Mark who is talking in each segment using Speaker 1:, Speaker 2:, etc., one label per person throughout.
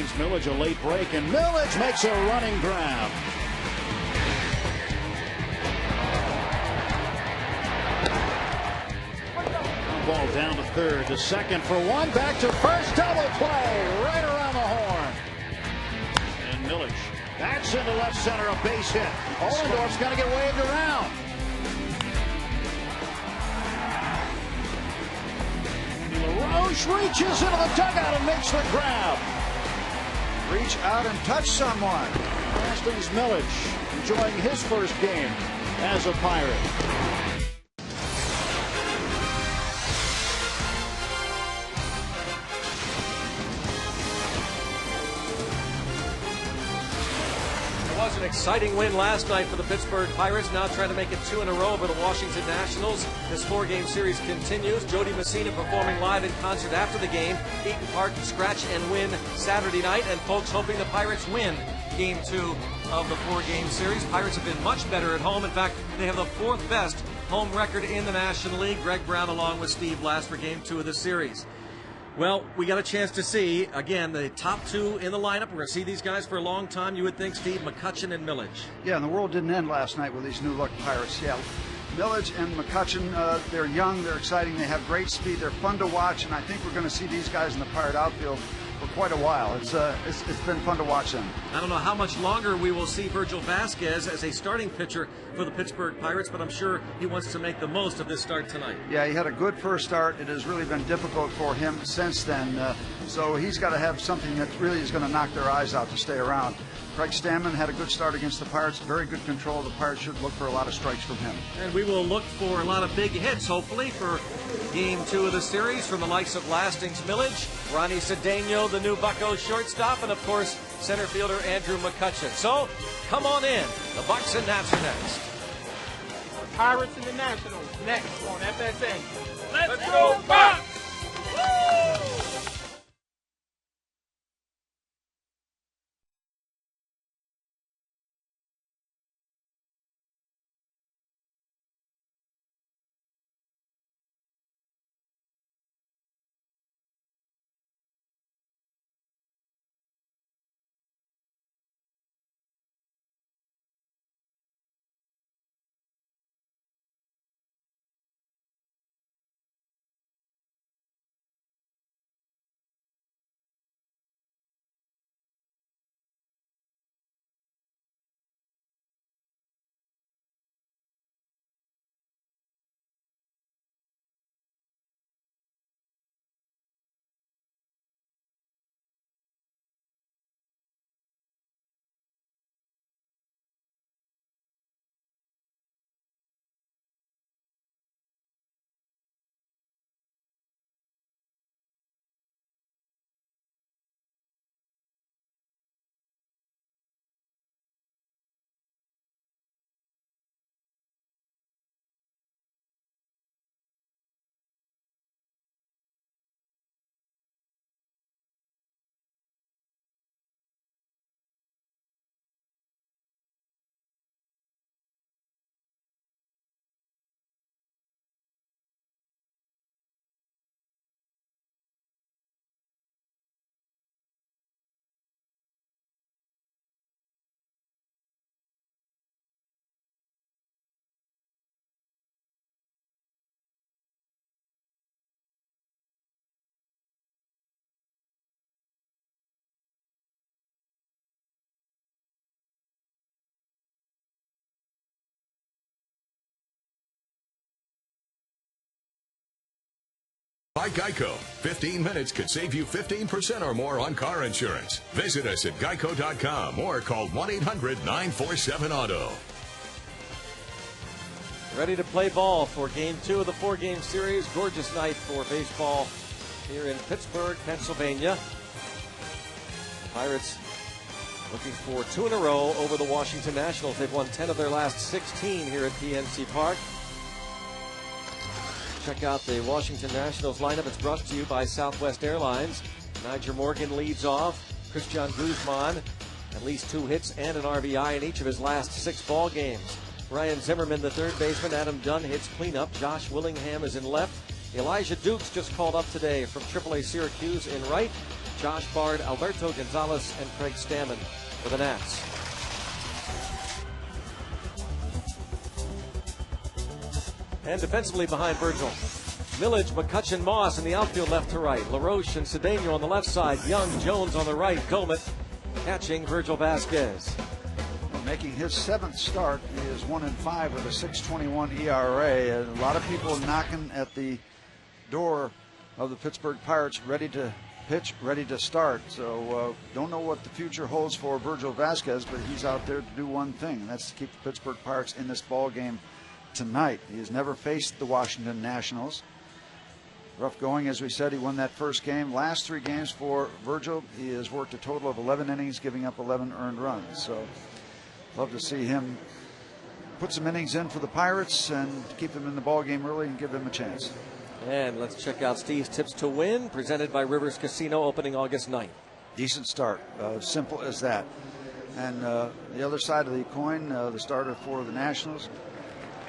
Speaker 1: Hastings Milledge a late break, and Milledge makes a running grab. Ball down to third, to second for one, back to first, double play right around the horn. And Milledge backs into left center, a base hit. Ohlendorf's going to get waved around. LaRoche reaches into the dugout and makes the grab.
Speaker 2: Reach out and touch someone.
Speaker 1: Hastings Milledge enjoying his first game as a Pirate.
Speaker 3: It was an exciting win last night for the Pittsburgh Pirates, now trying to make it 2 in a row over the Washington Nationals. This 4-game series continues. Jody Messina performing live in concert after the game. Eaton Park scratch and win Saturday night, and folks hoping the Pirates win Game 2 of the 4-game series. Pirates have been much better at home. In fact, they have the 4th best home record in the National League. Greg Brown along with Steve Last for Game 2 of the series. Well, we got a chance to see, again, the top 2 in the lineup. We're going to see these guys for a long time, you would think, Steve, McCutchen and Milledge.
Speaker 2: Yeah, and the world didn't end last night with these new-look Pirates. Yeah, Milledge and McCutchen, they're young, they're exciting, they have great speed, they're fun to watch, and I think we're going to see these guys in the Pirate outfield for quite a while. It's been fun to watch them.
Speaker 3: I don't know how much longer we will see Virgil Vasquez as a starting pitcher for the Pittsburgh Pirates, but I'm sure he wants to make the most of this start tonight.
Speaker 2: Yeah, he had a good first start. It has really been difficult for him since then, so he's got to have something that really is going to knock their eyes out to stay around. Craig Stammen had a good start against the Pirates, very good control. The Pirates should look for a lot of strikes from him.
Speaker 3: And we will look for a lot of big hits, hopefully, for Game 2 of the series from the likes of Hastings Milledge, Ronnie Cedeno, the new Bucco shortstop, and, of course, center fielder Andrew McCutchen. So, come on in. The Bucks and Nats are next.
Speaker 4: Pirates and the Nationals next on FSN. Let's go Bucks! Woo!
Speaker 5: By Geico. 15 minutes could save you 15% or more on car insurance. Visit us at geico.com or call 1-800-947-AUTO.
Speaker 3: Ready to play ball for Game 2 of the 4-game series. Gorgeous night for baseball here in Pittsburgh, Pennsylvania. The Pirates looking for 2 in a row over the Washington Nationals. They've won 10 of their last 16 here at PNC Park. Check out the Washington Nationals lineup. It's brought to you by Southwest Airlines. Niger Morgan leads off. Christian Guzman, at least 2 hits and an RBI in each of his last 6 ball games. Ryan Zimmerman, the third baseman. Adam Dunn hits cleanup. Josh Willingham is in left. Elijah Dukes just called up today from AAA Syracuse in right. Josh Bard, Alberto Gonzalez, and Craig Stammen for the Nats. And defensively behind Virgil, Millage, McCutchen, Moss in the outfield left to right. LaRoche and Cedeno on the left side. Young, Jones on the right. Domet catching Virgil Vasquez.
Speaker 2: Making his 7th start, he is 1-5 with a 6.21 ERA. A lot of people knocking at the door of the Pittsburgh Pirates, ready to pitch, ready to start. So don't know what the future holds for Virgil Vasquez, but he's out there to do one thing, and that's to keep the Pittsburgh Pirates in this ball game tonight. He has never faced the Washington Nationals. Rough going, as we said. He won that first game. Last 3 games for Virgil, he has worked a total of 11 innings, giving up 11 earned runs. So love to see him put some innings in for the Pirates and keep them in the ball game early and give them a chance.
Speaker 3: And let's check out Steve's tips to win, presented by Rivers Casino, opening August 9th.
Speaker 2: Decent start, simple as that. And the other side of the coin, the starter for the Nationals,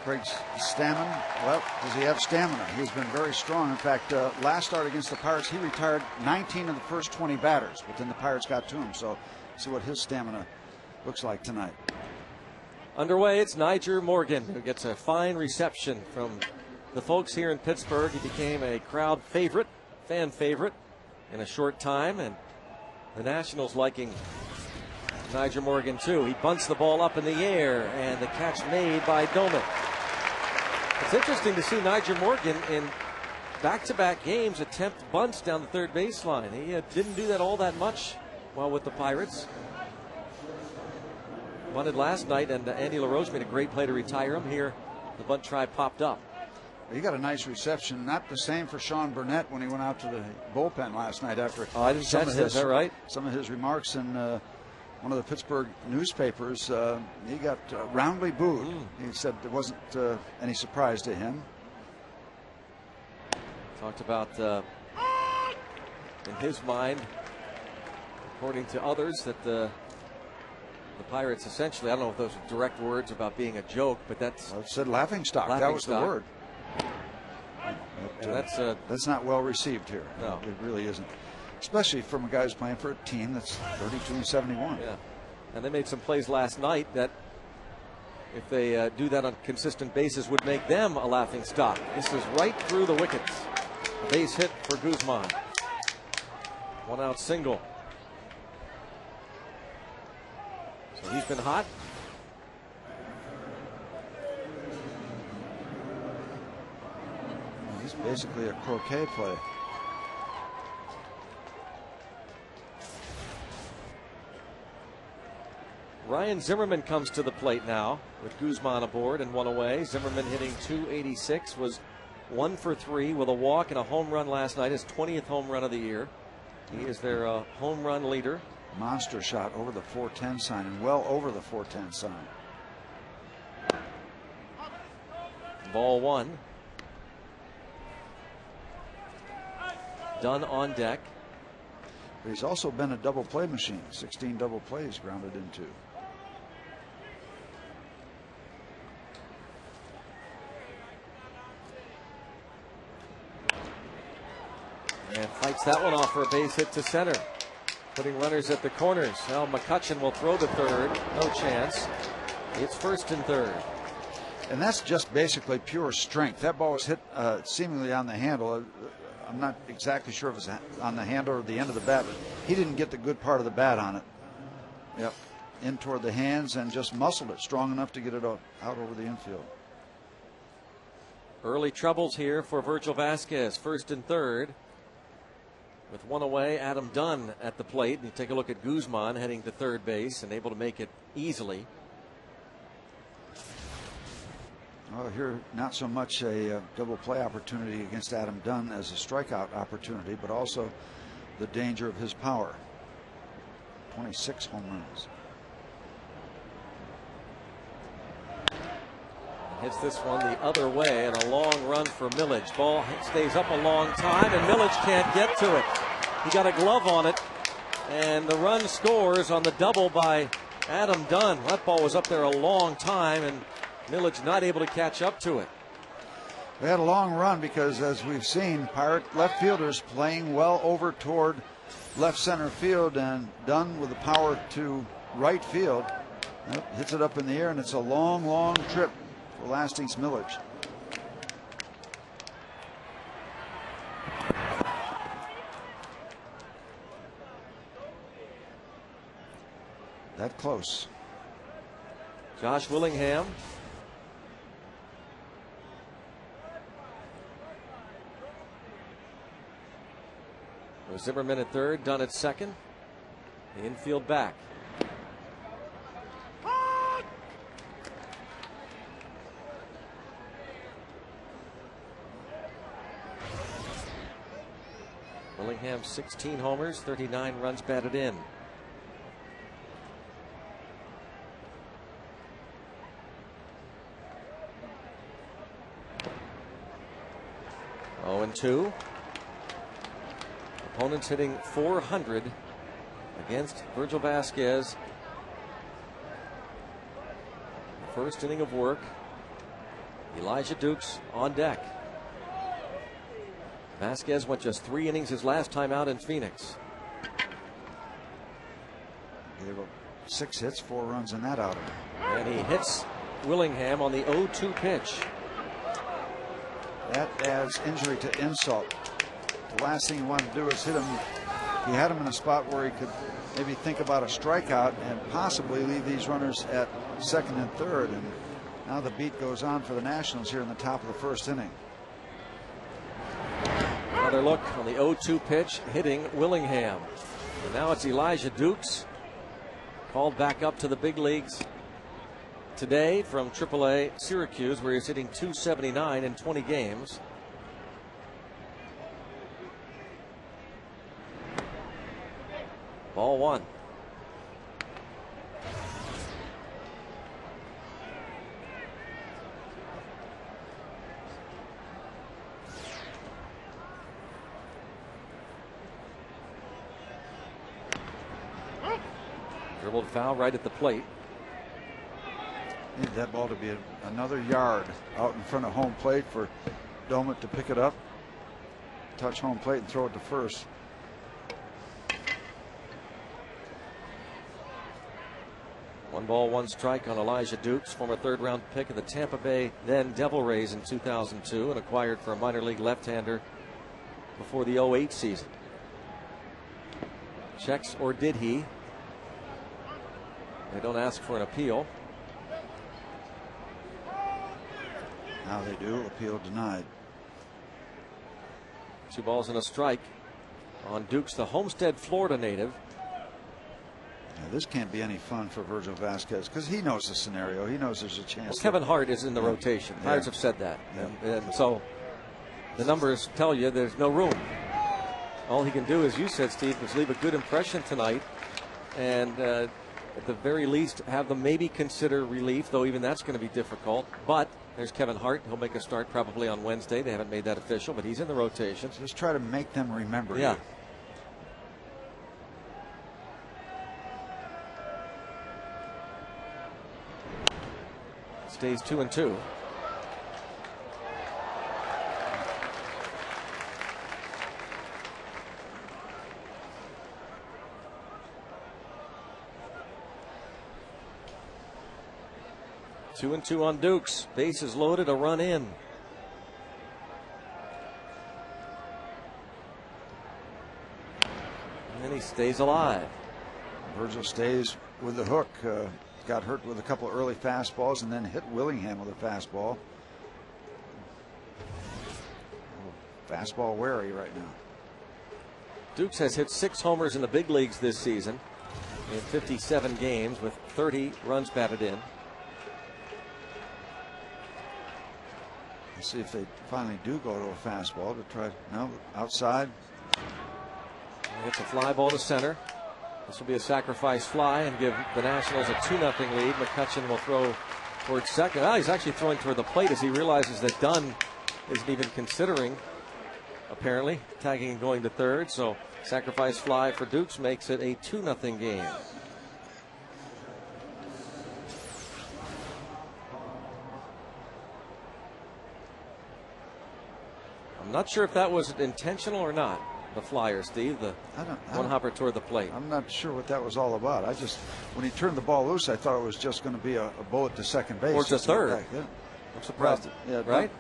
Speaker 2: Craig Stammen. Well, does he have stamina? He's been very strong. In fact, last start against the Pirates, he retired 19 of the first 20 batters, but then the Pirates got to him. So see what his stamina looks like tonight.
Speaker 3: Underway, it's Nyjer Morgan, who gets a fine reception from the folks here in Pittsburgh. He became a crowd favorite, fan favorite, in a short time, and the Nationals liking Nyjer Morgan too. He bunts the ball up in the air, and the catch made by Domet. It's interesting to see Nyjer Morgan in back-to-back games attempt bunts down the third baseline. He didn't do that all that much while with the Pirates. Bunted last night, and Andy LaRoche made a great play to retire him. Here, the bunt try popped up.
Speaker 2: He got a nice reception. Not the same for Sean Burnett when he went out to the bullpen last night after
Speaker 3: I didn't catch that. Is that right?
Speaker 2: Some of his remarks in one of the Pittsburgh newspapers. He got roundly booed. He said there wasn't any surprise to him.
Speaker 3: Talked about, in his mind, according to others, that the Pirates essentially, I don't know if those are direct words about being a joke, but that's...
Speaker 2: Well, it said laughingstock. That was the word.
Speaker 3: And
Speaker 2: that's not well received here.
Speaker 3: No.
Speaker 2: It really isn't. Especially from a guy who's playing for a team that's 32-71.
Speaker 3: Yeah. And they made some plays last night that, if they do that on a consistent basis, would make them a laughingstock. This is right through the wickets. A base hit for Guzman. 1-out single. So he's been hot.
Speaker 2: He's basically a croquet play.
Speaker 3: Ryan Zimmerman comes to the plate now with Guzman aboard and 1 away. Zimmerman hitting .286, was 1 for 3 with a walk and a home run last night, his 20th home run of the year. He is their home run leader.
Speaker 2: Monster shot over the 410 sign and well over the 410 sign.
Speaker 3: Ball 1. Dunn on deck.
Speaker 2: But he's also been a double play machine. 16 double plays grounded into.
Speaker 3: And fights that one off for a base hit to center, putting runners at the corners. Now McCutchen will throw to third. No chance. It's first and third.
Speaker 2: And that's just basically pure strength. That ball was hit seemingly on the handle. I'm not exactly sure if it was on the handle or the end of the bat, but he didn't get the good part of the bat on it. Yep. In toward the hands and just muscled it strong enough to get it out over the infield.
Speaker 3: Early troubles here for Virgil Vasquez. First and third. With 1 away, Adam Dunn at the plate. And you take a look at Guzman heading to third base and able to make it easily.
Speaker 2: Well, here, not so much a double play opportunity against Adam Dunn as a strikeout opportunity, but also the danger of his power. 26 home runs.
Speaker 3: Hits this one the other way, and a long run for Millage. Ball stays up a long time, and Millage can't get to it. He got a glove on it, and the run scores on the double by Adam Dunn. That ball was up there a long time, and Millage not able to catch up to it.
Speaker 2: They had a long run because, as we've seen, Pirate left fielders playing well over toward left center field, and Dunn with the power to right field. Hits it up in the air, and it's a long, long trip for Lastings Milledge. That close.
Speaker 3: Josh Willingham. Zimmerman at third, Dunn at second. The infield back. Willingham 16 homers, 39 runs batted in. Oh, and 2. Opponents hitting .400 against Virgil Vasquez. First inning of work. Elijah Dukes on deck. Vasquez went just 3 innings his last time out in Phoenix.
Speaker 2: Gave up 6 hits, 4 runs in that outing.
Speaker 3: And he hits Willingham on the 0-2 pitch.
Speaker 2: That adds injury to insult. The last thing he wanted to do is hit him. He had him in a spot where he could maybe think about a strikeout and possibly leave these runners at second and third. And now the beat goes on for the Nationals here in the top of the first inning.
Speaker 3: Another look on the 0-2 pitch, hitting Willingham. And now it's Elijah Dukes, called back up to the big leagues today from AAA Syracuse, where he's hitting .279 in 20 games. Ball 1. Dribbled foul right at the plate.
Speaker 2: Need that ball to be another yard out in front of home plate for Doumit to pick it up, touch home plate, and throw it to first.
Speaker 3: One ball, one strike on Elijah Dukes, former third-round pick of the Tampa Bay then Devil Rays in 2002, and acquired for a minor league left-hander before the 08 season. Checks, or did he? They don't ask for an appeal.
Speaker 2: Now they do. Appeal denied.
Speaker 3: 2 balls and a strike on Dukes, the Homestead, Florida native.
Speaker 2: Now, this can't be any fun for Virgil Vasquez because he knows the scenario. He knows there's a chance.
Speaker 3: Well, Kevin Hart is in the rotation. Pirates have said that. And so the numbers tell you there's no room. All he can do, as you said, Steve, is leave a good impression tonight, and at the very least have them maybe consider relief, though even that's going to be difficult. But there's Kevin Hart. He'll make a start probably on Wednesday. They haven't made that official, but he's in the rotation.
Speaker 2: Just try to make them remember.
Speaker 3: Yeah. Stays 2-2. Two and two on Dukes. Bases loaded, a run in. And then he stays alive.
Speaker 2: Virgil stays with the hook. Got hurt with a couple of early fastballs and then hit Willingham with a fastball. Fastball wary right now.
Speaker 3: Dukes has hit 6 homers in the big leagues this season in 57 games with 30 runs batted in.
Speaker 2: Let's see if they finally do go to a fastball to try. No, outside.
Speaker 3: It's a fly ball to center. This will be a sacrifice fly and give the Nationals a 2-0 lead. McCutchen will throw towards second. Well, he's actually throwing toward the plate as he realizes that Dunn isn't even considering, apparently, tagging and going to third. So sacrifice fly for Dukes makes it a 2-0 game. I'm not sure if that was intentional or not. the flyer, Steve. The one hopper toward the plate.
Speaker 2: I'm not sure what that was all about. When he turned the ball loose, I thought it was just going to be a bullet to second base.
Speaker 3: Or to third. I'm surprised.
Speaker 2: Well,
Speaker 3: right?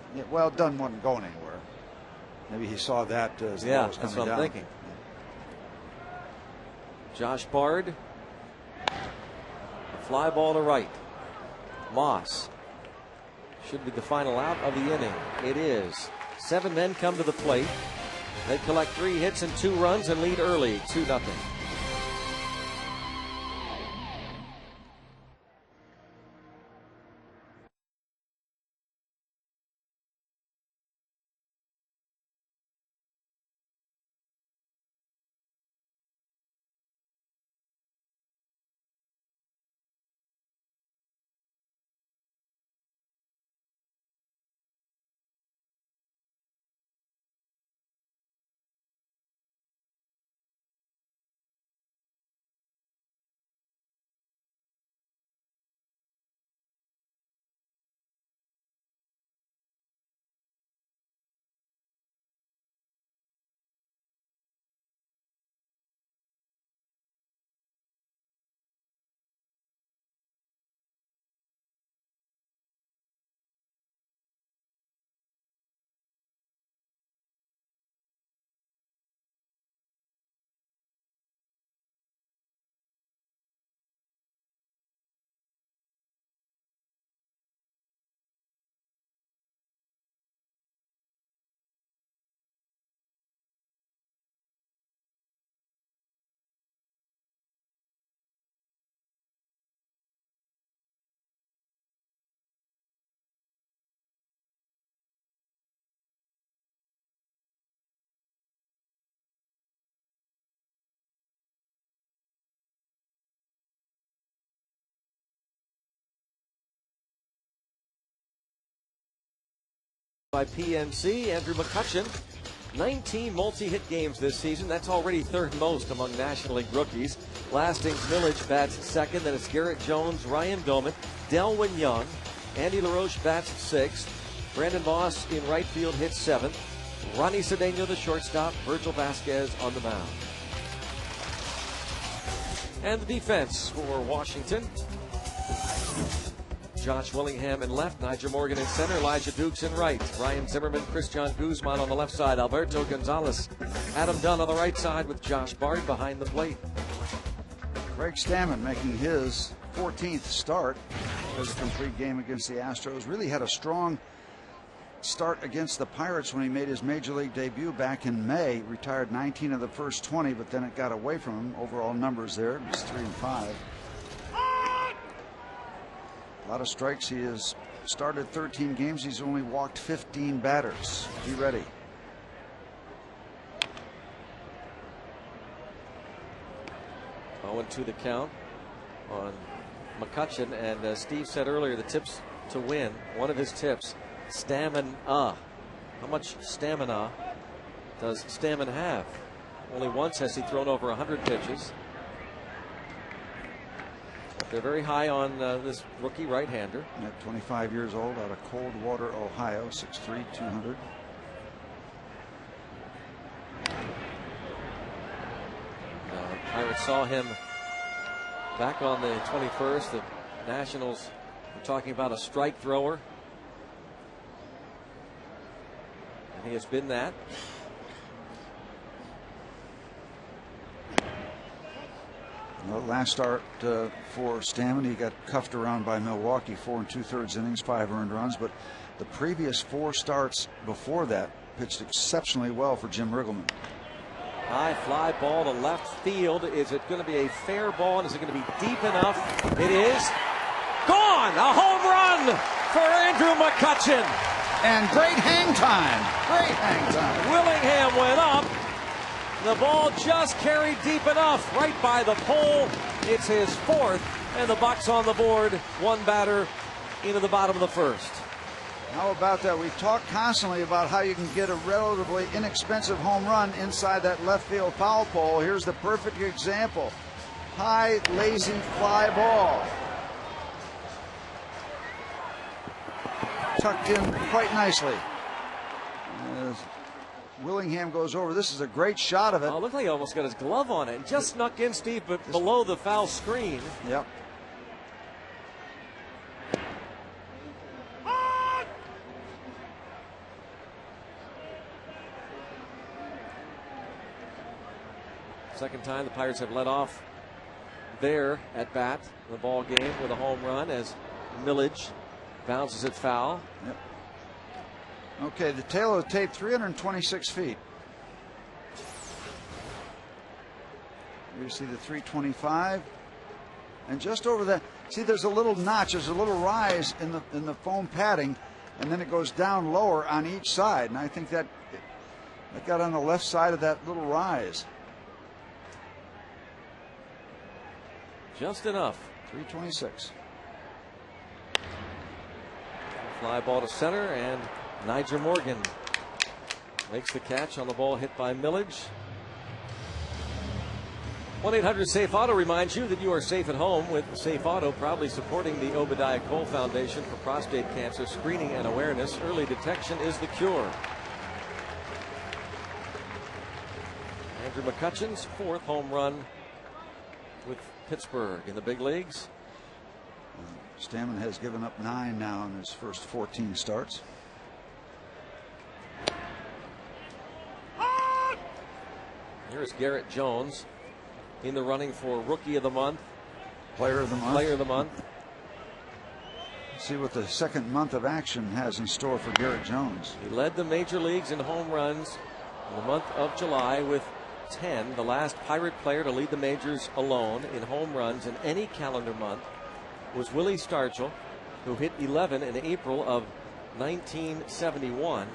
Speaker 2: Dunn wasn't going anywhere. Maybe he saw that as the ball was coming
Speaker 3: that's what I'm thinking. Josh Bard. A fly ball to right. Moss. Should be the final out of the inning. It is. 7 men come to the plate. They collect 3 hits and 2 runs and lead early, 2-0. By PNC, Andrew McCutchen, 19 multi-hit games this season. That's already 3rd most among National League rookies. Lastings Milledge bats 2nd. Then it's Garrett Jones, Ryan Doman, Delwyn Young, Andy LaRoche bats 6th. Brandon Moss in right field hits 7th. Ronnie Cedeno, the shortstop. Virgil Vasquez on the mound. And the defense for Washington. Josh Willingham in left, Niger Morgan in center, Elijah Dukes in right, Ryan Zimmerman, Christian Guzman on the left side, Alberto Gonzalez, Adam Dunn on the right side with Josh Bard behind the plate.
Speaker 2: Craig Stammen making his 14th start as a complete game against the Astros. Really had a strong start against the Pirates when he made his major league debut back in May. Retired 19 of the first 20, but then it got away from him. Overall numbers there, it was 3-5. A lot of strikes. He has started 13 games. He's only walked 15 batters. Be ready.
Speaker 3: To the count on McCutchen, and Steve said earlier the tips to win. One of his tips, stamina. How much stamina does Stammen have? Only once has he thrown over 100 pitches. They're very high on this rookie right-hander.
Speaker 2: At 25 years old, out of Coldwater, Ohio, 6'3", 200.
Speaker 3: Pirates saw him back on the 21st. The Nationals were talking about a strike thrower, and he has been that.
Speaker 2: Well, last start for Stammen, he got cuffed around by Milwaukee, 4 2/3 innings, 5 earned runs. But the previous 4 starts before that pitched exceptionally well for Jim Riggleman.
Speaker 3: High fly ball to left field. Is it going to be a fair ball? And is it going to be deep enough? It is. Gone! A home run for Andrew McCutchen.
Speaker 2: And great hang time. Great hang time.
Speaker 3: Willingham went up. The ball just carried deep enough right by the pole. It's his 4th, and the Bucs on the board. 1 batter into the bottom of the 1st.
Speaker 2: How about that? We've talked constantly about how you can get a relatively inexpensive home run inside that left field foul pole. Here's the perfect example. High, lazy fly ball. Tucked in quite nicely. Willingham goes over. This is a great shot of it.
Speaker 3: Oh, looked like he almost got his glove on it. Just snuck in, Steve, but below the foul screen.
Speaker 2: Yep.
Speaker 3: Second time the Pirates have led off there at bat in the ball game with a home run as Millage bounces it foul.
Speaker 2: Yep. Okay, the tail of the tape, 326 feet. You see the 325, and just over that. See, there's a little notch. There's a little rise in the foam padding, and then it goes down lower on each side. And I think that got on the left side of that little rise.
Speaker 3: Just enough.
Speaker 2: 326.
Speaker 3: Fly ball to center, and Nyjer Morgan makes the catch on the ball hit by Millage. 1-800-SAFE-AUTO reminds you that you are safe at home with Safe Auto, proudly supporting the Obadiah Cole Foundation for prostate cancer screening and awareness. Early detection is the cure. Andrew McCutchen's 4th home run with Pittsburgh in the big leagues.
Speaker 2: Stammen has given up 9 now in his first 14 starts.
Speaker 3: Here's Garrett Jones in the running for Rookie of the Month.
Speaker 2: Player of the Month.
Speaker 3: Player of the Month.
Speaker 2: See what the second month of action has in store for Garrett Jones.
Speaker 3: He led the major leagues in home runs in the month of July with 10. The last Pirate player to lead the majors alone in home runs in any calendar month was Willie Stargell, who hit 11 in April of 1971.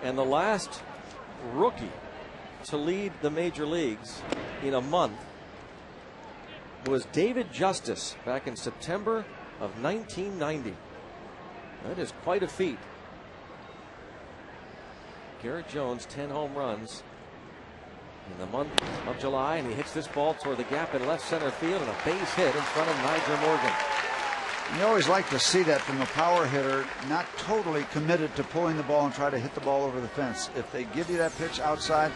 Speaker 3: And the last rookie to lead the major leagues in a month was David Justice back in September of 1990. That is quite a feat. Garrett Jones, 10 home runs in the month of July, and he hits this ball toward the gap in left center field, and a base hit in front of Nyjer Morgan.
Speaker 2: You always like to see that from a power hitter, not totally committed to pulling the ball and try to hit the ball over the fence. If they give you that pitch outside,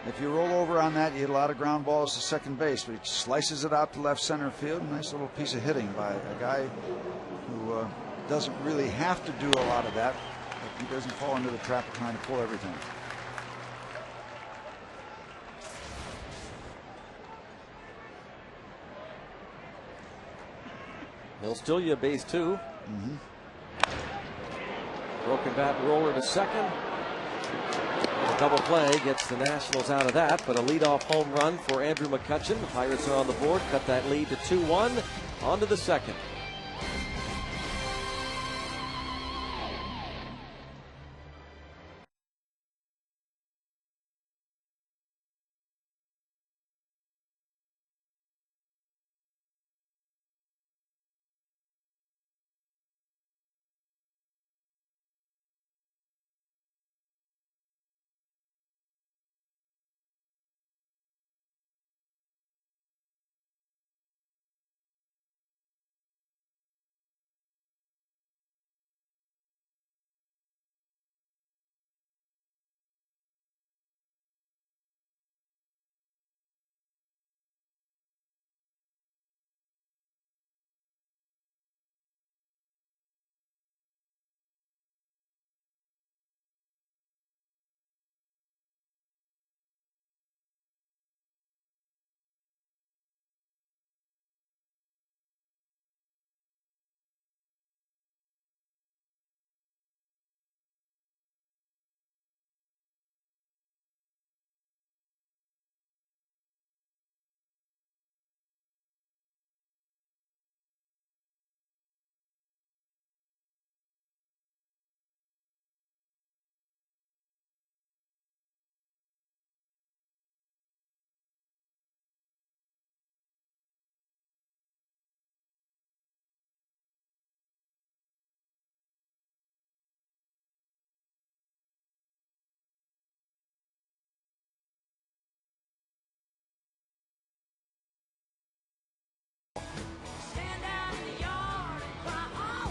Speaker 2: if you roll over on that, you hit a lot of ground balls to second base, but he slices it out to left center field. Nice little piece of hitting by a guy who doesn't really have to do a lot of that, but he doesn't fall into the trap of trying to pull everything.
Speaker 3: He'll still you base 2. Broken bat roller to second. A double play gets the Nationals out of that, but a leadoff home run for Andrew McCutchen. The Pirates are on the board, cut that lead to 2-1. On to the second.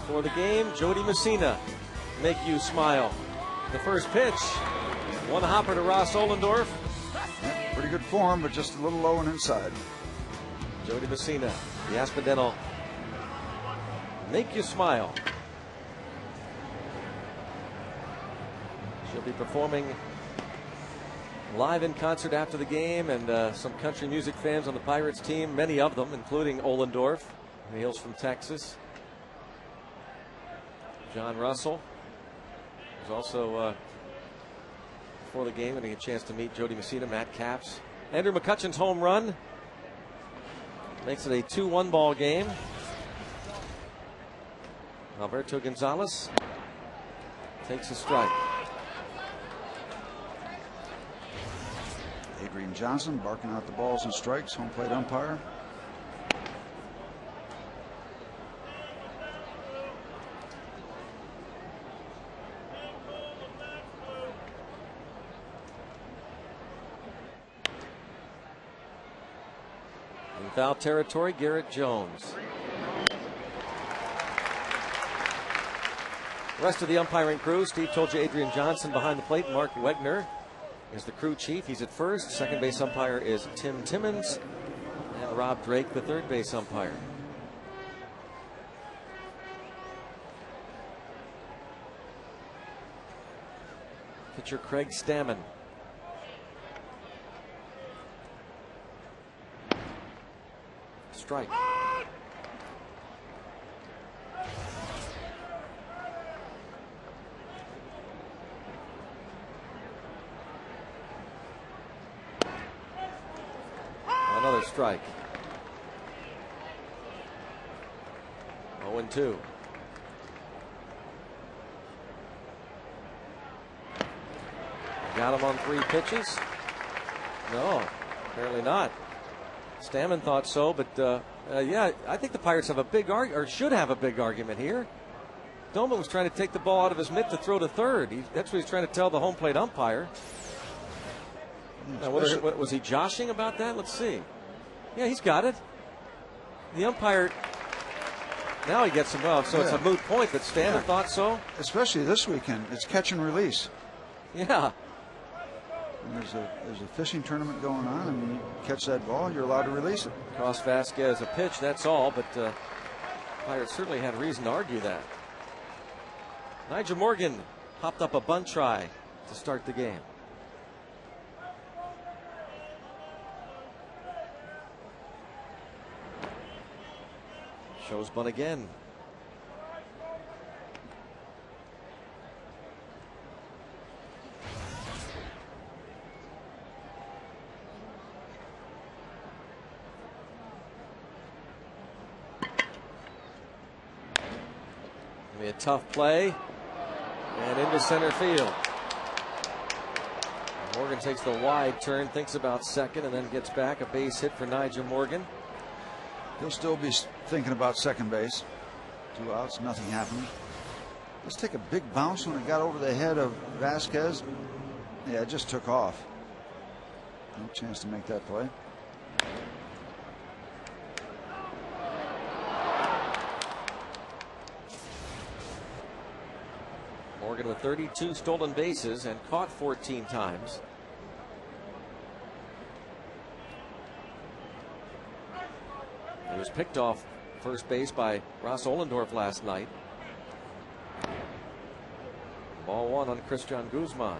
Speaker 3: For the game, Jody Messina, make you smile. The first pitch One hopper to Ross Ohlendorf.
Speaker 2: Yeah, pretty good form, but just a little low and inside.
Speaker 3: Jody Messina, the Aspendell Make You Smile. She'll be performing live in concert after the game, and some country music fans on the Pirates team, many of them, including Ohlendorf, who hails from Texas. John Russell was also before the game getting a chance to meet Jody Messina, Matt Capps. Andrew McCutcheon's home run makes it a 2-1 ball game. Alberto Gonzalez takes a strike.
Speaker 2: Adrian Johnson barking out the balls and strikes, home plate umpire.
Speaker 3: In foul territory, Garrett Jones. The rest of the umpiring crew, Steve told you Adrian Johnson behind the plate. Mark Wegner is the crew chief. He's at first. Second base umpire is Tim Timmons. And Rob Drake, the third base umpire. Pitcher Craig Stammen. Strike. Another strike. 0-2. Got him on 3 pitches. No, apparently not. Stammen thought so, but yeah, I think the Pirates have a big or should have a big argument here. Doman was trying to take the ball out of his mitt to throw to third. That's what he's trying to tell the home plate umpire. Now, what was he joshing about that? Let's see. Yeah, he's got it. The umpire, now he gets him off, so it's a moot point, but Stammen thought so.
Speaker 2: Especially this weekend, it's catch and release.
Speaker 3: Yeah.
Speaker 2: And there's a fishing tournament going on, and when you catch that ball, you're allowed to release it.
Speaker 3: Cross Vasquez a pitch, that's all, but Pirates certainly had reason to argue that. Nigel Morgan popped up a bunt try to start the game. Shows bunt again. A tough play and into center field. Morgan takes the wide turn, thinks about second, and then gets back. A base hit for Nigel Morgan.
Speaker 2: He'll still be thinking about second base. 2 outs, nothing happening. Let's take a big bounce when it got over the head of Vasquez. Yeah, it just took off. No chance to make that play.
Speaker 3: Morgan with 32 stolen bases and caught 14 times. He was picked off first base by Ross Ohlendorf last night. Ball 1 on Christian Guzman.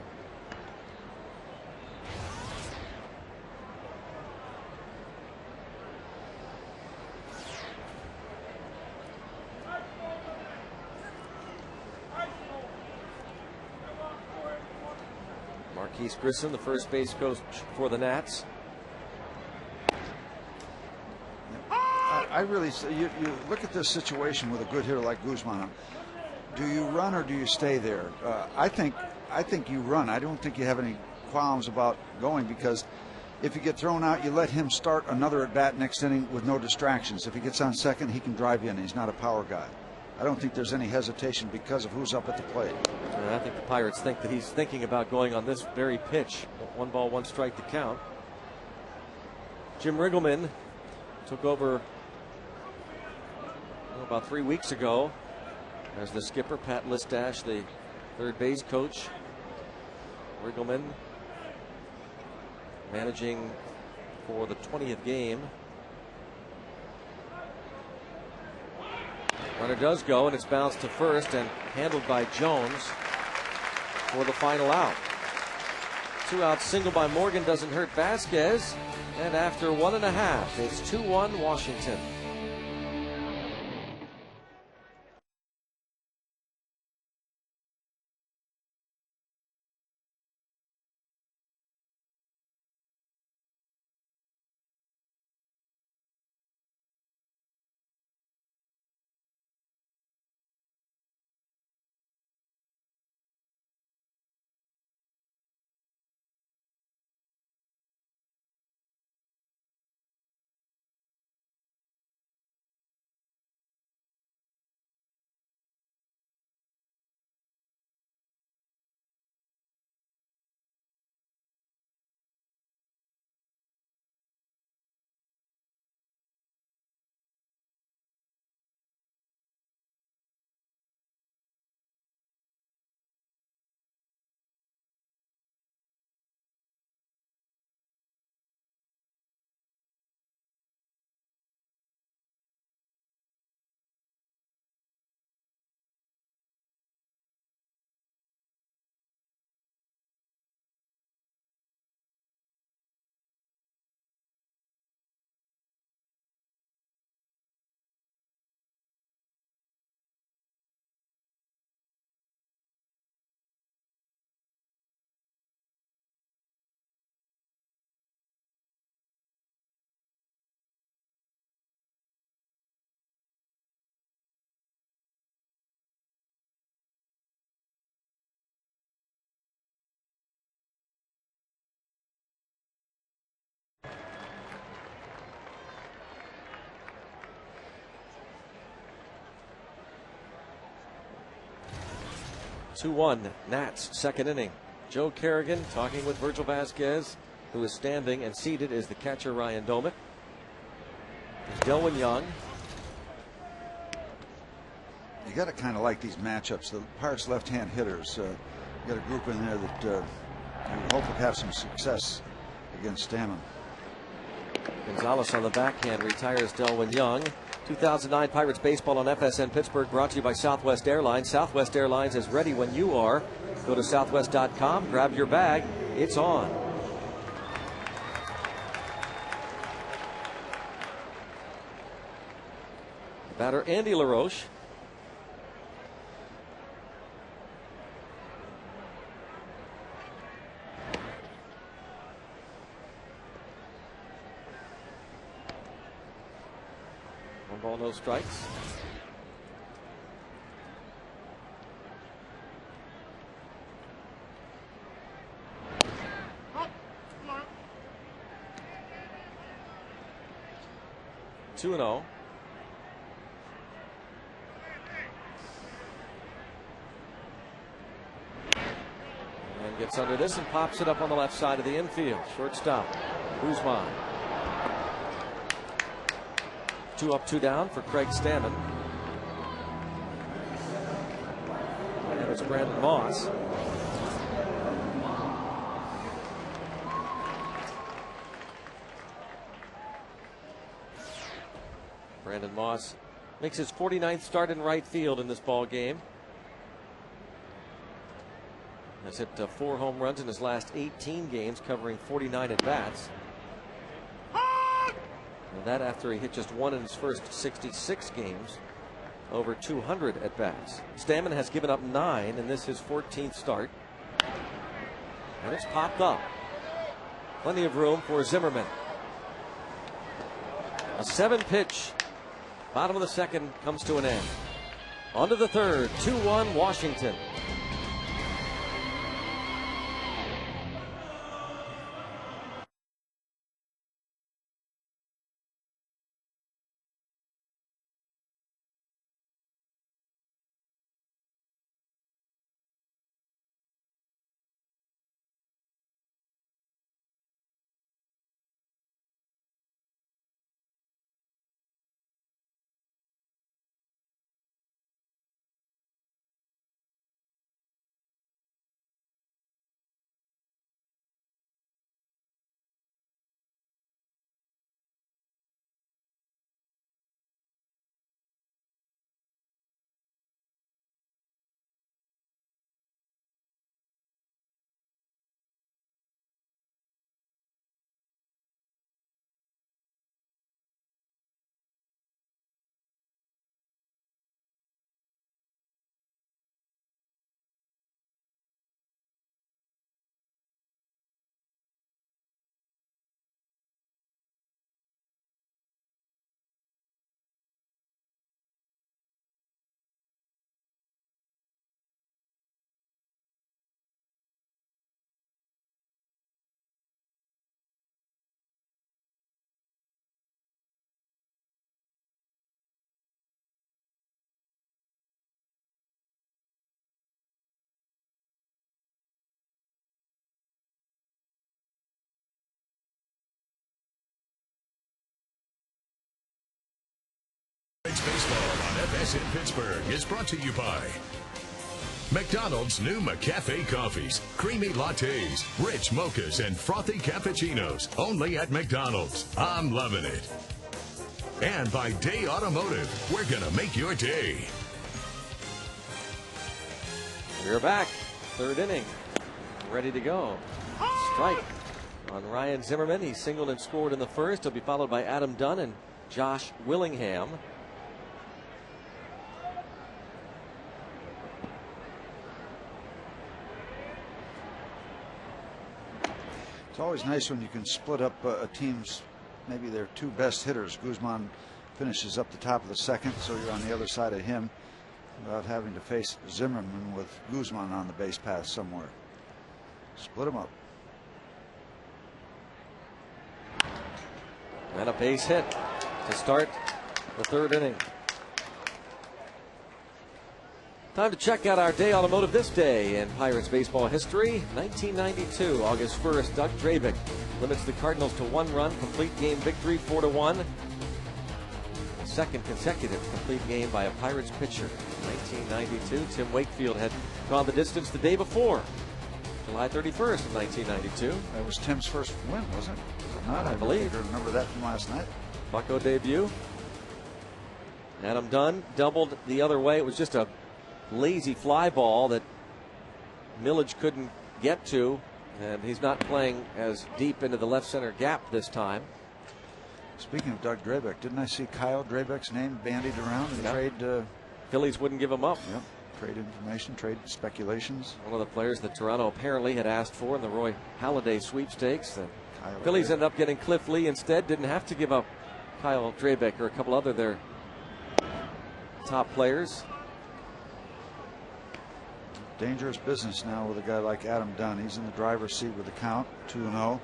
Speaker 3: Marquise Grissom, the first base coach for the Nats.
Speaker 2: I really, you look at this situation with a good hitter like Guzman. Do you run or do you stay there? I think you run. I don't think you have any qualms about going, because if you get thrown out, you let him start another at bat next inning with no distractions. If he gets on second, he can drive you in. He's not a power guy. I don't think there's any hesitation because of who's up at the plate.
Speaker 3: I think the Pirates think that he's thinking about going on this very pitch. 1 ball, 1 strike to count. Jim Riggleman took over about 3 weeks ago as the skipper. Pat Listash, the third base coach, Riggleman managing for the 20th game. Runner does go, and it's bounced to first and handled by Jones for the final out. 2-out single by Morgan doesn't hurt Vasquez, and after 1.5, it's 2-1 Washington. Two-one Nats, second inning. Joe Kerrigan talking with Virgil Vasquez, who is standing, and seated is the catcher Ryan Doumit. Delwin Young.
Speaker 2: You got to kind of like these matchups. The Pirates left-hand hitters. You got a group in there that you hope would have some success against Stammen.
Speaker 3: Gonzalez on the backhand retires Delwin Young. 2009 Pirates baseball on FSN Pittsburgh, brought to you by Southwest Airlines. Southwest Airlines is ready when you are. Go to southwest.com, grab your bag. It's on. Batter Andy LaRoche. One ball, no strikes. Two and 0. And gets under this and pops it up on the left side of the infield. Shortstop Guzman. 2 up, 2 down for Craig Stammen. And it's Brandon Moss. Brandon Moss makes his 49th start in right field in this ball game. Has hit 4 home runs in his last 18 games, covering 49 at bats. And that after he hit just 1 in his first 66 games, over 200 at bats. Stammen has given up 9 in this his 14th start. And it's popped up. Plenty of room for Zimmerman. A 7-pitch. Bottom of the second comes to an end. On to the third. 2-1 Washington.
Speaker 5: Visit Pittsburgh is brought to you by McDonald's new McCafe coffees, creamy lattes, rich mochas, and frothy cappuccinos. Only at McDonald's. I'm loving it. And by Day Automotive. We're going to make your day.
Speaker 3: We're back. Third inning. Ready to go. Strike on Ryan Zimmerman. He singled and scored in the first. He'll be followed by Adam Dunn and Josh Willingham.
Speaker 2: It's always nice when you can split up a team's, maybe their two best hitters. Guzman finishes up the top of the second, so you're on the other side of him without having to face Zimmerman with Guzman on the base path somewhere. Split them up.
Speaker 3: And a base hit to start the third inning. Time to check out our Day Automotive this day in Pirates baseball history. 1992, August 1st, Doug Drabek limits the Cardinals to 1 run, complete game victory 4-1. Second consecutive complete game by a Pirates pitcher. 1992, Tim Wakefield had gone the distance the day before, July 31st of 1992.
Speaker 2: That was Tim's first win, wasn't it? Was it not?
Speaker 3: I believe.
Speaker 2: I remember that from last night.
Speaker 3: Bucko debut. Adam Dunn doubled the other way. It was just a lazy fly ball that Millage couldn't get to, and he's not playing as deep into the left center gap this time.
Speaker 2: Speaking of Doug Drabek, didn't I see Kyle Drabek's name bandied around in trade?
Speaker 3: Phillies wouldn't give him up.
Speaker 2: Yep. Trade information, trade speculations.
Speaker 3: One of the players that Toronto apparently had asked for in the Roy Halladay sweepstakes. The
Speaker 2: Kyle
Speaker 3: Phillies
Speaker 2: Drabek.
Speaker 3: ended up getting Cliff Lee instead. Didn't have to give up Kyle Drabek or a couple other their top players.
Speaker 2: Dangerous business now with a guy like Adam Dunn. He's in the driver's seat with the count, 2-0.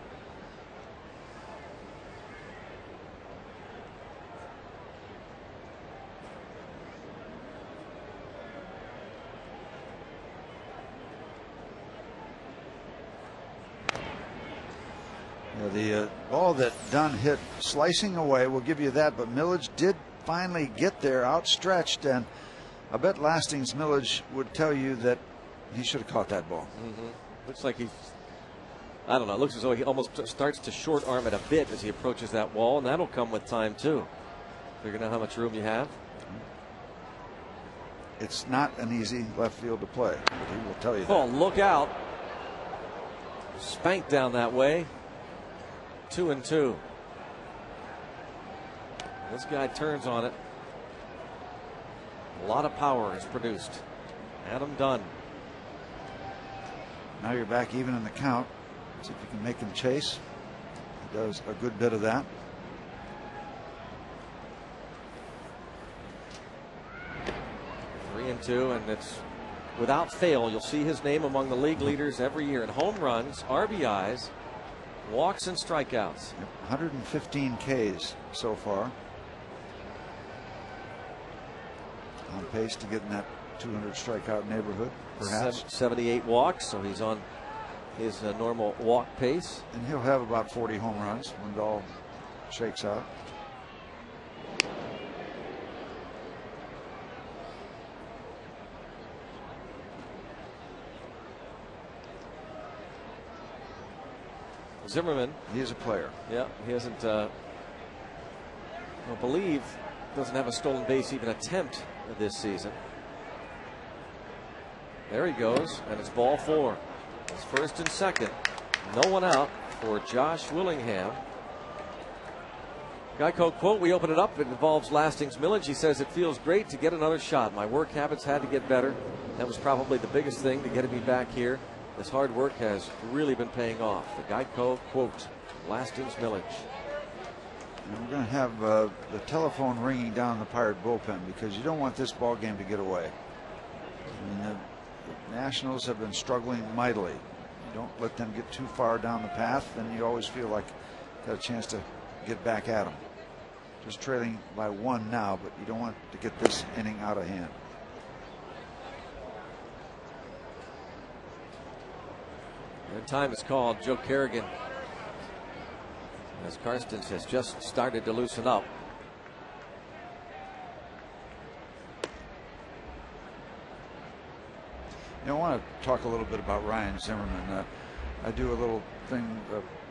Speaker 2: The ball that Dunn hit slicing away will give you that, but Millage did finally get there outstretched, and I bet Lastings Millage would tell you that he should have caught that ball.
Speaker 3: Looks like I don't know, it looks as though he almost starts to short arm it a bit as he approaches that wall, and that'll come with time too. Figuring out how much room you have.
Speaker 2: It's not an easy left field to play, but he will tell you that.
Speaker 3: Oh, look out. Spanked down that way. 2-2. This guy turns on it. A lot of power is produced. Adam Dunn.
Speaker 2: Now you're back even in the count. See if you can make him chase. He does a good bit of that.
Speaker 3: Three and two, and it's without fail. You'll see his name among the league leaders every year in home runs, RBIs, walks, and strikeouts.
Speaker 2: 115 Ks so far. On pace to get in that 200 strikeout neighborhood, perhaps.
Speaker 3: 78 walks, so he's on his normal walk pace.
Speaker 2: And he'll have about 40 home runs when it all shakes out.
Speaker 3: Zimmerman.
Speaker 2: He is a player.
Speaker 3: Yeah, he hasn't, I believe, doesn't have a stolen base even attempt this season. There he goes, and it's ball 4. It's first and second. No one out for Josh Willingham. Geico quote, we open it up. It involves Lastings Millage. He says, it feels great to get another shot. My work habits had to get better. That was probably the biggest thing to getting me back here. This hard work has really been paying off. The Geico quote, Lastings Millage.
Speaker 2: And we're going to have the telephone ringing down the Pirate bullpen because you don't want this ball game to get away. I mean, the Nationals have been struggling mightily. You don't let them get too far down the path, then you always feel like you got a chance to get back at them. Just trailing by 1 now, but you don't want to get this inning out of hand.
Speaker 3: And time is called. Joe Kerrigan, as Karstens has just started to loosen up.
Speaker 2: I want to talk a little bit about Ryan Zimmerman. I do a little thing,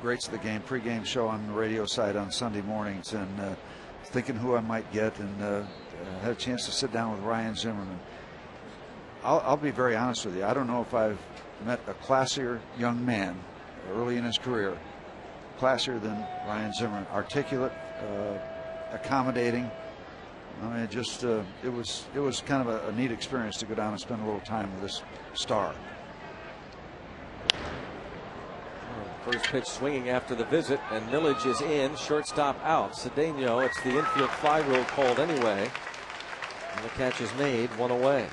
Speaker 2: Greats of the Game, pregame show on the radio side on Sunday mornings, and thinking who I might get, and had a chance to sit down with Ryan Zimmerman. I'll be very honest with you. I don't know if I've met a classier young man early in his career, classier than Ryan Zimmerman. Articulate, accommodating. I mean, it was kind of a neat experience to go down and spend a little time with this star.
Speaker 3: First pitch swinging after the visit, and Millage is in, shortstop out. Cedeno, it's the infield fly rule called anyway, and the catch is made, 1 away.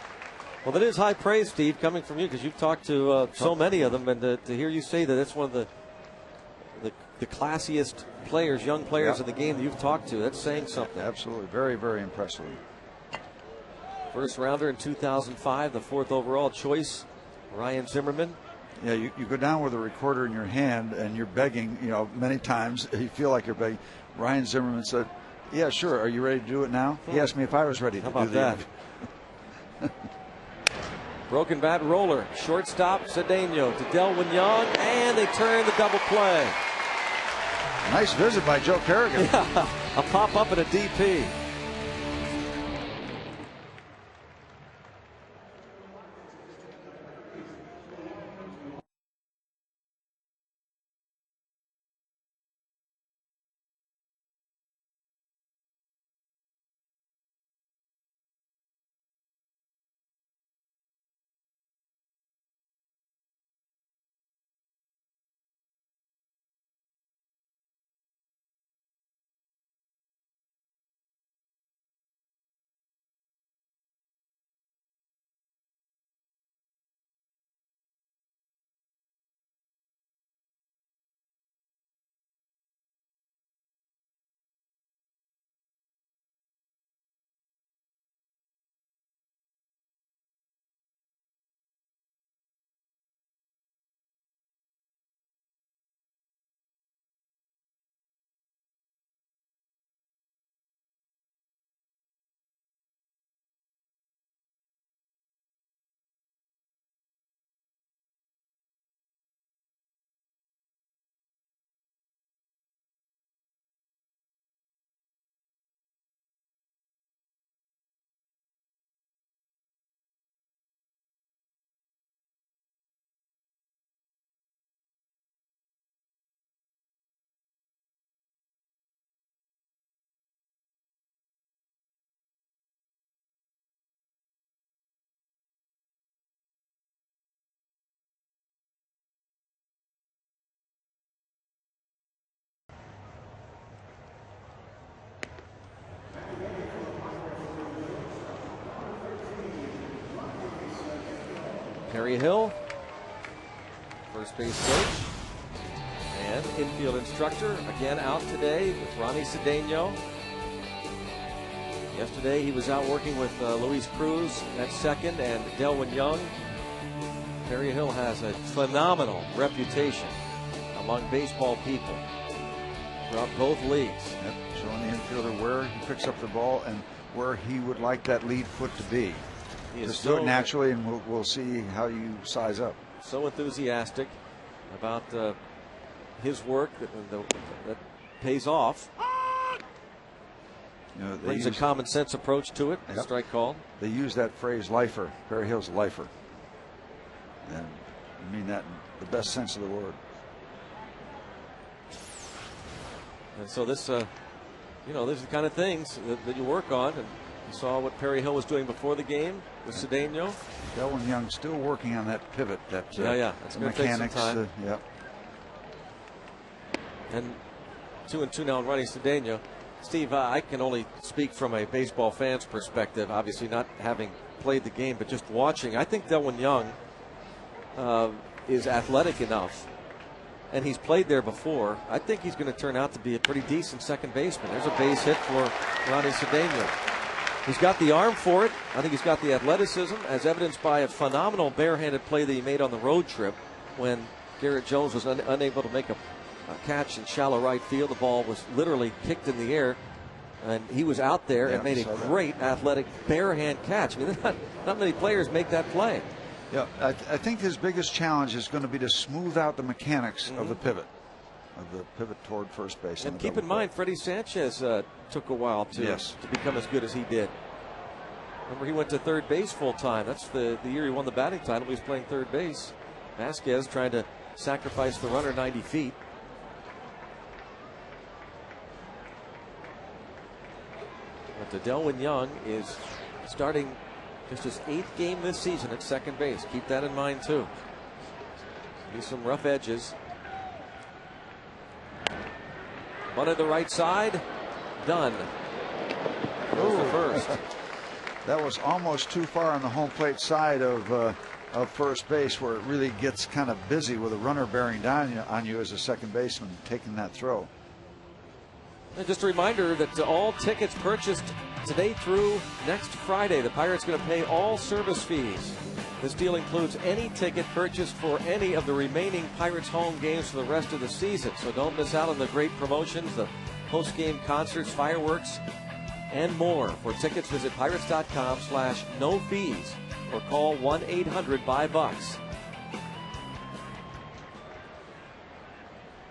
Speaker 3: Well, that is high praise, Steve, coming from you, because you've talked to so many of them, and to hear you say that it's one of the classiest players, young players in the game that you've talked to, that's saying something.
Speaker 2: Absolutely. Very, very impressive.
Speaker 3: First rounder in 2005, the 4th overall choice, Ryan Zimmerman.
Speaker 2: Yeah, you go down with a recorder in your hand and you're begging, many times you feel like you're begging. Ryan Zimmerman said, yeah, sure. Are you ready to do it now? He asked me if I was ready to do that.
Speaker 3: Broken bat roller, shortstop Cedeno to Delwyn Young, and they turn the double play.
Speaker 2: Nice visit by Joe Kerrigan.
Speaker 3: Yeah, a pop up and a DP. Perry Hill, first base coach and infield instructor, again out today with Ronnie Cedeno. Yesterday he was out working with Luis Cruz at second and Delwyn Young. Perry Hill has a phenomenal reputation among baseball people throughout both leagues.
Speaker 2: Yep. Showing the infielder where he picks up the ball and where he would like that lead foot to be. Just do it naturally, and we'll see how you size up.
Speaker 3: So enthusiastic about his work that pays off. Brings a common sense approach to it. Yep. Strike called.
Speaker 2: They use that phrase "lifer." Perry Hill's a lifer, and I mean that in the best sense of the word.
Speaker 3: And so this, these are the kind of things that you work on. And you saw what Perry Hill was doing before the game with Cedeno.
Speaker 2: Delwyn Young still working on that pivot. That's
Speaker 3: going to take some time.
Speaker 2: Yep.
Speaker 3: And 2-2 now on Ronnie Cedeno. Steve, I can only speak from a baseball fan's perspective, obviously not having played the game, but just watching. I think Delwyn Young is athletic enough, and he's played there before. I think he's going to turn out to be a pretty decent second baseman. There's a base hit for Ronnie Cedeno. He's got the arm for it. I think he's got the athleticism, as evidenced by a phenomenal barehanded play that he made on the road trip when Garrett Jones was unable to make a catch in shallow right field. The ball was literally kicked in the air, and he was out there and made a great athletic barehand catch. I mean, not many players make that play.
Speaker 2: Yeah, I think his biggest challenge is going to be to smooth out the mechanics of the pivot toward first base.
Speaker 3: And keep in mind, Freddie Sanchez took a while to become as good as he did. Remember, he went to third base full time. That's the year he won the batting title. He was playing third base. Vasquez trying to sacrifice the runner 90 feet. But Delwyn Young is starting just his 8th game this season at second base. Keep that in mind too. Be some rough edges. One at the right side. Done. Goes to first.
Speaker 2: That was almost too far on the home plate side of first base, where it really gets kind of busy with a runner bearing down on you as a second baseman taking that throw.
Speaker 3: And just a reminder that all tickets purchased today through next Friday, the Pirates going to pay all service fees. This deal includes any ticket purchased for any of the remaining Pirates home games for the rest of the season. So don't miss out on the great promotions, the post-game concerts, fireworks, and more. For tickets, visit pirates.com/no fees or call 1-800-BUY-BUCKS.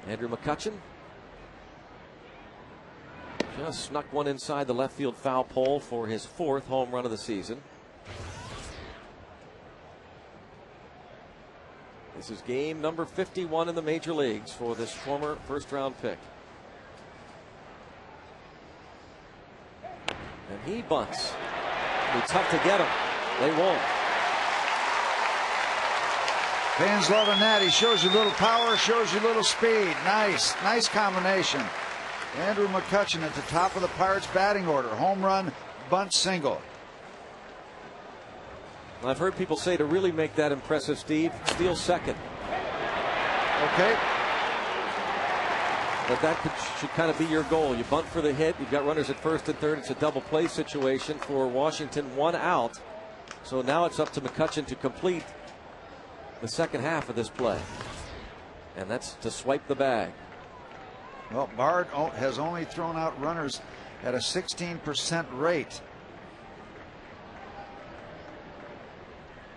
Speaker 3: Andrew McCutchen just snuck one inside the left field foul pole for his 4th home run of the season. This is game number 51 in the major leagues for this former first-round pick. And he bunts. It'll be tough to get him. They won't.
Speaker 2: Fans loving that. He shows you a little power, shows you a little speed. Nice combination. Andrew McCutchen at the top of the Pirates batting order. Home run, bunt, single.
Speaker 3: I've heard people say to really make that impressive, Steve, steal second.
Speaker 2: Okay.
Speaker 3: But that should kind of be your goal. You bunt for the hit. You've got runners at first and third. It's a double play situation for Washington, 1 out. So now it's up to McCutchen to complete the second half of this play. And that's to swipe the bag.
Speaker 2: Well, Bard has only thrown out runners at a 16% rate.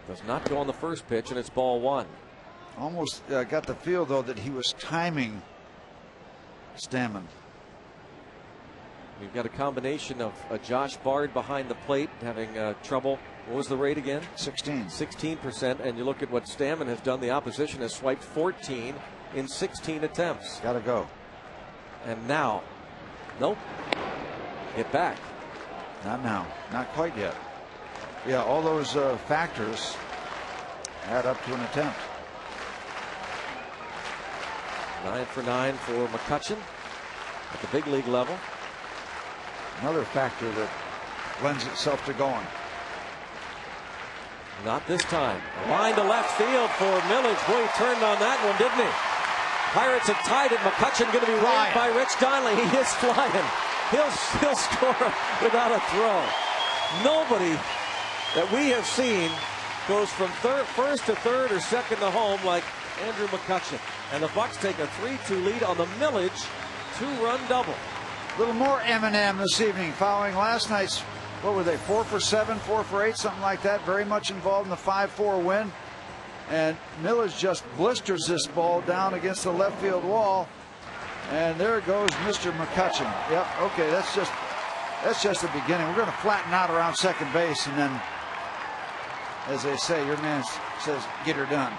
Speaker 3: Does not go on the first pitch, and it's ball 1.
Speaker 2: Almost got the feel, though, that he was timing Stammen.
Speaker 3: We've got a combination of Josh Bard behind the plate having trouble. What was the rate again? 16%. And you look at what Stammen has done. The opposition has swiped 14 in 16 attempts.
Speaker 2: Got to go.
Speaker 3: And now, nope. Get back.
Speaker 2: Not now. Not quite yet. Yeah, all those factors add up to an attempt.
Speaker 3: 9 for 9 for McCutchen at the big league level.
Speaker 2: Another factor that lends itself to going.
Speaker 3: Not this time. A line to left field for Millage. Boy, he turned on that one, didn't he? Pirates have tied it. McCutchen going to be raised by Rich Donnelly. He is flying. He'll score without a throw. Nobody that we have seen goes from first to third or second to home like Andrew McCutchen. And the Bucks take a 3-2 lead on the Millage 2-run double.
Speaker 2: A little more M&M this evening following last night's, what were they, 4 for 7, 4 for 8, something like that. Very much involved in the 5-4 win. And Millage just blisters this ball down against the left field wall. And there goes Mr. McCutchen. Yep, okay, that's just the beginning. We're going to flatten out around second base, and then, as they say, your man says, get her done.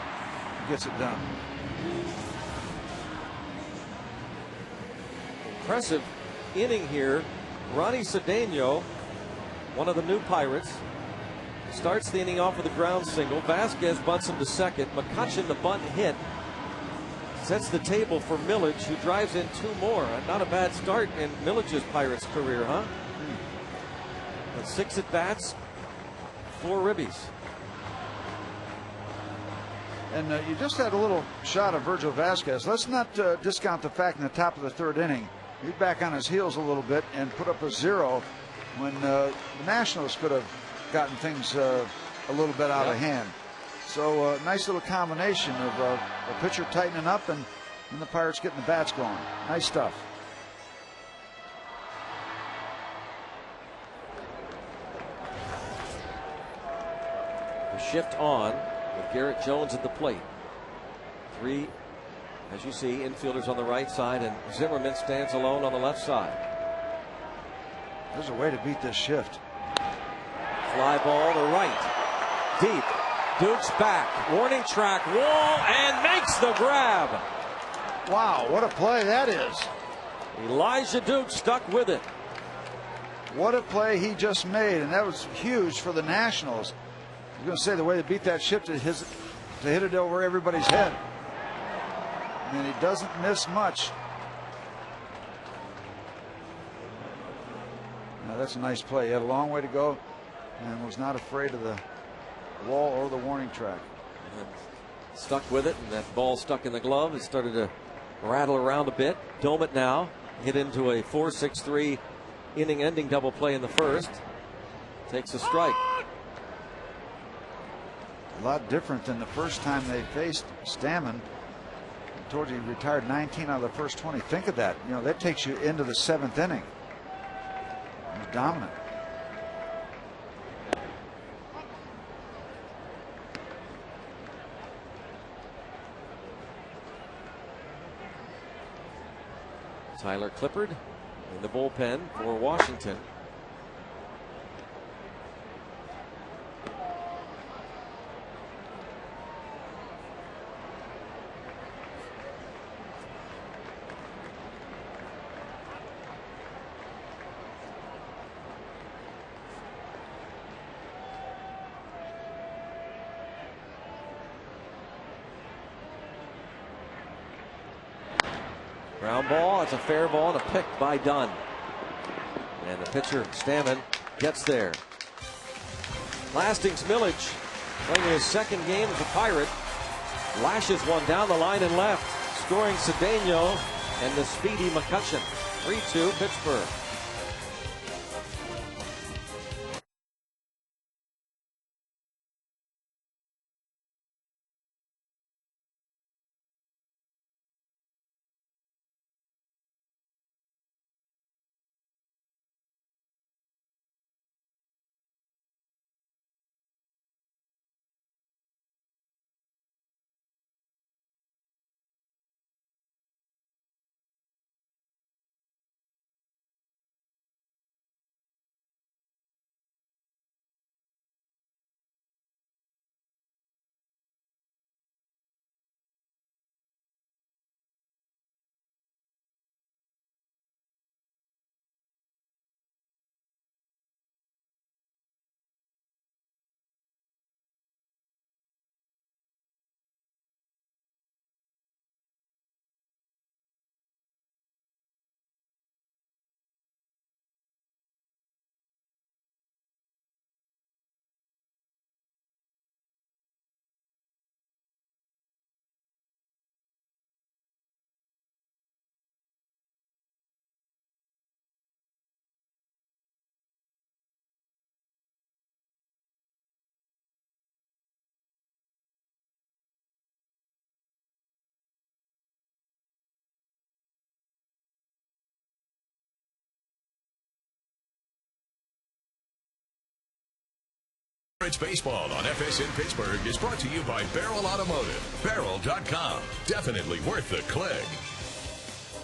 Speaker 2: He gets it done.
Speaker 3: Impressive inning here. Ronnie Cedeno, one of the new Pirates, starts the inning off with a ground single. Vasquez bunts him to second. McCutchen, the bunt hit, sets the table for Millage, who drives in 2 more. Not a bad start in Millage's Pirates career, huh? 6 at bats, 4 ribbies.
Speaker 2: And you just had a little shot of Virgil Vasquez. Let's not discount the fact in the top of the 3rd inning, he's back on his heels a little bit and put up a 0 when the Nationals could have gotten things a little bit out of hand. So nice little combination of a pitcher tightening up and the Pirates getting the bats going. Nice stuff.
Speaker 3: The shift on with Garrett Jones at the plate. 3, as you see, infielders on the right side, and Zimmerman stands alone on the left side.
Speaker 2: There's a way to beat this shift.
Speaker 3: Fly ball to right. Deep. Dukes back. Warning track. Wall, and makes the grab.
Speaker 2: Wow, what a play that is.
Speaker 3: Elijah Dukes stuck with it.
Speaker 2: What a play he just made, and that was huge for the Nationals. I was going to say the way to beat that shift is to hit it over everybody's head. And he doesn't miss much. Now that's a nice play. He had a long way to go and was not afraid of the wall or the warning track.
Speaker 3: And stuck with it, and that ball stuck in the glove. It started to rattle around a bit. Dome it now. Hit into a 4-6-3 inning-ending double play in the first. Takes a strike.
Speaker 2: A lot different than the first time they faced Stammen. I told you he retired 19 out of the first 20. Think of that. You know, that takes you into the 7th inning. He was dominant.
Speaker 3: Tyler Clippard in the bullpen for Washington. Ground ball. It's a fair ball and a pick by Dunn. And the pitcher, Stammen, gets there. Lastings Milledge, playing his second game as a Pirate, lashes one down the line and left, scoring Cedeno and the speedy McCutcheon. 3-2 Pittsburgh.
Speaker 5: It's baseball on FSN Pittsburgh is brought to you by Barrel Automotive. Barrel.com. Definitely worth the click.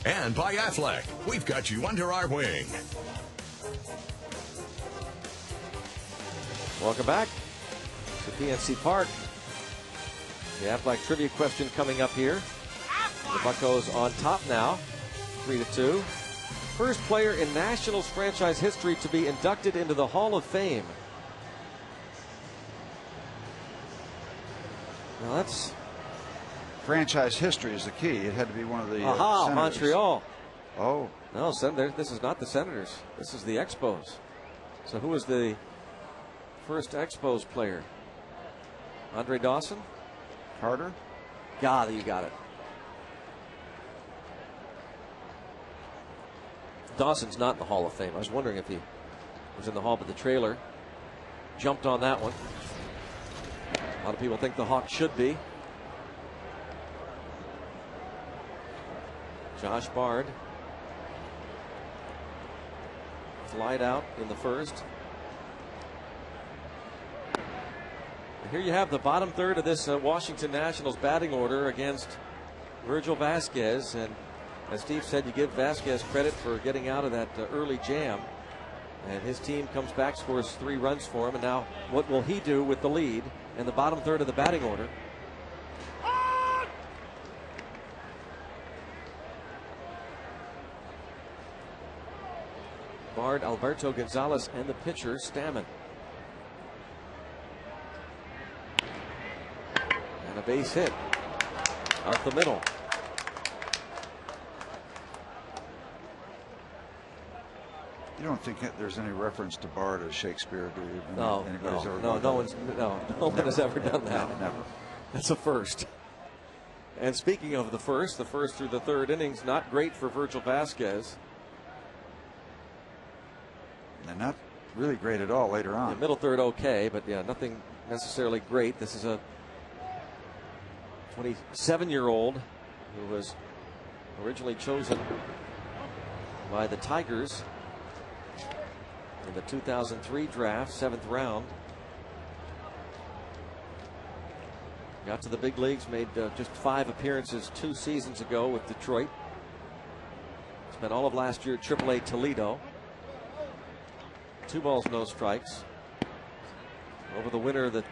Speaker 5: And by Aflac. We've got you under our wing.
Speaker 3: Welcome back to PNC Park. The Aflac trivia question coming up here. The Buccos on top now, 3-2. First player in Nationals franchise history to be inducted into the Hall of Fame. Well, that's
Speaker 2: Franchise history is the key. It had to be one of the
Speaker 3: Senators. Montreal.
Speaker 2: Oh.
Speaker 3: No, this is not the Senators. This is the Expos. So who was the first Expos player? Andre Dawson?
Speaker 2: Carter?
Speaker 3: God, you got it. Dawson's not in the Hall of Fame. I was wondering if he was in the Hall, but the trailer jumped on that one. A lot of people think the Hawks should be. Josh Bard flied out in the first. Here you have the bottom third of this Washington Nationals batting order against Virgil Vasquez. And as Steve said, you give Vasquez credit for getting out of that early jam. And his team comes back, scores 3 runs for him. And now what will he do with the lead in the bottom third of the batting order? Bard, Alberto Gonzalez, and the pitcher, Stammen. And a base hit up the middle.
Speaker 2: You don't think there's any reference to Bard as Shakespeare, do you?
Speaker 3: No one has ever done that.
Speaker 2: Never.
Speaker 3: That's a first. And speaking of the first through the third innings, not great for Virgil Vasquez.
Speaker 2: And not really great at all later on.
Speaker 3: The middle third okay, but yeah, nothing necessarily great. This is a 27-year-old who was originally chosen by the Tigers in the 2003 draft, 7th round. Got to the big leagues, made just 5 appearances 2 seasons ago with Detroit. Spent all of last year at AAA Toledo. 2 balls, no strikes. Over the winter, the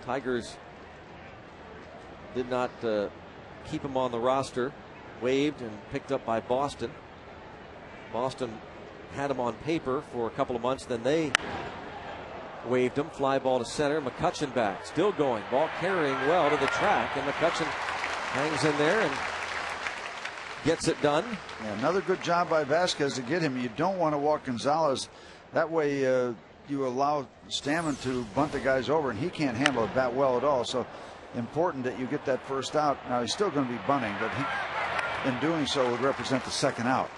Speaker 3: Tigers did not keep him on the roster. Waived and picked up by Boston. Boston had him on paper for a couple of months, then they waived him. Fly ball to center. McCutchen back, still going. Ball carrying well to the track, and McCutchen hangs in there and gets it done.
Speaker 2: Yeah, another good job by Vasquez to get him. You don't want to walk Gonzalez. That way you allow Stammen to bunt the guys over, and he can't handle it that well at all. So important that you get that first out. Now he's still going to be bunting, but he, in doing so, would represent the second out.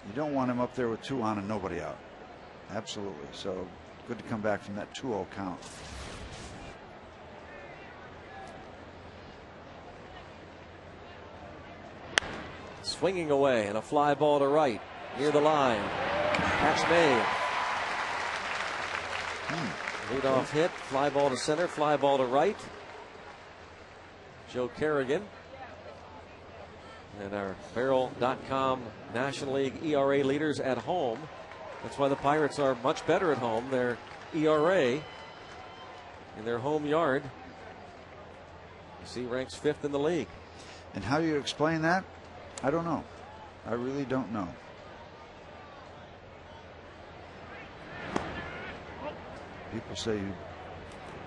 Speaker 2: You don't want him up there with 2 on and nobody out. Absolutely. So good to come back from that 2-0 count.
Speaker 3: Swinging away, and a fly ball to right near the line. Catch made. Leadoff hit, fly ball to center, fly ball to right. Joe Kerrigan. And our Barrel.com National League ERA leaders at home. That's why the Pirates are much better at home. Their ERA in their home yard, you see, ranks 5th in the league.
Speaker 2: And how you explain that? I don't know. I really don't know. People say you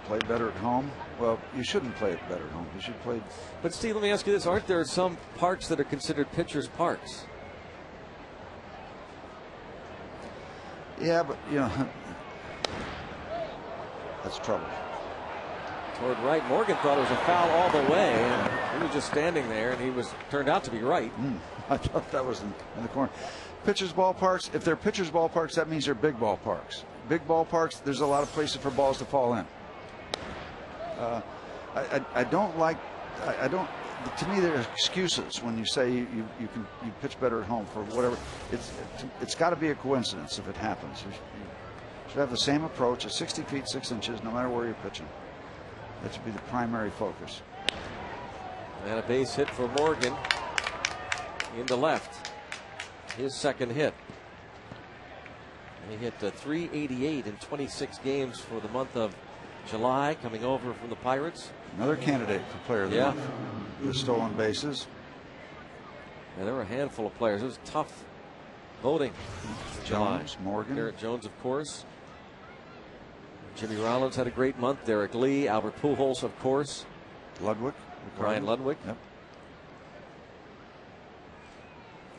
Speaker 2: play better at home. Well, you shouldn't play it better at home. You should play.
Speaker 3: But Steve, let me ask you this: aren't there some parks that are considered pitchers' parks?
Speaker 2: Yeah, but you know, that's trouble.
Speaker 3: Toward right, Morgan thought it was a foul all the way, and he was just standing there, and he was turned out to be right.
Speaker 2: I thought that was in the corner. Pitchers' ballparks. If they're pitchers' ballparks, that means they're big ballparks. Big ballparks, there's a lot of places for balls to fall in. I don't like. I don't. To me, there are excuses when you say you pitch better at home for whatever. It's got to be a coincidence if it happens. You should have the same approach at 60 feet 6 inches, no matter where you're pitching. That should be the primary focus.
Speaker 3: And a base hit for Morgan into left. His second hit. He hit 388 in 26 games for the month of July, coming over from the Pirates.
Speaker 2: Another candidate for player of the month. The stolen bases.
Speaker 3: And there were a handful of players. It was tough voting.
Speaker 2: Jones, Morgan.
Speaker 3: Garrett Jones, of course. Jimmy Rollins had a great month. Derek Lee, Albert Pujols, of course.
Speaker 2: Ludwig.
Speaker 3: Ryan Ludwig.
Speaker 2: Yep.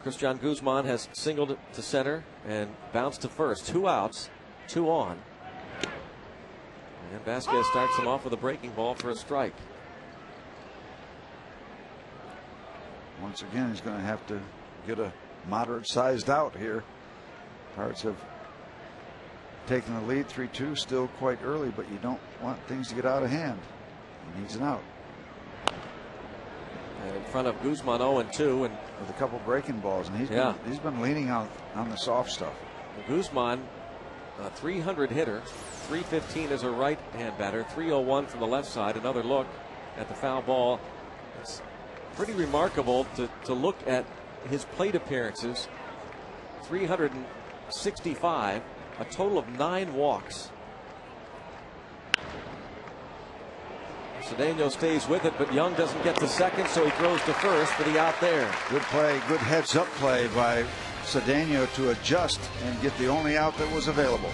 Speaker 3: Christian Guzman has singled to center and bounced to first. 2 outs, 2 on. And Vasquez starts him off with a breaking ball for a strike.
Speaker 2: Once again, he's going to have to get a moderate sized out here. Pirates have taken the lead 3-2, still quite early, but you don't want things to get out of hand. He needs an out.
Speaker 3: And in front of Guzman 0-2, and
Speaker 2: with a couple breaking balls, and he's been leaning on the soft stuff.
Speaker 3: Guzman A 300 hitter, 315 as a right-hand batter, 301 from the left side. Another look at the foul ball. It's pretty remarkable to look at his plate appearances. 365, a total of 9 walks. Cedeno stays with it, but Young doesn't get to second, so he throws to first for the out there.
Speaker 2: Good play, good heads-up play by Cedeno to adjust and get the only out that was available.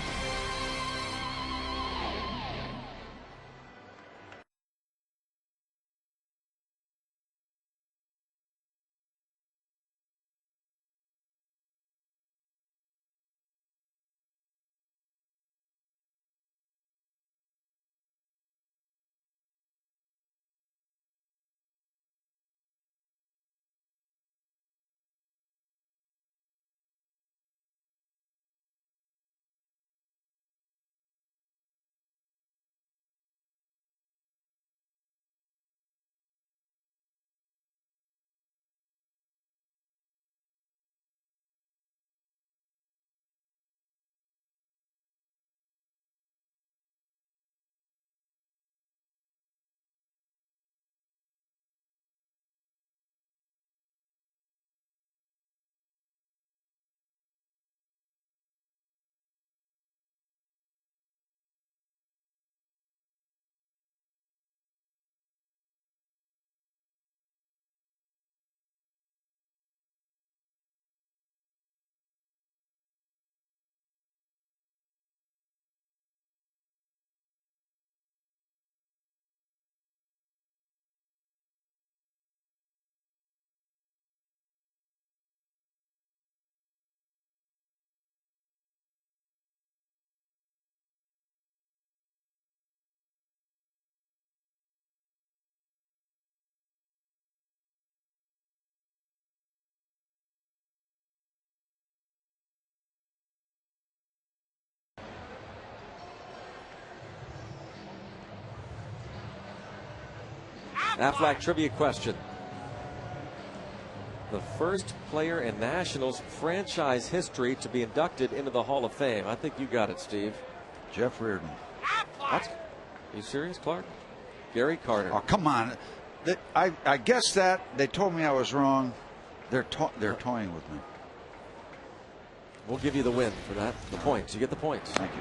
Speaker 3: Aflac trivia question. The first player in Nationals franchise history to be inducted into the Hall of Fame. I think you got it, Steve.
Speaker 2: Jeff Reardon.
Speaker 3: What? Are you serious, Clark? Gary Carter.
Speaker 2: Oh, come on. I guess that they told me I was wrong. They're toying with me.
Speaker 3: We'll give you the win for that. The points. You get the points.
Speaker 2: Thank you.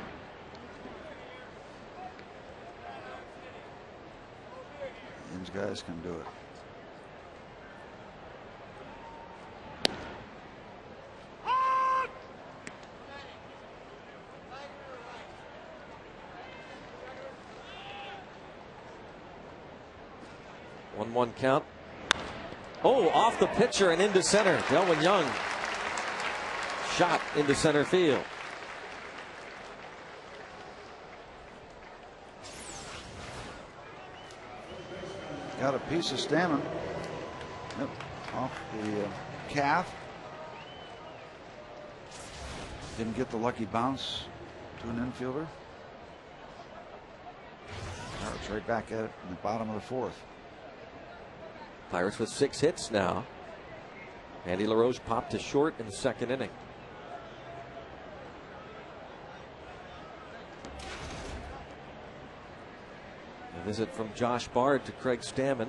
Speaker 2: These guys can do it.
Speaker 3: One count. Oh, off the pitcher and into center. Delwin Young shot into center field.
Speaker 2: Got a piece of Stammen. Yep. Off the calf. Didn't get the lucky bounce to an infielder. Now it's right back at it in the bottom of the 4th.
Speaker 3: Pirates with 6 hits now. Andy LaRoche popped to short in the 2nd inning. A visit from Josh Bard to Craig Stammen.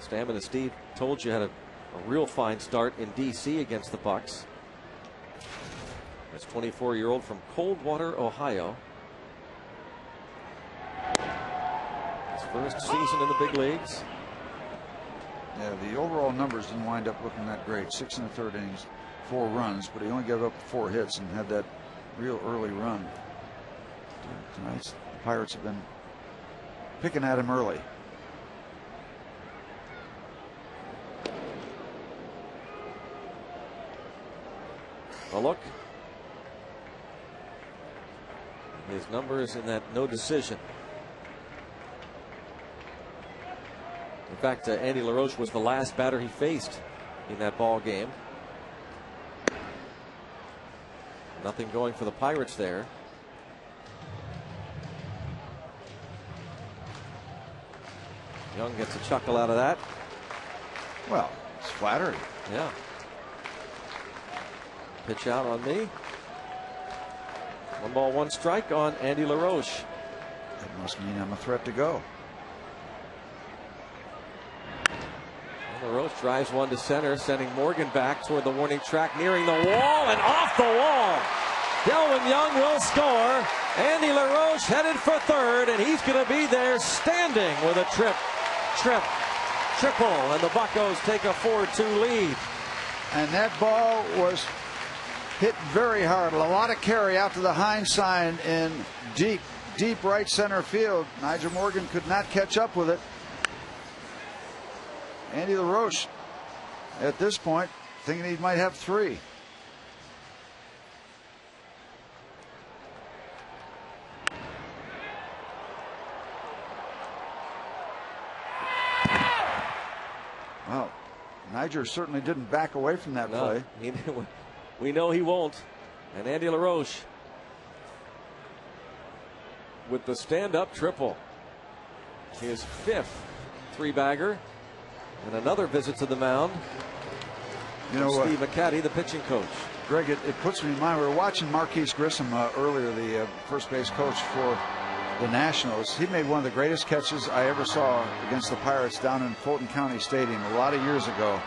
Speaker 3: Stammen, as Steve told you, had a real fine start in D.C. against the Bucks. This 24-year-old from Coldwater, Ohio. His first season in the big leagues.
Speaker 2: Yeah, the overall numbers didn't wind up looking that great. 6 1/3 innings, 4 runs, but he only gave up 4 hits and had that real early run. Tonight, the Pirates have been picking at him early.
Speaker 3: A look. His numbers in that no decision. In fact, Andy LaRoche was the last batter he faced in that ball game. Nothing going for the Pirates there. Young gets a chuckle out of that.
Speaker 2: Well, it's flattering.
Speaker 3: Yeah. Pitch out on me. 1 ball, 1 strike on Andy LaRoche.
Speaker 2: That must mean I'm a threat to go.
Speaker 3: LaRoche drives one to center, sending Morgan back toward the warning track, nearing the wall and off the wall. Delwyn Young will score. Andy LaRoche headed for third, and he's going to be there standing with a triple, and the Buccos take a 4-2 lead.
Speaker 2: And that ball was hit very hard. A lot of carry out to the Heinz sign in deep right center field. Nyjer Morgan could not catch up with it. Andy LaRoche, at this point, thinking he might have 3. Well, Nyjer certainly didn't back away from that play.
Speaker 3: We know he won't. And Andy LaRoche with the stand-up triple. His 5th 3-bagger. And another visit to the mound.
Speaker 2: You know,
Speaker 3: Steve McCatty, the pitching coach.
Speaker 2: Greg, it puts me in mind. We were watching Marquise Grissom earlier, the first base coach for the Nationals. He made one of the greatest catches I ever saw against the Pirates down in Fulton County Stadium a lot of years ago.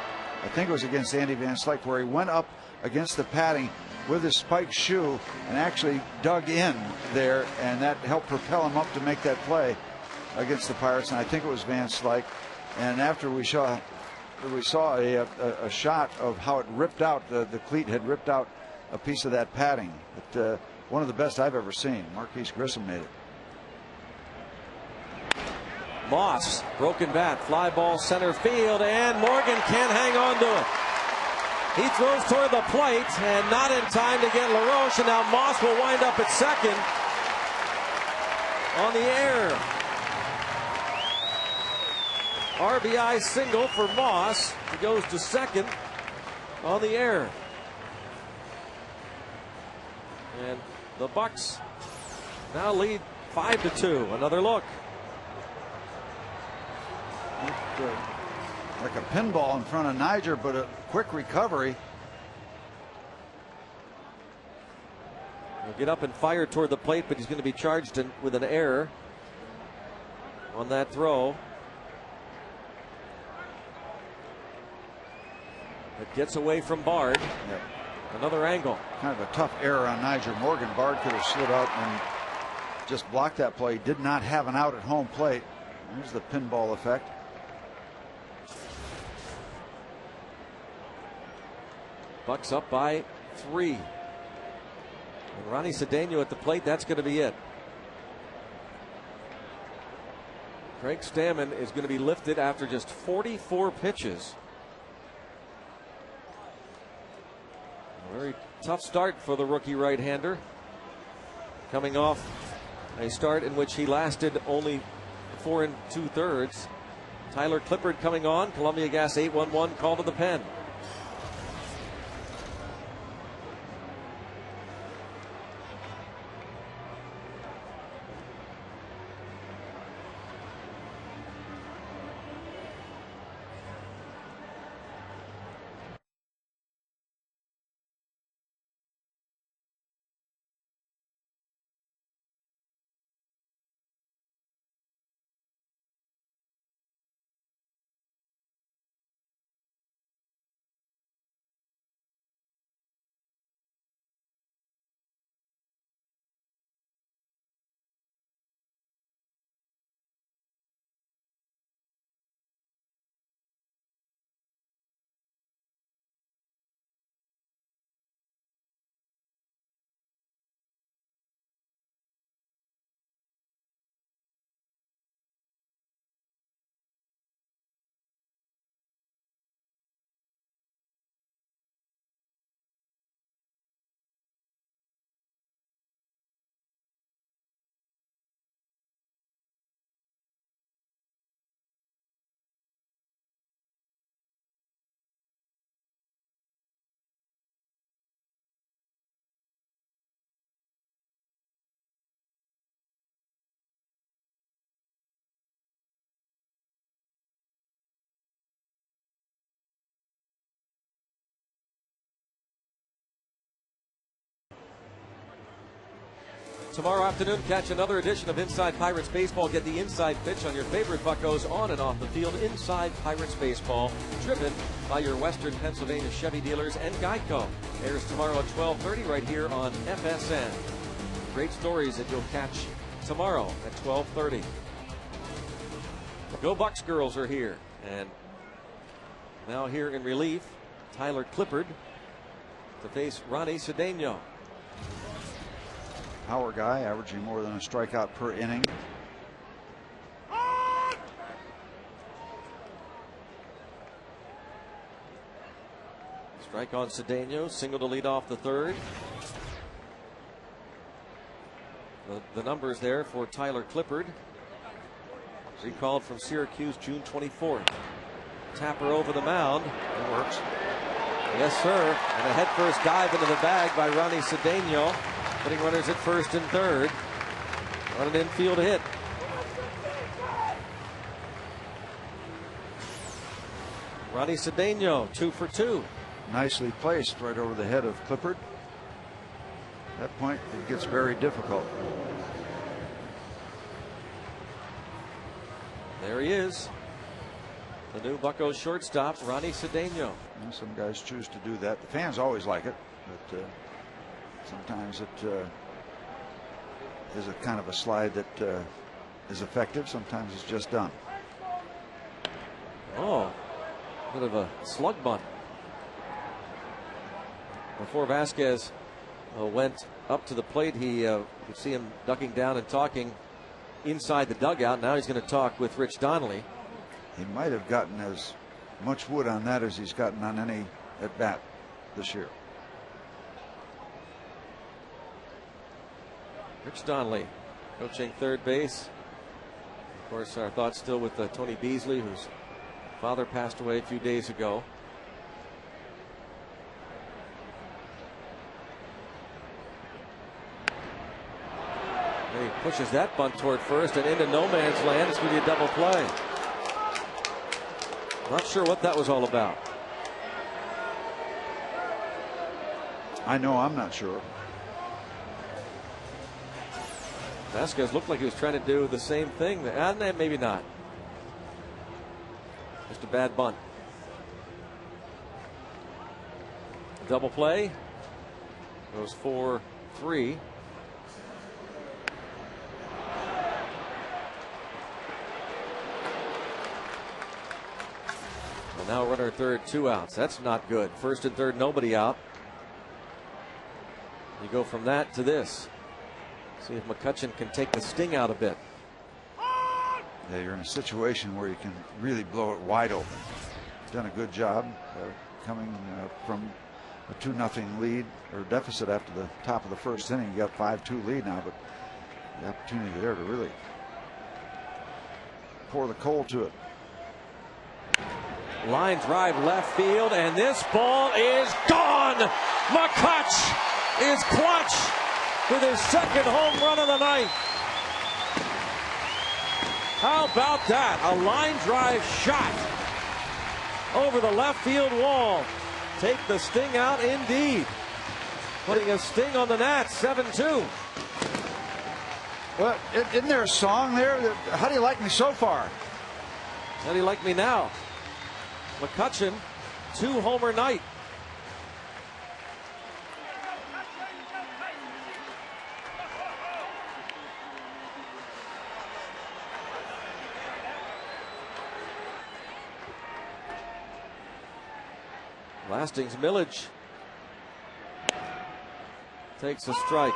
Speaker 2: I think it was against Andy Van Slyke, where he went up against the padding with his spiked shoe and actually dug in there, and that helped propel him up to make that play against the Pirates. And I think it was Van Slyke. And after we saw a shot of how it ripped out, the cleat had ripped out a piece of that padding. But one of the best I've ever seen. Marquise Grissom made it.
Speaker 3: Moss, broken bat, fly ball center field, and Morgan can't hang on to it. He throws toward the plate and not in time to get LaRoche, and now Moss will wind up at second on the air. RBI single for Moss. He goes to second on the air. And the Bucks now lead 5-2. Another look.
Speaker 2: Like a pinball in front of Nyjer, but a quick recovery.
Speaker 3: He'll get up and fire toward the plate, but he's going to be charged with an error on that throw. It gets away from Bard.
Speaker 2: Yep.
Speaker 3: Another angle.
Speaker 2: Kind of a tough error on Nyjer Morgan. Bard could have slid out and just blocked that play. Did not have an out at home plate. There's the pinball effect.
Speaker 3: Bucks up by 3. And Ronnie Cedeno at the plate. That's going to be it. Craig Stammen is going to be lifted after just 44 pitches. A very tough start for the rookie right-hander. Coming off a start in which he lasted only 4 2/3. Tyler Clippard coming on. Columbia Gas 811 call to the pen. Tomorrow afternoon, catch another edition of Inside Pirates Baseball. Get the inside pitch on your favorite Buccos on and off the field. Inside Pirates Baseball, driven by your Western Pennsylvania Chevy dealers and Geico. Airs tomorrow at 12:30 right here on FSN. Great stories that you'll catch tomorrow at 12:30. The Go Bucks girls are here. And now here in relief, Tyler Clippard to face Ronnie Cedeno.
Speaker 2: Power guy, averaging more than a strikeout per inning.
Speaker 3: Strike on Cedeno, single to lead off the third. The numbers there for Tyler Clippard. Recalled from Syracuse June 24th. Tapper over the mound.
Speaker 2: It works.
Speaker 3: Yes, sir. And a headfirst dive into the bag by Ronnie Cedeno, putting runners at first and third on an infield hit. Ronnie Cedeno, 2 for 2.
Speaker 2: Nicely placed right over the head of Clippard. At that point, it gets very difficult.
Speaker 3: There he is. The new Buccos shortstop, Ronnie Cedeno.
Speaker 2: Some guys choose to do that. The fans always like it, but sometimes it is a kind of a slide that is effective. Sometimes it's just done.
Speaker 3: Oh, bit of a slug bunt. Before Vasquez went up to the plate, he could see him ducking down and talking inside the dugout. Now he's going to talk with Rich Donnelly.
Speaker 2: He might have gotten as much wood on that as he's gotten on any at bat this year.
Speaker 3: Rich Donnelly coaching third base. Of course, our thoughts still with Tony Beasley, whose father passed away a few days ago. And he pushes that bunt toward first and into no man's land. It's going to be a double play. Not sure what that was all about.
Speaker 2: I know I'm not sure.
Speaker 3: Vasquez looked like he was trying to do the same thing. Maybe not. Just a bad bunt. Double play. Goes 4-3. Well, now runner third, 2 outs. That's not good. First and third, nobody out. You go from that to this. See if McCutchen can take the sting out a bit.
Speaker 2: Yeah, you're in a situation where you can really blow it wide open. He's done a good job coming from a 2-0 lead or deficit after the top of the first inning. You got 5-2 lead now, but the opportunity there to really pour the coal to it.
Speaker 3: Line drive left field, and this ball is gone. McCutch is clutch with his second home run of the night. How about that? A line drive shot over the left field wall. Take the sting out indeed. Putting a sting on the Nats, 7-2.
Speaker 2: Well, isn't there a song there? How do you like me so far?
Speaker 3: How do you like me now? McCutchen, 2-homer night. Lastings Millage takes a strike.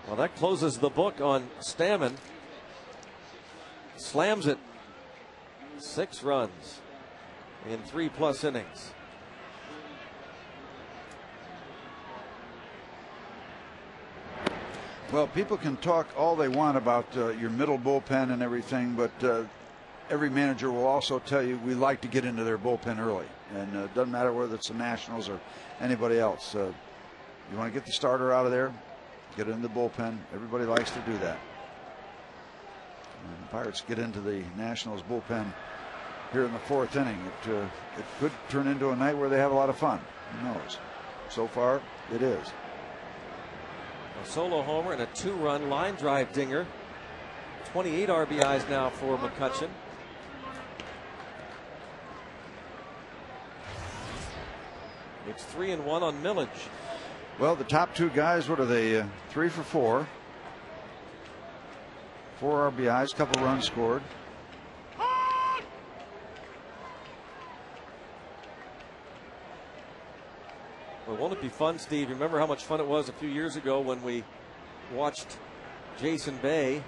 Speaker 3: Well, that closes the book on Stammen. Slams it. 6 runs in 3+ innings.
Speaker 2: Well, people can talk all they want about your middle bullpen and everything, but every manager will also tell you we like to get into their bullpen early. And it doesn't matter whether it's the Nationals or anybody else. You want to get the starter out of there, get it in the bullpen. Everybody likes to do that. And the Pirates get into the Nationals bullpen here in the 4th inning. It could turn into a night where they have a lot of fun. Who knows? So far, it is.
Speaker 3: A solo homer and a 2-run line drive dinger. 28 RBIs now for McCutchen. It's 3-1 on Millage.
Speaker 2: Well, the top two guys, what are they? 3 for 4. 4 RBIs, couple runs scored.
Speaker 3: Well, won't it be fun, Steve? Remember how much fun it was a few years ago when we watched Jason Bay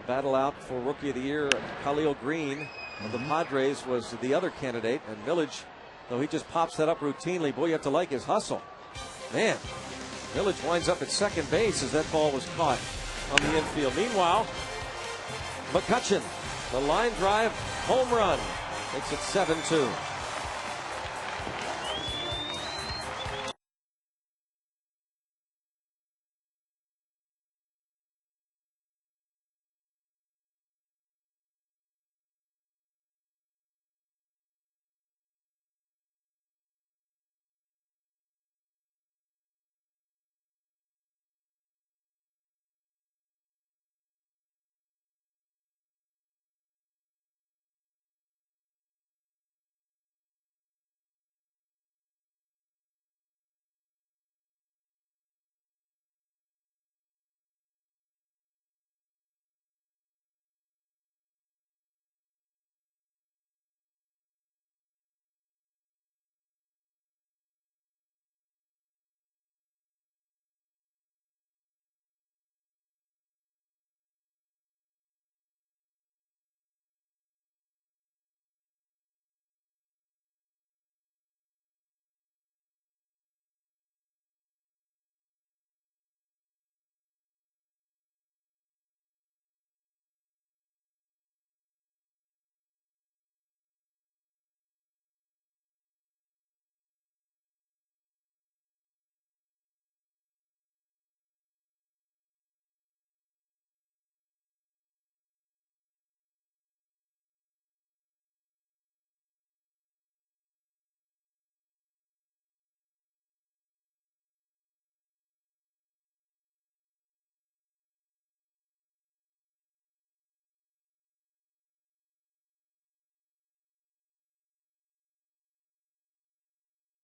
Speaker 3: battle out for Rookie of the Year. Khalil Green of the Padres was the other candidate, and Millage, though he just pops that up routinely, boy, you have to like his hustle. Man, Millage winds up at second base as that ball was caught on the infield. Meanwhile, McCutchen, the line drive home run, makes it 7-2.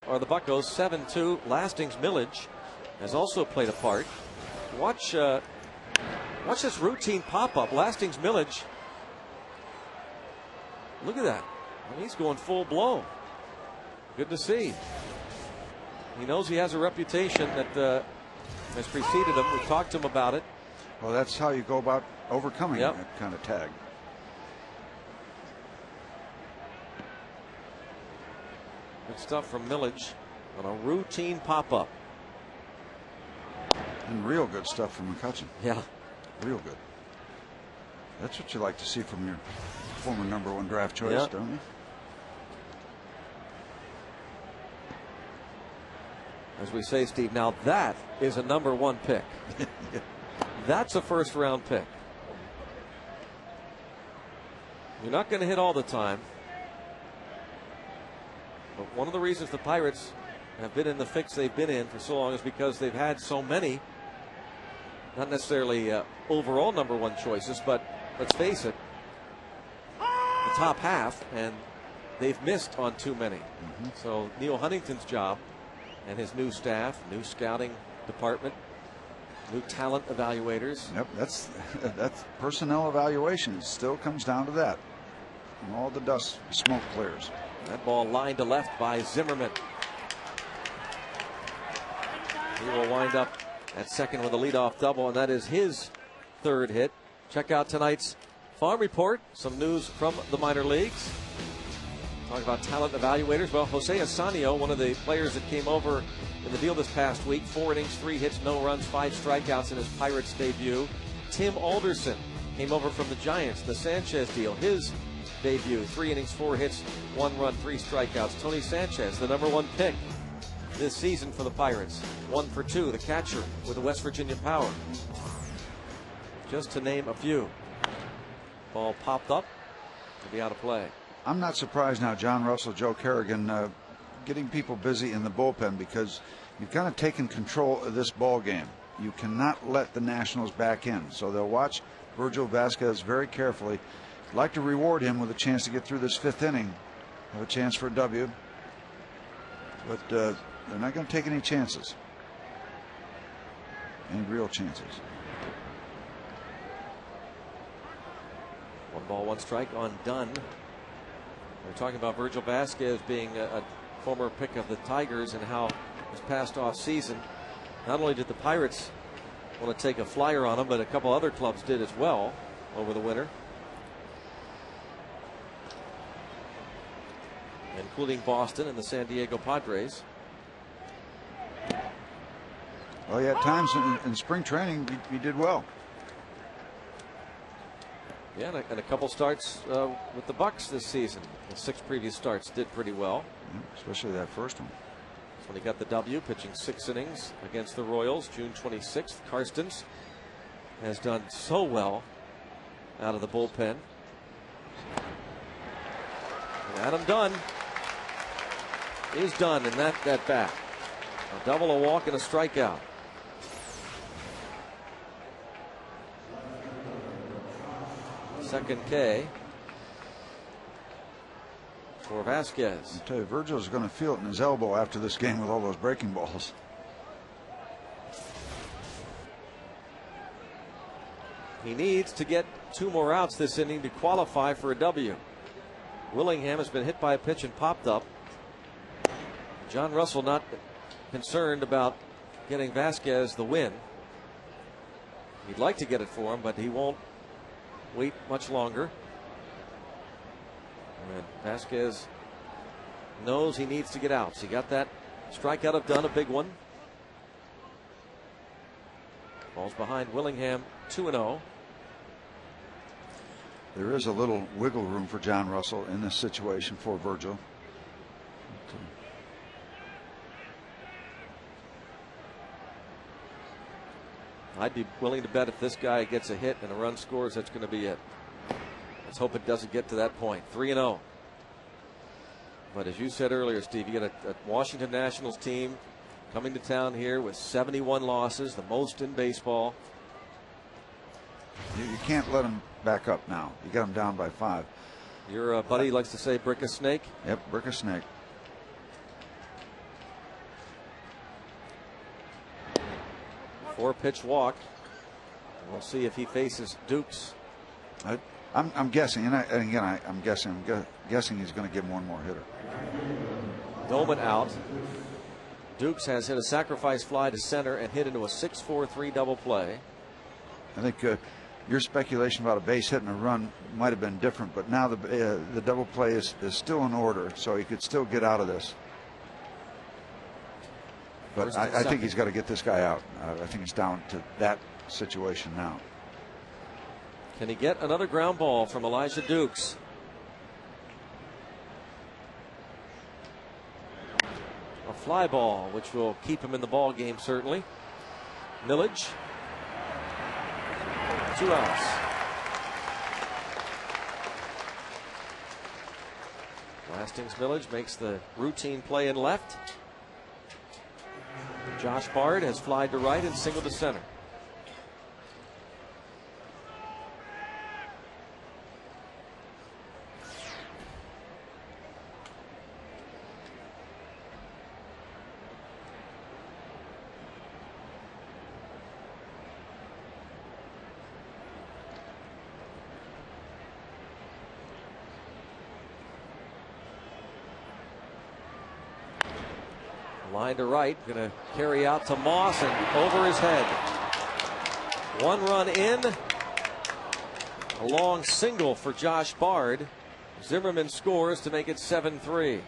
Speaker 3: Are the Buccos. 7-2. Lasting's Millage has also played a part. Watch this routine pop-up. Lasting's Millage. Look at that. I mean, he's going full blown. Good to see. He knows he has a reputation that has preceded him. We talked to him about it.
Speaker 2: Well, that's how you go about overcoming that kind of tag.
Speaker 3: Good stuff from Millage on a routine pop-up.
Speaker 2: And real good stuff from McCutchen.
Speaker 3: Yeah.
Speaker 2: Real good. That's what you like to see from your former #1 draft choice, don't you?
Speaker 3: As we say, Steve, now that is a #1 pick. That's a first-round pick. You're not going to hit all the time. But one of the reasons the Pirates have been in the fix they've been in for so long is because they've had so many, not necessarily overall #1 choices, but let's face it, the top half, and they've missed on too many. So Neil Huntington's job and his new staff, new scouting department, new talent evaluators.
Speaker 2: Yep, that's personnel evaluation. It still comes down to that. And all the dust, smoke clears.
Speaker 3: That ball lined to left by Zimmerman. He will wind up at second with a leadoff double, and that is his 3rd hit. Check out tonight's Farm Report. Some news from the minor leagues. Talk about talent evaluators. Well, Jose Asanio, one of the players that came over in the deal this past week, 4 innings, 3 hits, no runs, 5 strikeouts in his Pirates debut. Tim Alderson came over from the Giants, the Sanchez deal, his debut, 3 innings, 4 hits, 1 run, 3 strikeouts. Tony Sanchez, the #1 pick this season for the Pirates. 1 for 2, the catcher with the West Virginia Power. Just to name a few. Ball popped up to be out of play.
Speaker 2: I'm not surprised now, John Russell, Joe Kerrigan, getting people busy in the bullpen, because you've kind of taken control of this ball game. you cannot let the Nationals back in. So they'll watch Virgil Vasquez very carefully. I'd like to reward him with a chance to get through this 5th inning, have a chance for a W. But they're not going to take any chances, any real chances.
Speaker 3: 1 ball, 1 strike on Dunn. We're talking about Virgil Vasquez being a former pick of the Tigers and how this past off season, not only did the Pirates want to take a flyer on him, but a couple other clubs did as well over the winter, including Boston and the San Diego Padres.
Speaker 2: Well, yeah, at times in spring training he did well.
Speaker 3: Yeah, and a couple starts with the Bucks this season. The 6 previous starts did pretty well.
Speaker 2: Yeah, especially that first one.
Speaker 3: That's when he got the W, pitching 6 innings against the Royals, June 26th. Karstens has done so well out of the bullpen. And Adam Dunn is done in that bat. A double, a walk, and a strikeout. Second K for Vasquez.
Speaker 2: I tell you, Virgil's going to feel it in his elbow after this game with all those breaking balls.
Speaker 3: He needs to get 2 more outs this inning to qualify for a W. Willingham has been hit by a pitch and popped up. John Russell not concerned about getting Vasquez the win. He'd like to get it for him, but he won't wait much longer. And Vasquez knows he needs to get outs. He got that strikeout of Dunn, a big one. Falls behind Willingham 2-0.
Speaker 2: There is a little wiggle room for John Russell in this situation for Virgil.
Speaker 3: I'd be willing to bet if this guy gets a hit and a run scores, that's going to be it. Let's hope it doesn't get to that point. 3-0. But as you said earlier, Steve, you got a Washington Nationals team coming to town here with 71 losses, the most in baseball.
Speaker 2: You can't let them back up now. You got them down by 5.
Speaker 3: Your buddy likes to say brick a snake.
Speaker 2: Yep, brick a snake.
Speaker 3: Four-pitch walk. We'll see if he faces Dukes.
Speaker 2: I'm guessing, and again, I'm guessing he's going to give one more hitter.
Speaker 3: Doman out. Dukes has hit a sacrifice fly to center and hit into a 6-4-3 double play.
Speaker 2: I think your speculation about a base hit and a run might have been different, but now the double play is still in order, so he could still get out of this. But I think he's got to get this guy out. I think it's down to that situation now.
Speaker 3: Can he get another ground ball from Elijah Dukes? A fly ball, which will keep him in the ball game, certainly. Millage. 2 outs. Lastings Millage makes the routine play in left. Josh Bard has flied to right and singled to center. Line to right, going to carry out to Moss and over his head. 1 run in. A long single for Josh Bard. Zimmerman scores to make it 7-3.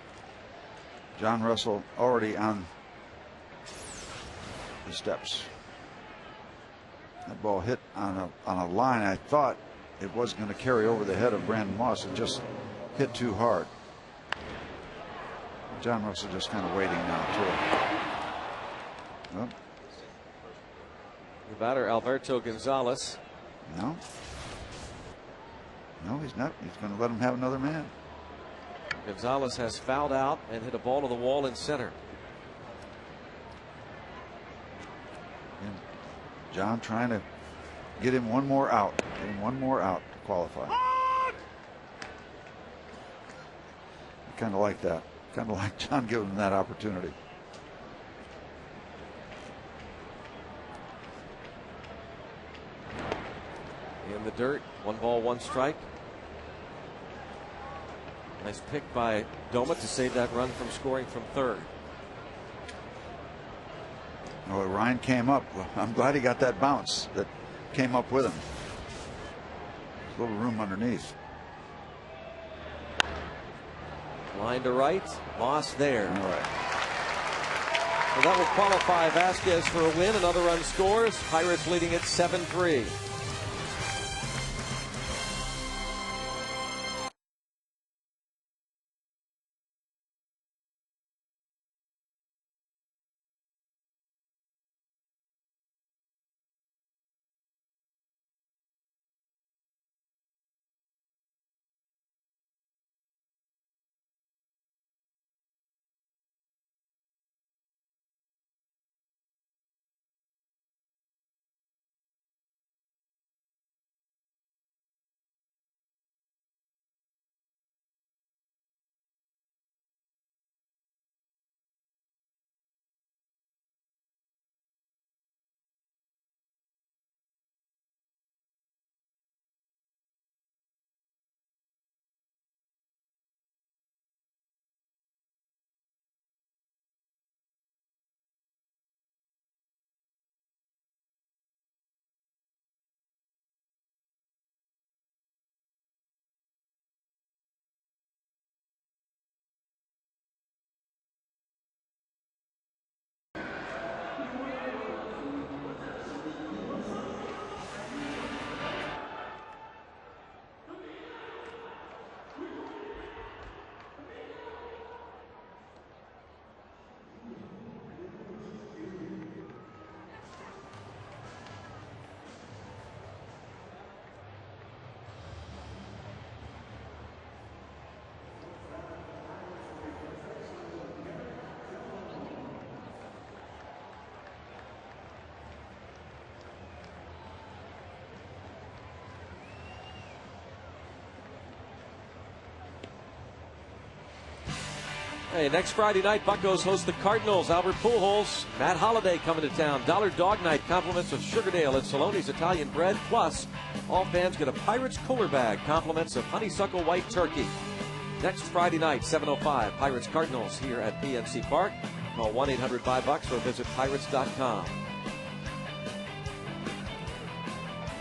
Speaker 2: John Russell already on the steps. That ball hit on a line. I thought it was going to carry over the head of Brandon Moss and just hit too hard. John Russell just kind of waiting now, too. Well,
Speaker 3: the batter, Alberto Gonzalez.
Speaker 2: No, he's not. He's going to let him have another man.
Speaker 3: Gonzalez has fouled out and hit a ball to the wall in center.
Speaker 2: And John trying to get him one more out. Get him one more out to qualify. I kind of like that. Kind of like John giving him that opportunity.
Speaker 3: In the dirt, 1 ball, 1 strike. Nice pick by Doma to save that run from scoring from third.
Speaker 2: Oh, Ryan came up. I'm glad he got that bounce that came up with him. There's a little room underneath.
Speaker 3: Line to right, Moss there.
Speaker 2: All right.
Speaker 3: So that will qualify Vasquez for a win. Another run scores. Pirates leading at 7-3. Hey, next Friday night, Buccos host the Cardinals. Albert Pujols, Matt Holliday coming to town. Dollar Dog Night, compliments of Sugardale and Saloni's Italian Bread. Plus, all fans get a Pirates cooler bag, compliments of Honeysuckle White Turkey. Next Friday night, 7:05, Pirates Cardinals here at PNC Park. Call 1-800-5BUCKS or visit pirates.com.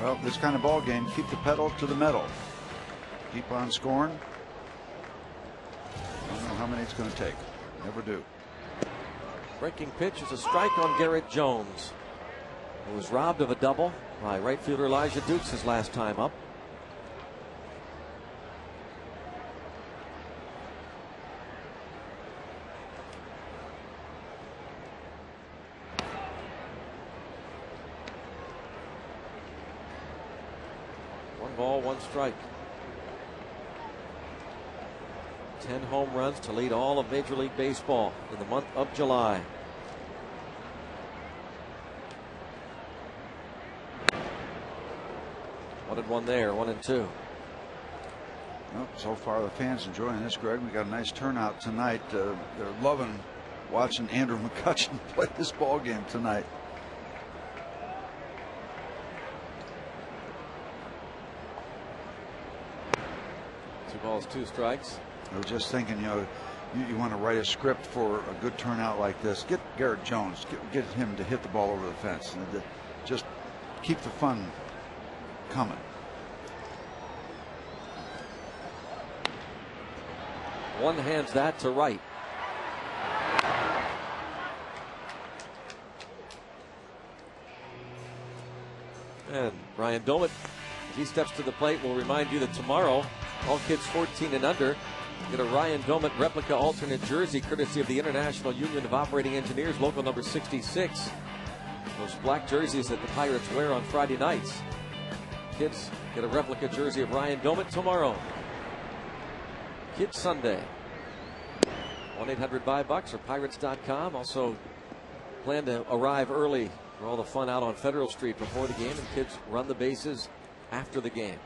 Speaker 2: Well, this kind of ball game, keep the pedal to the metal. Keep on scoring. I don't know how many it's going to take. Never do.
Speaker 3: Breaking pitch is a strike on Garrett Jones, who was robbed of a double by right fielder Elijah Dukes his last time up. One ball, 1 strike. 10 home runs to lead all of Major League Baseball in the month of July. One and one there, 1-2.
Speaker 2: Well, so far the fans enjoying this, Greg. We got a nice turnout tonight. They're loving watching Andrew McCutchen play this ball game tonight.
Speaker 3: Two balls, 2 strikes.
Speaker 2: I was just thinking, you want to write a script for a good turnout like this. Get Garrett Jones, get him to hit the ball over the fence, and just keep the fun coming.
Speaker 3: One hands that to right. And Ryan Doumit, as he steps to the plate, will remind you that tomorrow, all kids 14 and under get a Ryan Doumit replica alternate jersey courtesy of the International Union of Operating Engineers, local number 66. Those black jerseys that the Pirates wear on Friday nights. Kids get a replica jersey of Ryan Doumit tomorrow. Kids Sunday. 1-800-BUCKS or pirates.com. Also plan to arrive early for all the fun out on Federal Street before the game, and kids run the bases after the game.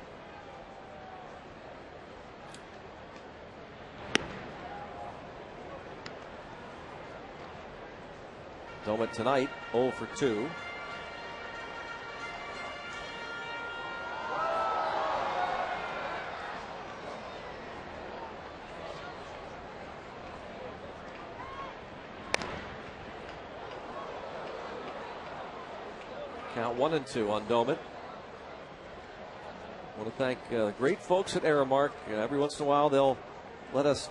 Speaker 3: Domet tonight 0 for 2. Count 1-2 on Domet. I want to thank great folks at Aramark. Every once in a while they'll let us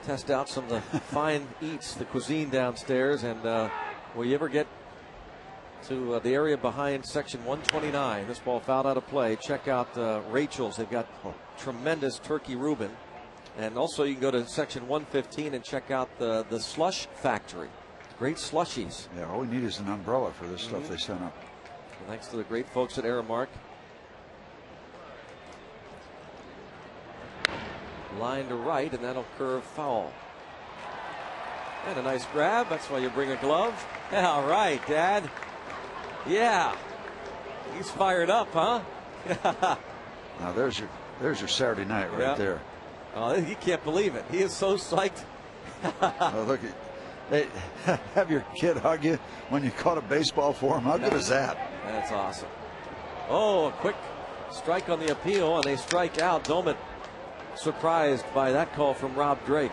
Speaker 3: test out some of the fine eats, the cuisine downstairs. And will you ever get to the area behind section 129? This ball fouled out of play. Check out Rachel's. They've got tremendous turkey Reuben. And also you can go to section 115 and check out the slush factory. Great slushies.
Speaker 2: Yeah, all we need is an umbrella for this stuff they sent up.
Speaker 3: Well, thanks to the great folks at Aramark. Line to right, and that'll curve foul. And a nice grab. That's why you bring a glove. Yeah, all right, Dad. Yeah. He's fired up, huh?
Speaker 2: Now there's your Saturday night right there.
Speaker 3: Oh, he can't believe it. He is so psyched.
Speaker 2: Oh, look at. Hey, have your kid hug you when you caught a baseball for him. How good is that?
Speaker 3: That's awesome. Oh, a quick strike on the appeal, and they strike out. Domet surprised by that call from Rob Drake.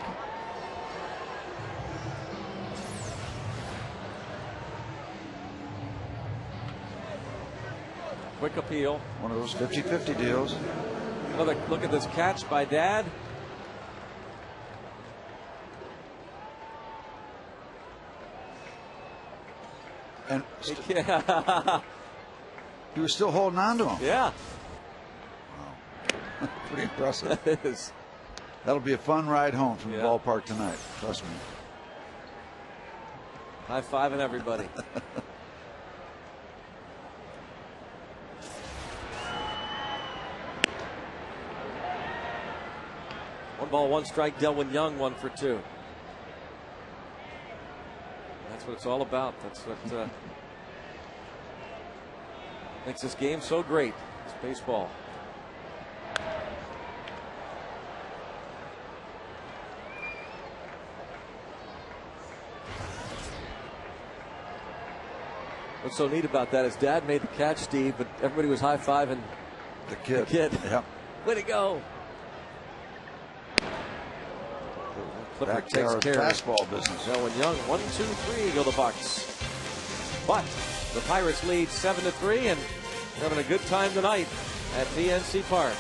Speaker 3: Quick appeal.
Speaker 2: One of those 50-50 deals.
Speaker 3: Another look at this catch by Dad.
Speaker 2: And he was still holding on to him.
Speaker 3: Yeah.
Speaker 2: Wow. Pretty impressive.
Speaker 3: That is.
Speaker 2: That'll be a fun ride home from the ballpark tonight. Trust me.
Speaker 3: High-fiving everybody. One ball, one strike. Delwyn Young 1 for 2. That's what it's all about. That's what makes this game so great. It's baseball. What's so neat about that is Dad made the catch, Steve, but everybody was high-fiving
Speaker 2: the kid.
Speaker 3: Yep. Way to go. Clipper takes care of
Speaker 2: fastball business.
Speaker 3: Delwyn Young, 1, 2, 3 go the Bucks. But the Pirates lead 7-3, and they're having a good time tonight at PNC Park.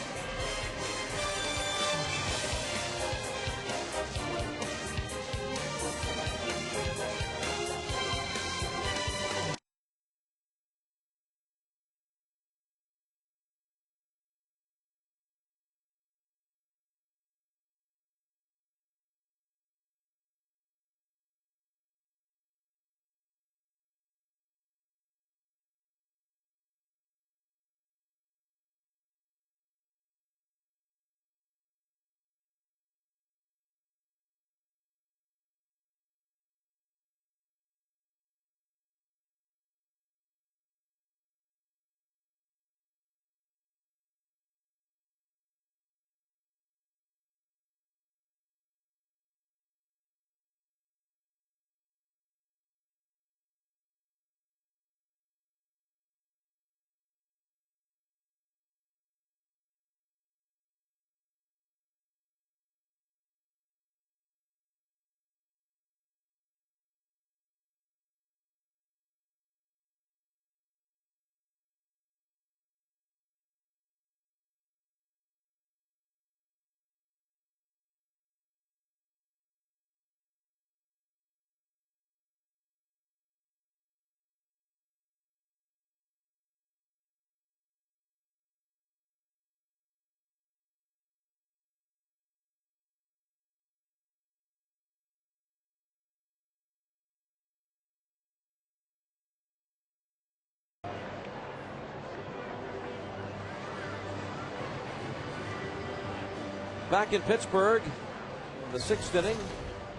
Speaker 3: Back in Pittsburgh, in the 6th inning,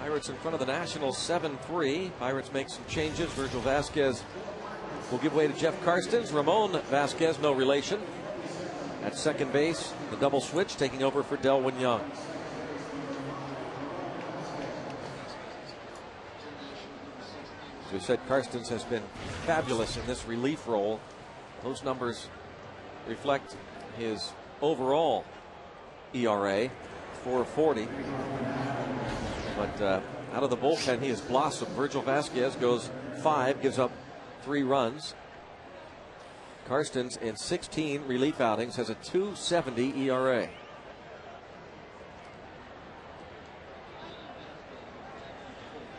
Speaker 3: Pirates in front of the Nationals 7-3. Pirates make some changes. Virgil Vasquez will give way to Jeff Karstens. Ramon Vasquez, no relation. At second base, the double switch taking over for Delwyn Young. As we said, Karstens has been fabulous in this relief role. Those numbers reflect his overall ERA, 4.40. But out of the bullpen, he has blossomed. Virgil Vasquez goes 5, gives up 3 runs. Karstens in 16 relief outings has a 2.70 ERA.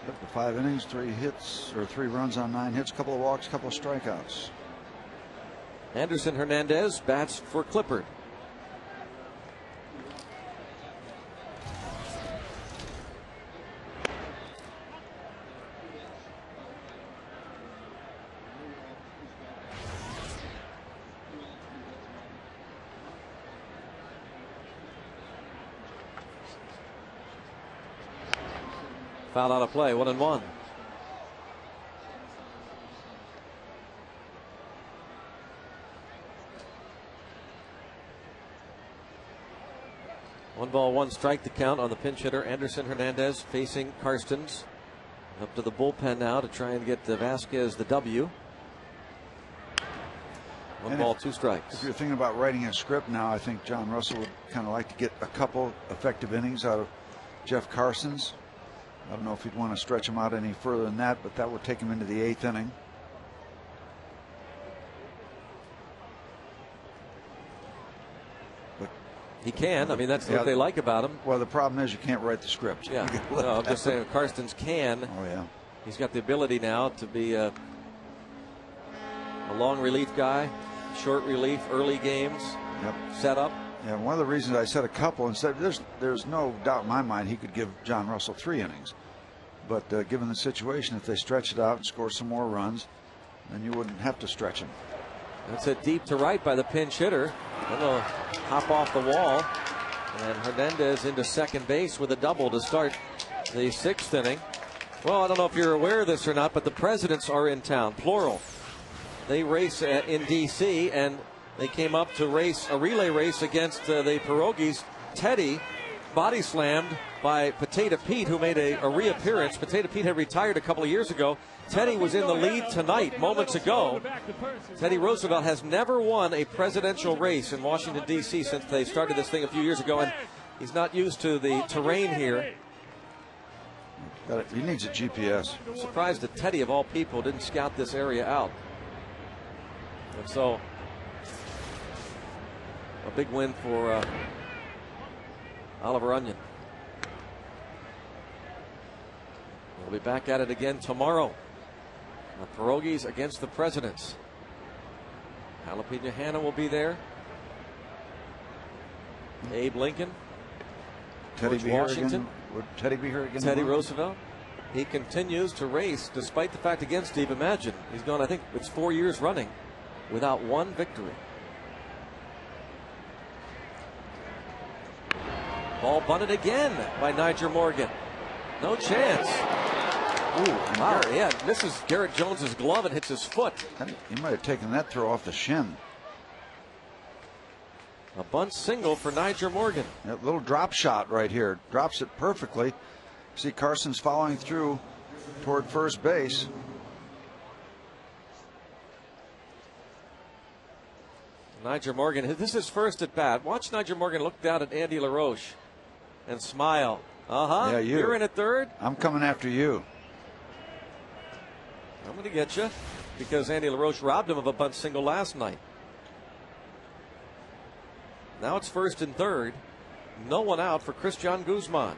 Speaker 2: Up to 5 innings, 3 hits, or 3 runs on 9 hits, couple of walks, couple of strikeouts.
Speaker 3: Anderson Hernandez bats for Clippard. Foul out of play, 1-1. One ball, 1 strike to count on the pinch hitter Anderson Hernandez facing Karstens. Up to the bullpen now to try and get Vasquez the W. One ball, 2 strikes.
Speaker 2: If you're thinking about writing a script now, I think John Russell would kind of like to get a couple effective innings out of Jeff Karstens. I don't know if he'd want to stretch him out any further than that, but that would take him into the 8th inning. But
Speaker 3: he can. I mean, that's what they like about him.
Speaker 2: Well, the problem is you can't write the script.
Speaker 3: Yeah. No, I'm just saying Karstens can.
Speaker 2: Oh, yeah.
Speaker 3: He's got the ability now to be a long relief guy, short relief, early games, setup.
Speaker 2: Yeah, one of the reasons I said a couple, instead, there's no doubt in my mind he could give John Russell 3 innings. But given the situation, if they stretch it out and score some more runs, then you wouldn't have to stretch him.
Speaker 3: That's a deep to right by the pinch hitter. Then they'll hop off the wall. And Hernandez into second base with a double to start the 6th inning. Well, I don't know if you're aware of this or not, but the presidents are in town, plural. They race in D.C., and they came up to race a relay race against the Pierogies. Teddy body slammed by Potato Pete, who made a reappearance. Potato Pete had retired a couple of years ago. Teddy was in the lead tonight, moments ago. Teddy Roosevelt has never won a presidential race in Washington, D.C. since they started this thing a few years ago, and he's not used to the terrain here.
Speaker 2: He needs a GPS.
Speaker 3: I'm surprised that Teddy, of all people, didn't scout this area out. And so, a big win for Oliver Onion. We'll be back at it again tomorrow. The Pierogies against the Presidents. Jalapeno Hanna will be there. Abe Lincoln.
Speaker 2: Teddy
Speaker 3: George
Speaker 2: be here
Speaker 3: Washington.
Speaker 2: again? Would Teddy be here again?
Speaker 3: Teddy Roosevelt. He continues to race despite the fact against Steve. Imagine he's gone, I think it's 4 years running without 1 victory. Ball bunted again by Niger Morgan. No chance. Ooh, wow, yeah, misses Garrett Jones's glove and hits his foot.
Speaker 2: He might have taken that throw off the shin.
Speaker 3: A bunt single for Niger Morgan.
Speaker 2: That little drop shot right here. Drops it perfectly. See Karstens following through toward first base.
Speaker 3: Niger Morgan, this is his first at bat. Watch Niger Morgan look down at Andy LaRoche and smile.
Speaker 2: Yeah,
Speaker 3: you're in at third.
Speaker 2: I'm coming after you.
Speaker 3: I'm going to get you because Andy LaRoche robbed him of a bunt single last night. Now it's first and third. No one out for Christian Guzman.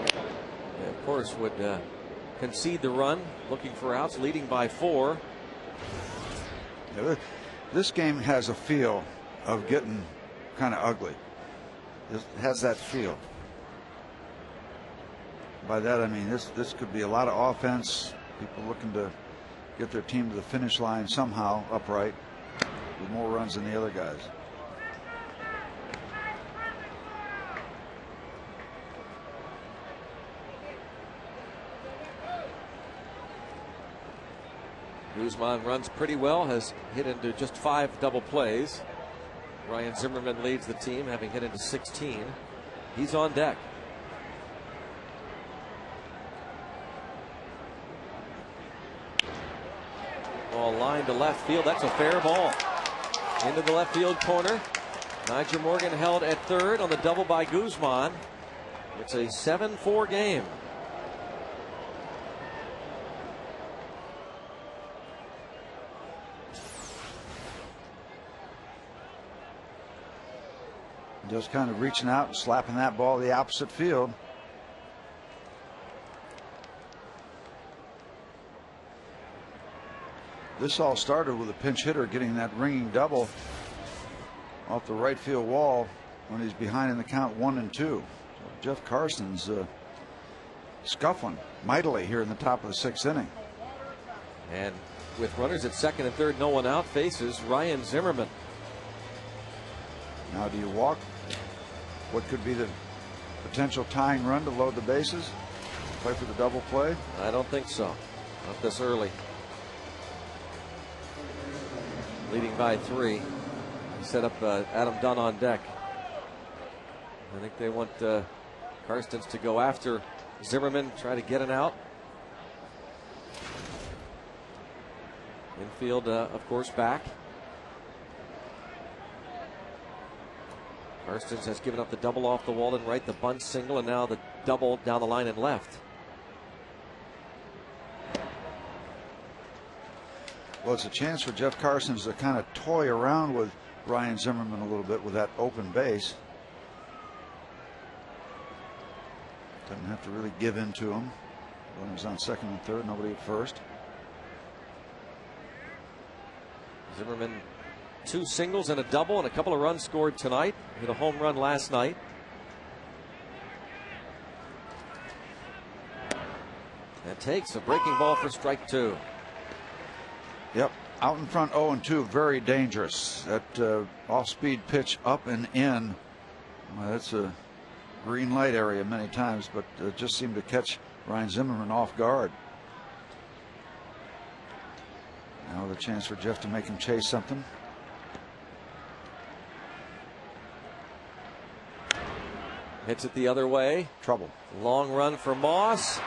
Speaker 3: They, of course, would concede the run, looking for outs, leading by 4.
Speaker 2: Yeah, this game has a feel of getting kind of ugly. It has that feel. By that I mean this could be a lot of offense. People looking to get their team to the finish line somehow upright with more runs than the other guys.
Speaker 3: Guzman runs pretty well, has hit into just 5 double plays. Ryan Zimmerman leads the team, having hit into 16. He's on deck. Ball line to left field. That's a fair ball. Into the left field corner. Nyjer Morgan held at third on the double by Guzman. It's a 7-4 game.
Speaker 2: Just kind of reaching out and slapping that ball the opposite field. This all started with a pinch hitter getting that ringing double off the right field wall when he's behind in the count 1-2. So Jeff Carson's scuffling mightily here in the top of the 6th inning.
Speaker 3: And with runners at second and third, no one out, faces Ryan Zimmerman.
Speaker 2: Now, do you walk what could be the potential tying run to load the bases? Play for the double play?
Speaker 3: I don't think so. Not this early. Leading by 3. He set up Adam Dunn on deck. I think they want Karstens to go after Zimmerman, try to get an out. Infield, of course, back. Karstens has given up the double off the wall and right, the bunt single, and now the double down the line and left.
Speaker 2: Well, it's a chance for Jeff Carsons to kind of toy around with Ryan Zimmerman a little bit with that open base. Doesn't have to really give in to him. Runners on second and third, nobody at first.
Speaker 3: Zimmerman, 2 singles and a double and a couple of runs scored tonight. Hit a home run last night. That takes a breaking ball for strike 2.
Speaker 2: Yep, out in front 0-2, very dangerous. That off-speed pitch up and in. Well, that's a green light area many times, but just seemed to catch Ryan Zimmerman off guard. Now the chance for Jeff to make him chase something.
Speaker 3: Hits it the other way.
Speaker 2: Trouble.
Speaker 3: Long run for Moss.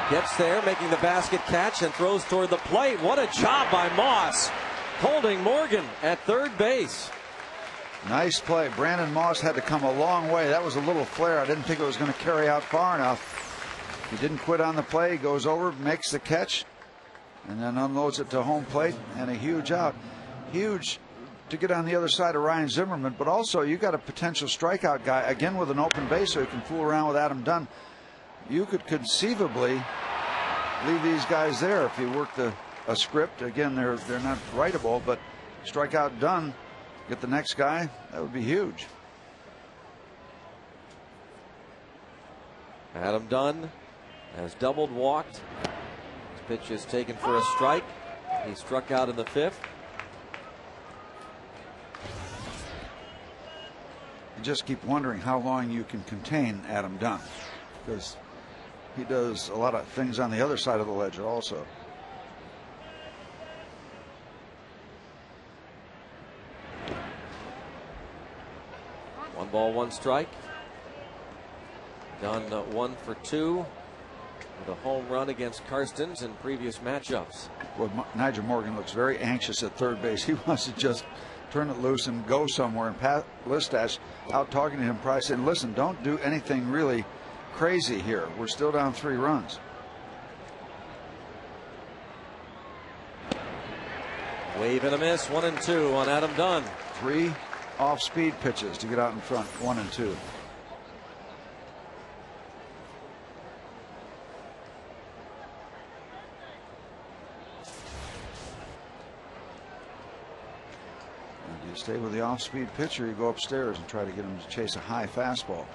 Speaker 3: Gets there, making the basket catch and throws toward the plate. What a job by Moss, holding Morgan at third base.
Speaker 2: Nice play. Brandon Moss had to come a long way. That was a little flare. I didn't think it was going to carry out far enough. He didn't quit on the play. He goes over, makes the catch, and then unloads it to home plate, and a huge out. Huge to get on the other side of Ryan Zimmerman, but also you got a potential strikeout guy, again with an open base, so he can fool around with Adam Dunn. You could conceivably leave these guys there if you worked a script. Again, they're not writable, but strike out Dunn, get the next guy, that would be huge.
Speaker 3: Adam Dunn has doubled, walked. His pitch is taken for a strike. He struck out in the 5th.
Speaker 2: You just keep wondering how long you can contain Adam Dunn, because he does a lot of things on the other side of the ledger also.
Speaker 3: One ball, one strike. Dunn 1 for 2 with a home run against Karstens in previous matchups.
Speaker 2: Well, Nyjer Morgan looks very anxious at third base. He wants to just turn it loose and go somewhere. And Pat Listach out talking to him, probably saying, listen, don't do anything really crazy here. We're still down 3 runs.
Speaker 3: Wave and a miss, 1-2 on Adam Dunn.
Speaker 2: 3 off-speed pitches to get out in front, 1-2. You stay with the off-speed pitcher, you go upstairs and try to get him to chase a high fastball.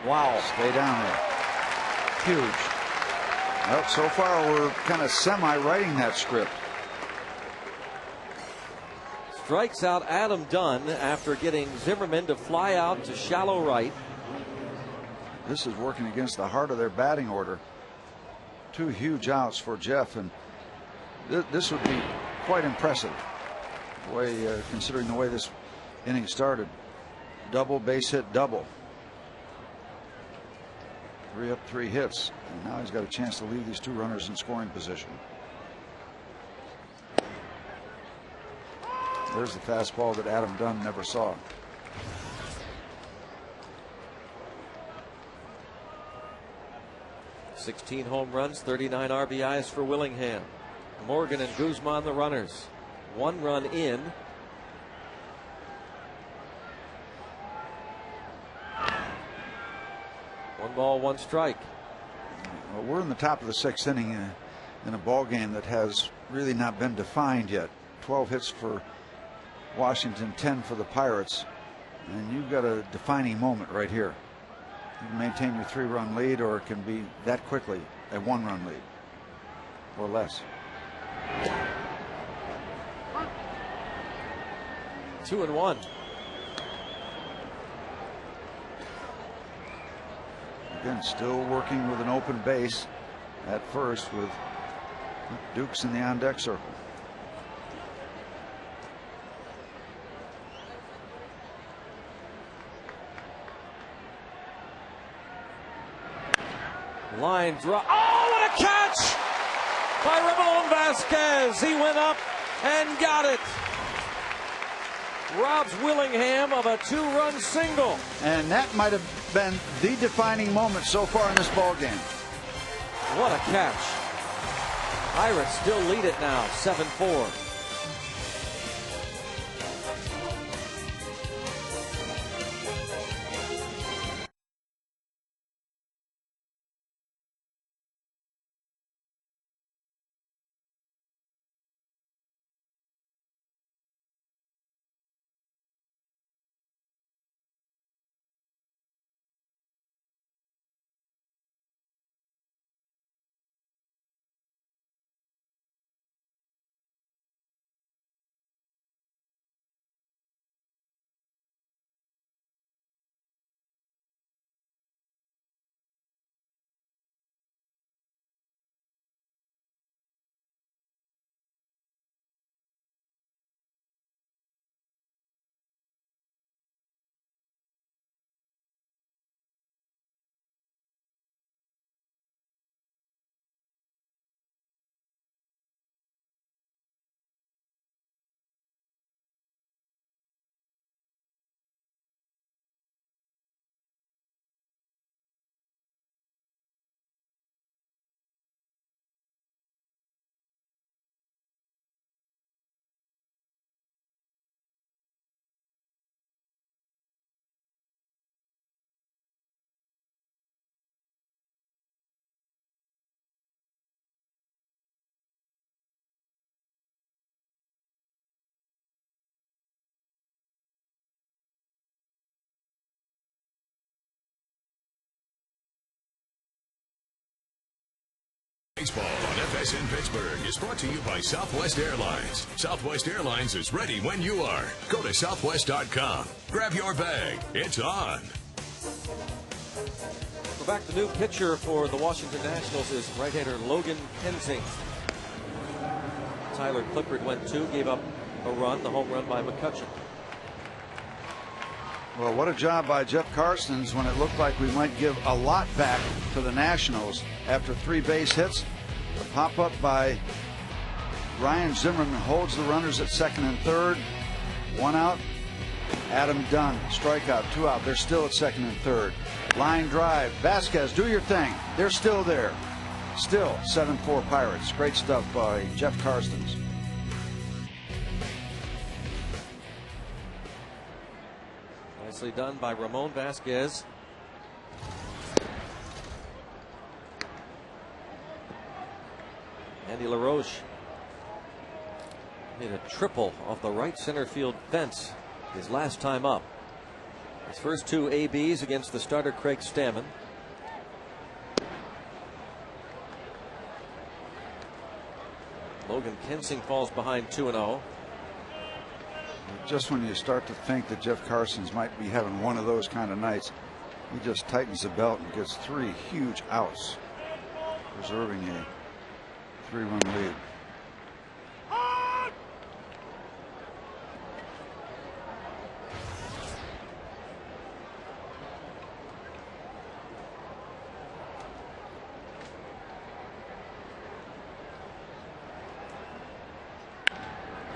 Speaker 3: Wow.
Speaker 2: Stay down there. Huge. Well, so far we're kind of semi-writing that script.
Speaker 3: Strikes out Adam Dunn after getting Zimmerman to fly out to shallow right.
Speaker 2: this is working against the heart of their batting order. 2 huge outs for Jeff, and this would be quite impressive, considering the way this inning started. Double, base hit, double. 3 up, 3 hits, and now he's got a chance to leave these 2 runners in scoring position. There's the fastball that Adam Dunn never saw.
Speaker 3: "16 home runs, 39 RBIs for Willingham. Morgan and Guzman the runners. 1 run in. One ball, 1 strike.
Speaker 2: Well, we're in the top of the 6th inning in a ball game that has really not been defined yet. 12 hits for Washington, 10 for the Pirates, and you've got a defining moment right here. You can maintain your 3-run lead, or it can be that quickly a 1-run lead or less.
Speaker 3: 2-1.
Speaker 2: Again, still working with an open base at first with Dukes in the on-deck circle.
Speaker 3: Line draw. Oh, what a catch by Ramon Vasquez. He went up and got it. Robs Willingham of a 2-run single.
Speaker 2: And that might have been the defining moment so far in this ball game.
Speaker 3: What a catch. Pirates still lead it now, 7-4.
Speaker 5: Baseball on FSN Pittsburgh is brought to you by Southwest Airlines. Southwest Airlines is ready when you are. Go to southwest.com. Grab your bag. It's on.
Speaker 3: We're back. The new pitcher for the Washington Nationals is right-hander Logan Kensing. Tyler Clippard went 2, gave up a run, the home run by McCutchen.
Speaker 2: Well, what a job by Jeff Karstens when it looked like we might give a lot back to the Nationals after 3 base hits. The pop-up by Ryan Zimmerman holds the runners at 2nd and 3rd. 1 out. Adam Dunn, strikeout, 2 out. They're still at 2nd and 3rd. Line drive. Vasquez, do your thing. They're still there. Still 7-4 Pirates. Great stuff by Jeff Karstens.
Speaker 3: Nicely done by Ramon Vasquez. Andy LaRoche made a triple off the right center field fence his last time up. His first 2 ABs against the starter Craig Stammen. Logan Kensing falls behind 2-0.
Speaker 2: Just when you start to think that Jeff Karstens might be having one of those kind of nights, He just tightens the belt and gets 3 huge outs, preserving a 3-run lead.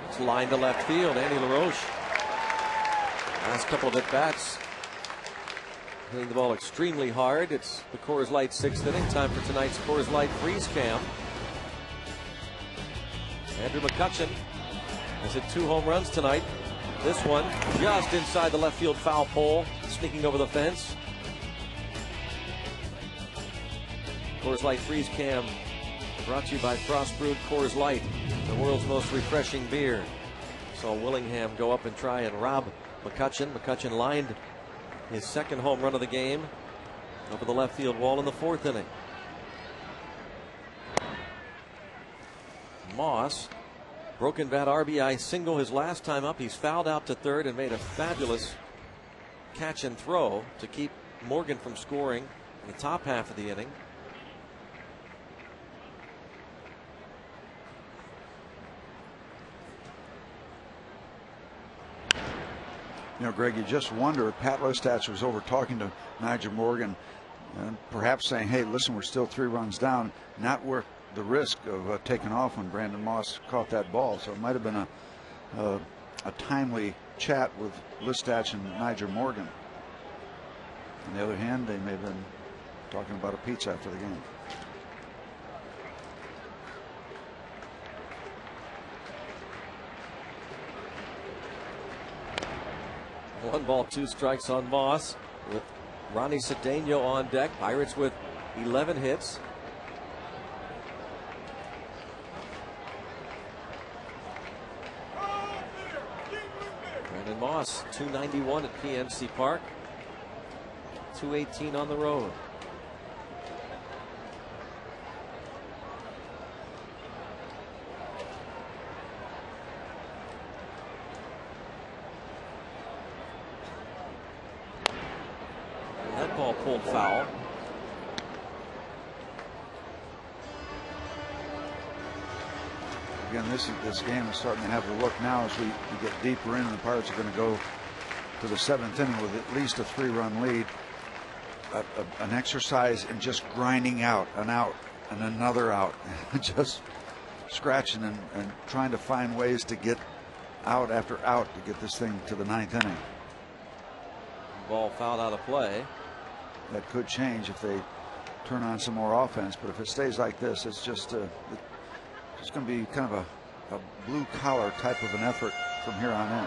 Speaker 3: It's line to left field. Andy LaRoche. Last couple of at-bats, hitting the ball extremely hard. It's the Coors Light 6th inning. Time for tonight's Coors Light Freeze Cam. Andrew McCutchen has hit 2 home runs tonight. This one just inside the left field foul pole, sneaking over the fence. Coors Light Freeze Cam brought to you by Frost Brewed Coors Light, the world's most refreshing beer. Saw Willingham go up and try and rob McCutchen. McCutchen lined his 2nd home run of the game over the left field wall in the 4th inning. Moss, broken bat RBI single his last time up. He's fouled out to third and made a fabulous catch and throw to keep Morgan from scoring in the top half of the inning.
Speaker 2: You know, Greg, you just wonder if Pat Listach was over talking to Nyjer Morgan and perhaps saying, hey, listen, we're still 3 runs down, not worth the risk of taking off when Brandon Moss caught that ball. So it might have been a timely chat with Listach and Nyjer Morgan. On the other hand, they may have been talking about a pizza after the game.
Speaker 3: One ball, 2 strikes on Moss with Ronnie Cedeno on deck. Pirates with 11 hits. Brandon Moss, 291 at PNC Park, 218 on the road. That ball pulled foul.
Speaker 2: Again, this game is starting to have the look now as we get deeper in, and the Pirates are going to go to the 7th inning with at least a 3-run lead. An exercise in just grinding out an out and another out, just scratching and trying to find ways to get out after out to get this thing to the 9th inning.
Speaker 3: Ball fouled out of play.
Speaker 2: That could change if they turn on some more offense, but if it stays like this, it's just it's going to be kind of a blue collar type of an effort from here on in.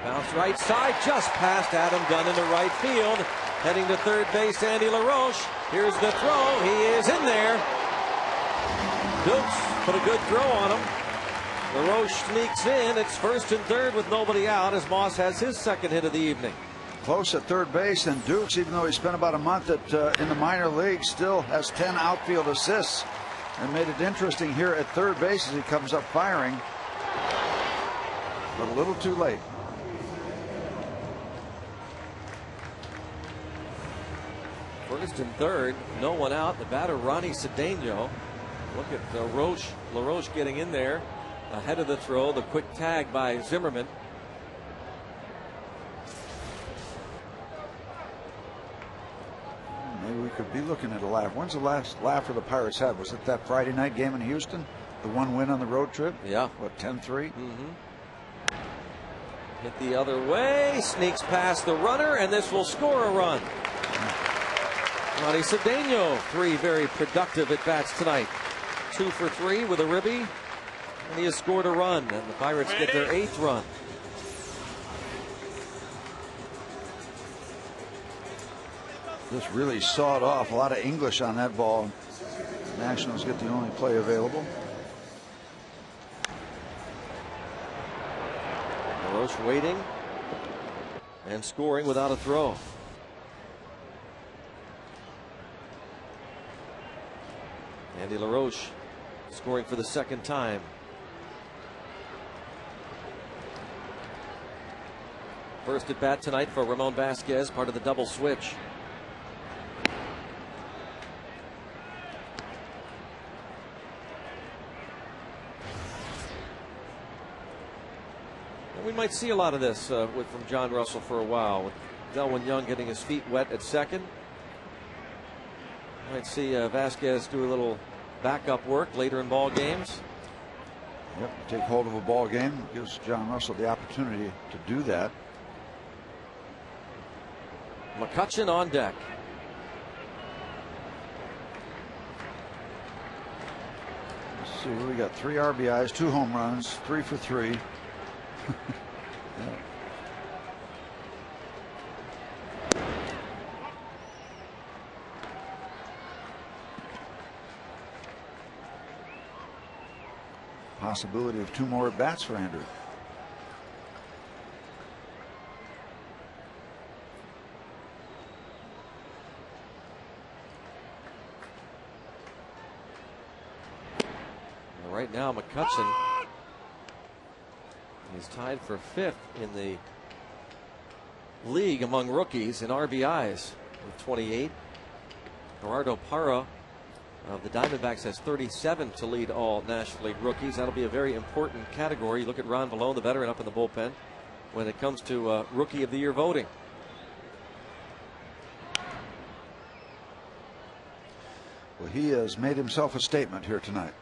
Speaker 3: Bounce right side, just past Adam Dunn into right field. Heading to third base, Andy LaRoche. Here's the throw. He is in there. Dukes put a good throw on him. LaRoche sneaks in. It's first and third with nobody out as Moss has his 2nd hit of the evening.
Speaker 2: Close at third base, and Dukes, even though he spent about a month in the minor leagues, still has 10 outfield assists and made it interesting here at third base as he comes up firing, but a little too late.
Speaker 3: First and third, no one out. The batter, Ronnie Cedeno. Look at LaRoche getting in there ahead of the throw. The quick tag by Zimmerman.
Speaker 2: Maybe we could be looking at a laugh. When's the last laugher the Pirates had? Was it that Friday night game in Houston? The 1 win on the road trip?
Speaker 3: Yeah.
Speaker 2: What, 10-3?
Speaker 3: Hit the other way, sneaks past the runner, and this will score a run. Ronnie Cedeno, 3 very productive at bats tonight. 2 for 3 with a ribby, and he has scored a run, and the Pirates get their 8th run.
Speaker 2: Just really sawed off. A lot of English on that ball. Nationals get the only play available.
Speaker 3: LaRoche waiting, and scoring without a throw. Andy LaRoche scoring for the second time. First at bat tonight for Ramon Vasquez, part of the double switch. And we might see a lot of this from John Russell for a while, with Delwyn Young getting his feet wet at second. Might see Vasquez do a little backup work later in ball games.
Speaker 2: Yep, take hold of a ball game, gives John Russell the opportunity to do that.
Speaker 3: McCutchen on deck.
Speaker 2: Let's see, we got 3 RBIs, 2 home runs, 3 for 3. Yeah. Possibility of 2 more at bats for Andrew.
Speaker 3: Right now, McCutchen is tied for 5th in the league among rookies in RBIs with 28. Gerardo Parra of the Diamondbacks has 37 to lead all National League rookies. That'll be a very important category. You look at Ron Vallone, the veteran up in the bullpen, when it comes to Rookie of the Year voting.
Speaker 2: Well, he has made himself a statement here tonight.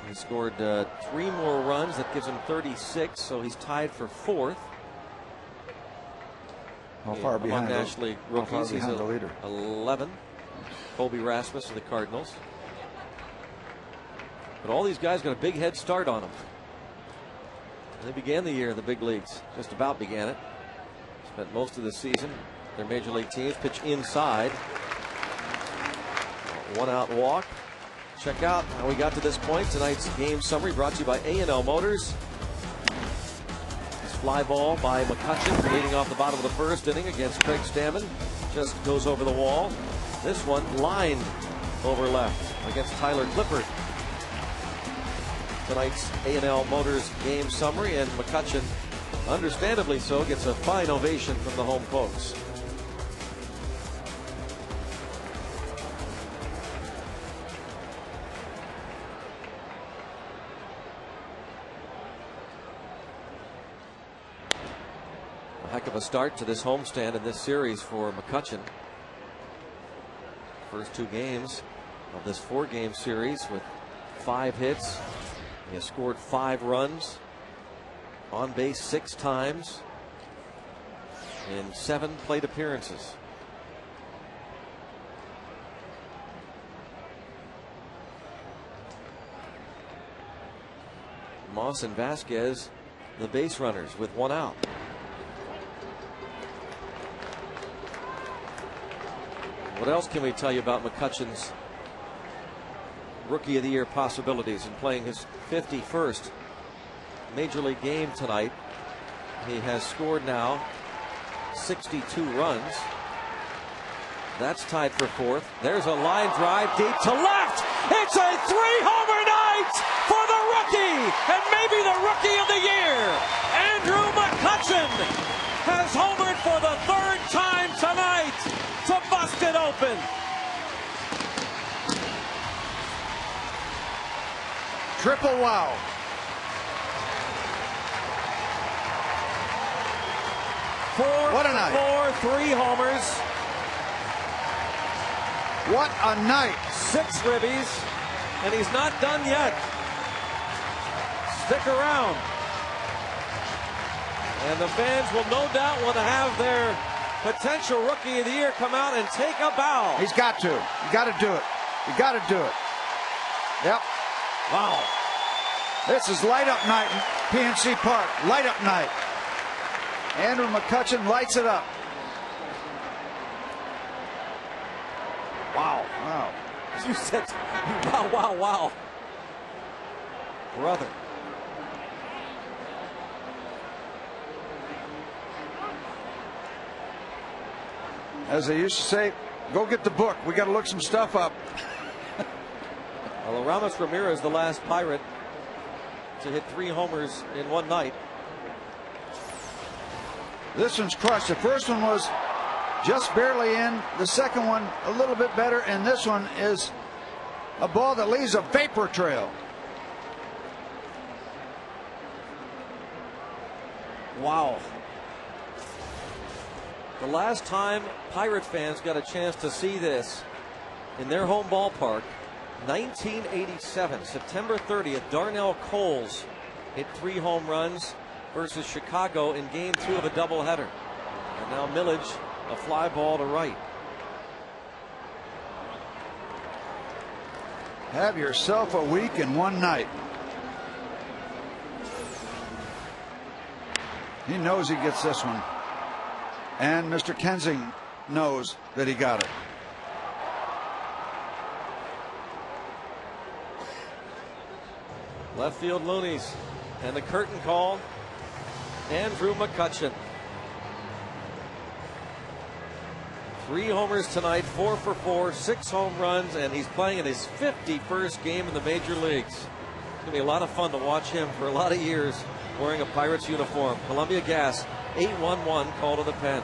Speaker 3: He scored 3 more runs. That gives him 36, so he's tied for 4th.
Speaker 2: How far behind
Speaker 3: National League rookies?
Speaker 2: He's the leader.
Speaker 3: 11. Colby Rasmus of the Cardinals. But all these guys got a big head start on them. They began the year in the big leagues. Just about began it. Spent most of the season. Their major league teams pitch inside. 1 out walk. Check out how we got to this point. Tonight's game summary brought to you by A&L Motors. This fly ball by McCutchen leading off the bottom of the first inning against Craig Stammen. Just goes over the wall. This one lined over left against Tyler Clippard. Tonight's A&L Motors game summary, and McCutchen, understandably so, gets a fine ovation from the home folks. A heck of a start to this homestand in this series for McCutchen. First 2 games of this 4-game series with 5 hits. He has scored 5 runs, on base 6 times in 7 plate appearances. Moss and Vasquez, the base runners, with 1 out. What else can we tell you about McCutchen's Rookie of the Year possibilities and playing his 51st major league game tonight? He has scored now 62 runs. That's tied for 4th. There's a line drive deep to left. It's a 3-homer night for the rookie and maybe the Rookie of the Year. Andrew McCutchen has homered for the 3rd time tonight to bust it open.
Speaker 2: Triple wow. What a night.
Speaker 3: 3 homers.
Speaker 2: What a night.
Speaker 3: 6 ribbies, and he's not done yet. Stick around. And the fans will no doubt want to have their potential Rookie of the Year come out and take a bow.
Speaker 2: He's got to. You got to do it. You got to do it. Yep.
Speaker 3: Wow.
Speaker 2: This is light up night in PNC Park. Light up night. Andrew McCutchen lights it up. Wow. Wow.
Speaker 3: You said, wow, wow, wow. Brother.
Speaker 2: As they used to say, go get the book. We got to look some stuff up.
Speaker 3: Well, Ramos Ramirez, the last Pirate to hit 3 homers in one night.
Speaker 2: This one's crushed. The first one was just barely in. The second one a little bit better. And this one is a ball that leaves a vapor trail.
Speaker 3: Wow. The last time Pirate fans got a chance to see this in their home ballpark, 1987, September 30th, Darnell Coles hit 3 home runs versus Chicago in Game 2 of a doubleheader. And now Millage, a fly ball to right.
Speaker 2: Have yourself a week in one night. He knows he gets this one. And Mr. Kensing knows that he got it.
Speaker 3: Left field loonies. And the curtain call, Andrew McCutchen. 3 homers tonight, 4 for 4, 6 home runs, and he's playing in his 51st game in the major leagues. It's going to be a lot of fun to watch him for a lot of years wearing a Pirates uniform. Columbia Gas, 8-1-1 call to the pen.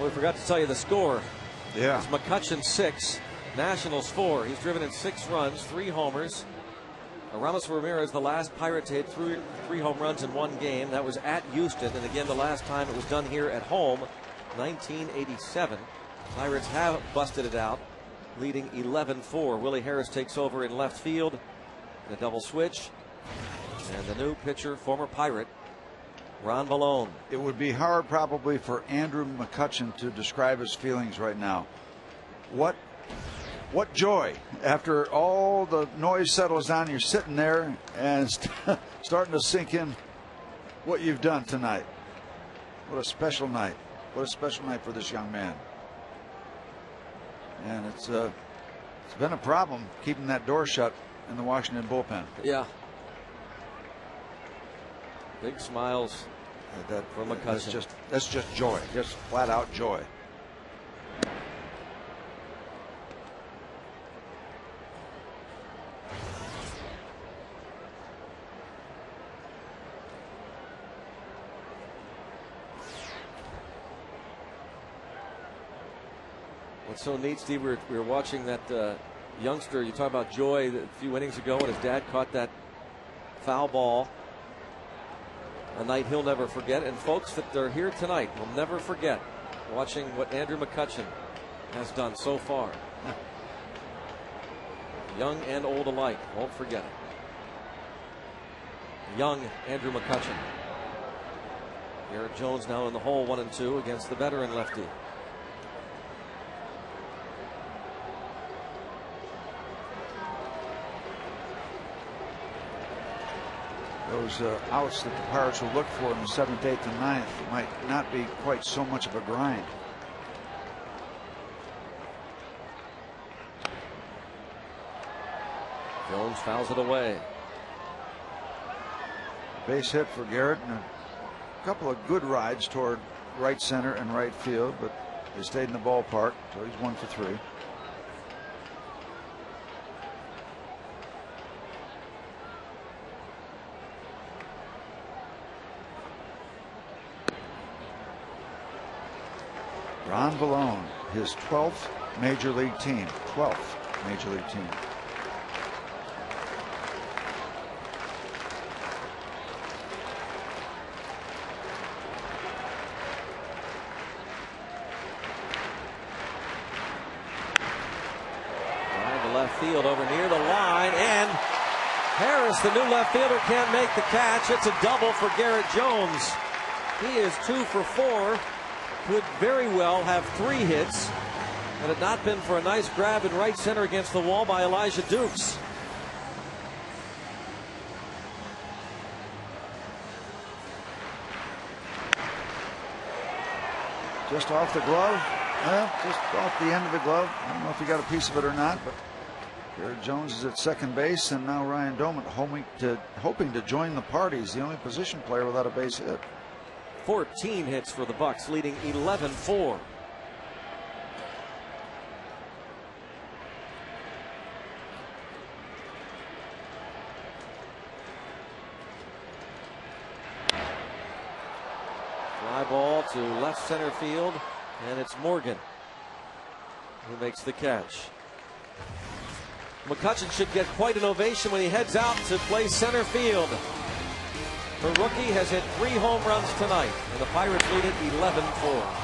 Speaker 3: We forgot to tell you the score.
Speaker 2: Yeah.
Speaker 3: It's McCutchen 6, Nationals 4. He's driven in 6 runs, 3 homers. Ramos Ramirez, the last Pirate to hit 3 home runs in one game. That was at Houston, and again the last time it was done here at home, 1987. Pirates have busted it out, leading 11-4. Willie Harris takes over in left field in a double switch. And the new pitcher, former Pirate, Ron Ballone.
Speaker 2: It would be hard probably for Andrew McCutchen to describe his feelings right now. What joy. After all the noise settles down, you're sitting there and starting to sink in what you've done tonight. What a special night. What a special night for this young man. And it's been a problem keeping that door shut in the Washington bullpen.
Speaker 3: Yeah. Big smiles from McCutchen.
Speaker 2: That's just joy. Just flat out joy.
Speaker 3: What's so neat, Steve, we were watching that youngster, you talk about Joy a few innings ago when his dad caught that foul ball. A night he'll never forget. And folks that are here tonight will never forget watching what Andrew McCutchen has done so far. Young and old alike won't forget it. Young Andrew McCutchen. Garrett Jones now in the hole, 1-2 against the veteran lefty.
Speaker 2: Those outs that the Pirates will look for in the 7th, 8th, and 9th might not be quite so much of a grind.
Speaker 3: Jones fouls it away.
Speaker 2: Base hit for Garrett and a couple of good rides toward right center and right field, but they stayed in the ballpark, so he's 1 for 3. Ron Vallone, his 12th major league team. 12th major league team.
Speaker 3: Left field over near the line, and Harris, the new left fielder, can't make the catch. It's a double for Garrett Jones. He is 2 for 4. Could very well have 3 hits had it not been for a nice grab in right center against the wall by Elijah Dukes.
Speaker 2: Just off the glove. Well, just off the end of the glove. I don't know if he got a piece of it or not, but Garrett Jones is at second base, and now Ryan Doumit hoping to join the party. He's the only position player without a base hit.
Speaker 3: 14 hits for the Bucks, leading 11-4. Fly ball to left center field, and it's Morgan who makes the catch. McCutchen should get quite an ovation when he heads out to play center field. The rookie has hit 3 home runs tonight, and the Pirates lead it 11-4.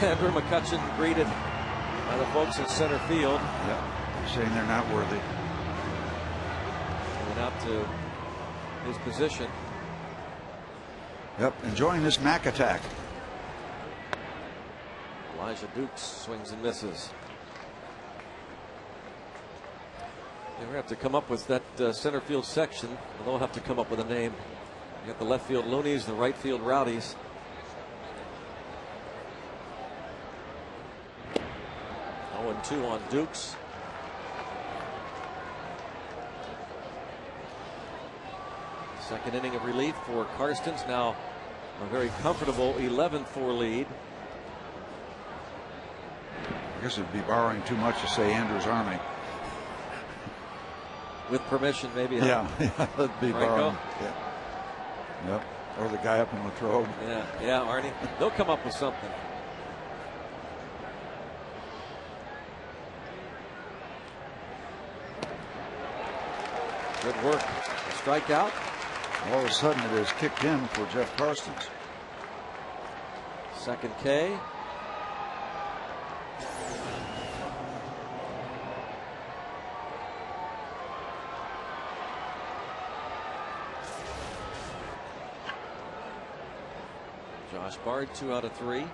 Speaker 3: Andrew McCutchen greeted by the folks in center field.
Speaker 2: Yeah, saying they're not worthy.
Speaker 3: Went out to his position.
Speaker 2: Yep, enjoying this Mac attack.
Speaker 3: Elijah Dukes swings and misses. They're going to have to come up with that center field section. They'll have to come up with a name. You got the left field Loonies, the right field Rowdies. Oh, 2 on Dukes. Second inning of relief for Karstens. Now a very comfortable 11-4 lead.
Speaker 2: I guess it'd be borrowing too much to say Andrews Army.
Speaker 3: With permission, maybe.
Speaker 2: Yeah, that'd be borrowing. Yeah. Yep. Or the guy up in Latrobe.
Speaker 3: Yeah, Arnie. They'll come up with something. Good work. A strikeout.
Speaker 2: All of a sudden it has kicked in for Jeff Karstens.
Speaker 3: Second K. Josh Bard, 2 out of 3.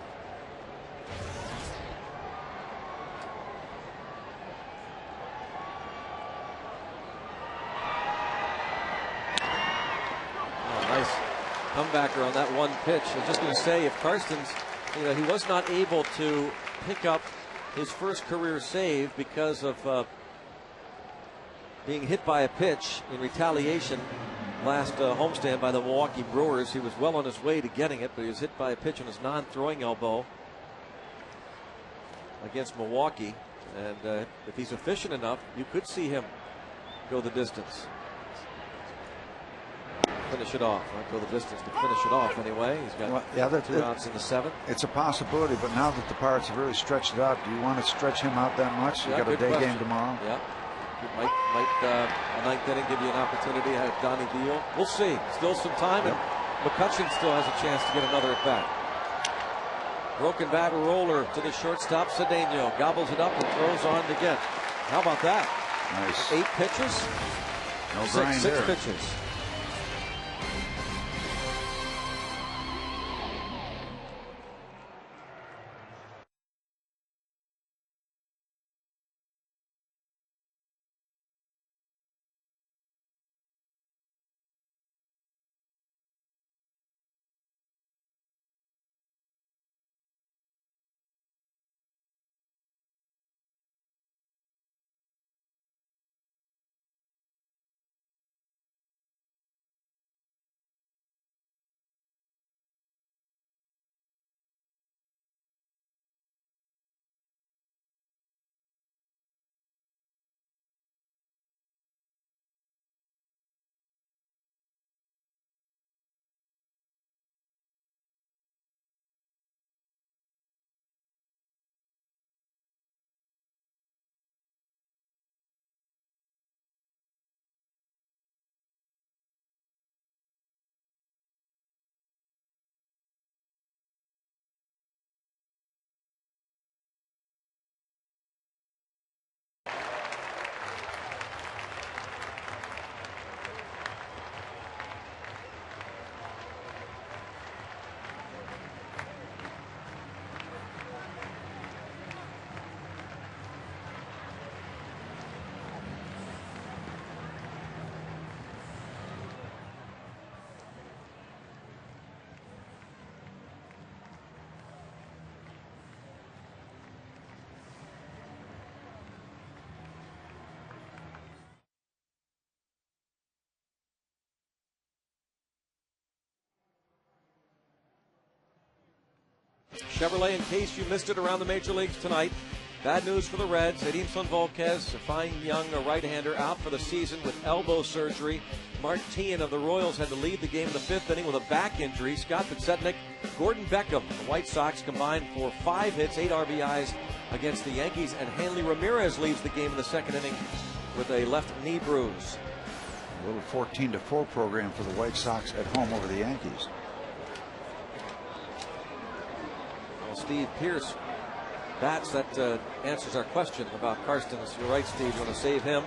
Speaker 3: Nice comebacker on that one pitch. I was just going to say, if Karstens, he was not able to pick up his first career save because of being hit by a pitch in retaliation last homestand by the Milwaukee Brewers. He was well on his way to getting it, but he was hit by a pitch on his non-throwing elbow against Milwaukee. And if he's efficient enough, you could see him go the distance. Finish it off. Not go the distance, to finish it off anyway. He's got 2 outs in the 7th.
Speaker 2: It's a possibility, but now that the Pirates have really stretched it out, do you want to stretch him out that much? You got a day game tomorrow.
Speaker 3: Yeah. Might a ninth inning give you an opportunity to have Donnie Deal. We'll see. Still some time, and McCutchen still has a chance to get another at bat. Broken bat roller to the shortstop. Cedeno gobbles it up and throws on to get. How about that?
Speaker 2: Nice.
Speaker 3: 8 pitches.
Speaker 2: No grind there.
Speaker 3: 6 pitches. Chevrolet, in case you missed it around the major leagues tonight, bad news for the Reds. Edinson Volquez, a fine young right-hander, out for the season with elbow surgery. Mark Teahan of the Royals had to leave the game in the 5th inning with a back injury. Scott Podsednik, Gordon Beckham, the White Sox combined for 5 hits, 8 RBIs against the Yankees, and Hanley Ramirez leaves the game in the 2nd inning with a left knee bruise.
Speaker 2: A little 14-4 program for the White Sox at home over the Yankees.
Speaker 3: Steve Pearce bats. That answers our question about Karstens. You're right, Steve. You want to save him.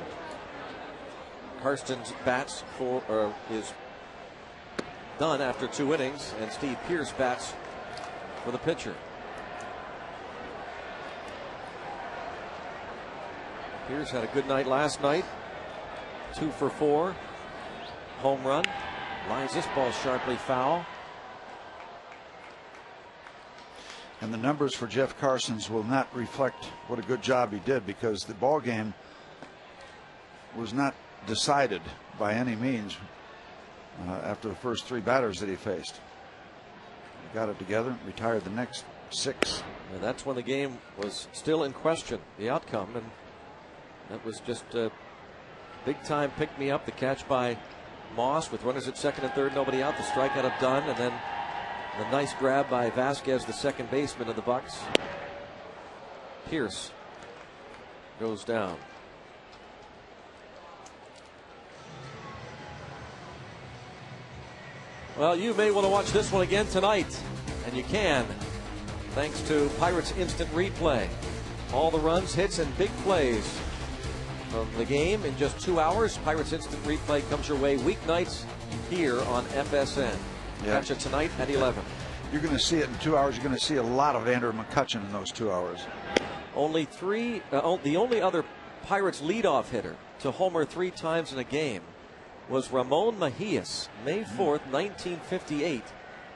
Speaker 3: Karstens bats is done after 2 innings, and Steve Pearce bats for the pitcher. Pearce had a good night last night. 2 for 4. Home run. Lines this ball sharply foul.
Speaker 2: And the numbers for Jeff Karstens will not reflect what a good job he did, because the ball game was not decided by any means after the first 3 batters that he faced. He got it together, retired the next 6.
Speaker 3: And that's when the game was still in question, the outcome. And that was just a big time pick me up. The catch by Moss with runners at second and third, nobody out. The strikeout of Dunn, and then the nice grab by Vasquez, the second baseman of the Bucks. Pierce goes down. Well, you may want to watch this one again tonight, and you can, thanks to Pirates Instant Replay. All the runs, hits, and big plays from the game in just 2 hours. Pirates Instant Replay comes your way weeknights here on FSN.
Speaker 2: Yeah.
Speaker 3: Catch it tonight at 11.
Speaker 2: You're going to see it in 2 hours. You're going to see a lot of Andrew McCutchen in those 2 hours.
Speaker 3: Only the only other Pirates leadoff hitter to homer 3 times in a game was Ramon Mejias, May 4th, 1958,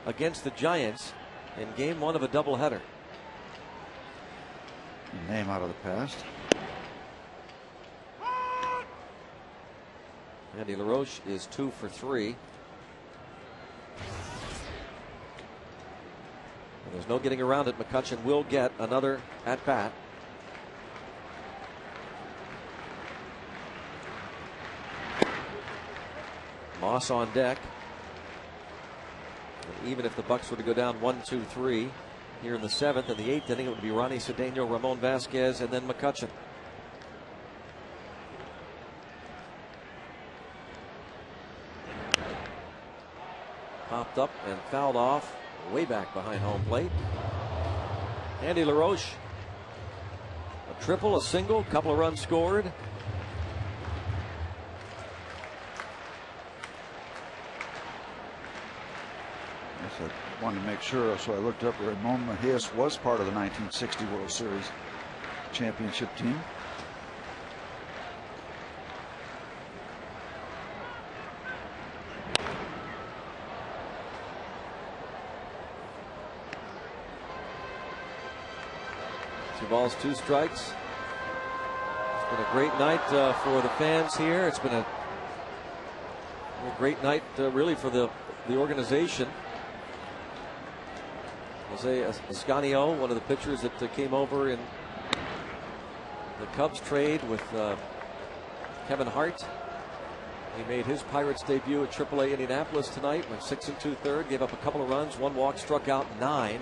Speaker 3: against the Giants in Game 1 of a doubleheader.
Speaker 2: Name out of the past.
Speaker 3: Andy LaRoche is 2 for 3. There's no getting around it. McCutchen will get another at bat. Moss on deck. And even if the Bucks were to go down 1-2-3 here in the 7th and the 8th inning, it would be Ronnie Cedeno, Ramon Vasquez, and then McCutchen. Popped up and fouled off way back behind home plate. Andy LaRoche, a triple, a single, couple of runs scored.
Speaker 2: I wanted to make sure, so I looked up. Ramon Mejias was part of the 1960 World Series championship team.
Speaker 3: Two balls, 2 strikes. It's been a great night for the fans here. It's been a great night really for the organization. Jose Ascanio, one of the pitchers that came over in the Cubs trade with Kevin Hart. He made his Pirates debut at AAA Indianapolis tonight, went 6 2/3, gave up a couple of runs, 1 walk, struck out 9.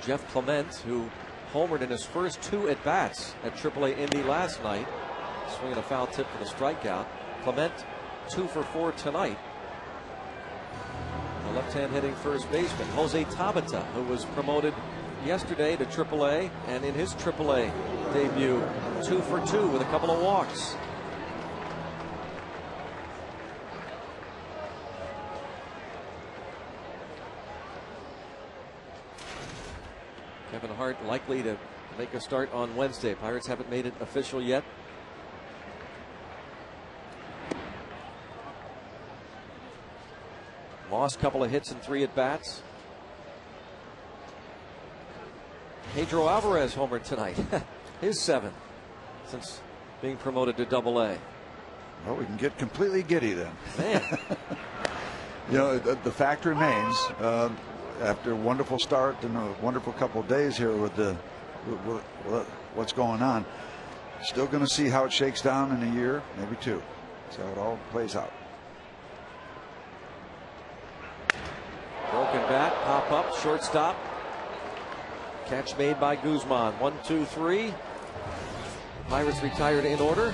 Speaker 3: Jeff Clement, who homered in his first 2 at-bats at AAA Indy last night, swinging a foul tip for the strikeout. Clement 2 for 4 tonight. The left-hand hitting first baseman, Jose Tabata, who was promoted yesterday to AAA, and in his AAA debut, 2 for 2 with a couple of walks. Kevin Hart likely to make a start on Wednesday. Pirates haven't made it official yet. Moss, couple of hits and 3 at-bats. Pedro Alvarez homered tonight. His 7th since being promoted to Double-A.
Speaker 2: Well, we can get completely giddy then.
Speaker 3: Man.
Speaker 2: You know, the fact remains, after a wonderful start and a wonderful couple of days here with what's going on, still going to see how it shakes down in a year, maybe 2. See how it all plays out.
Speaker 3: Broken bat, pop up, shortstop. Catch made by Guzman. 1-2-3. Pirates retired in order,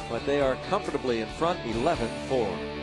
Speaker 3: but they are comfortably in front, 11-4.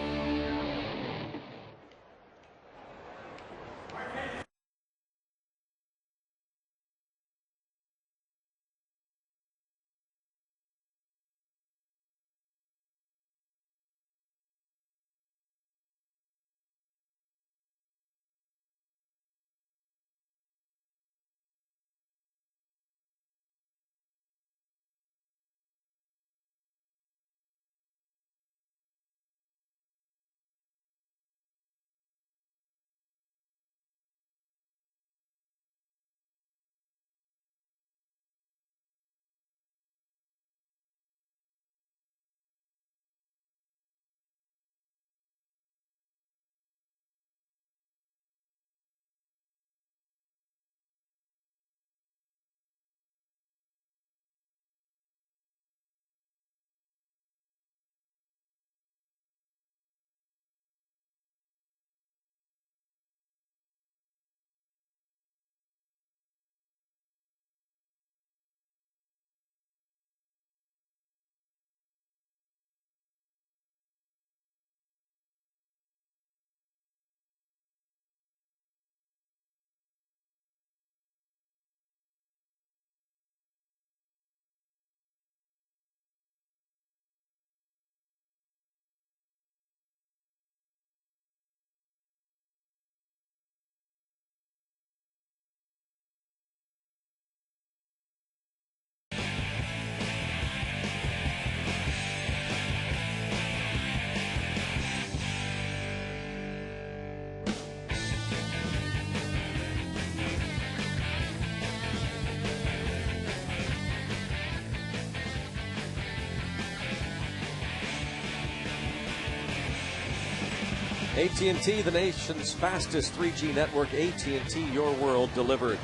Speaker 3: AT&T, the nation's fastest 3G network. AT&T, your world delivered.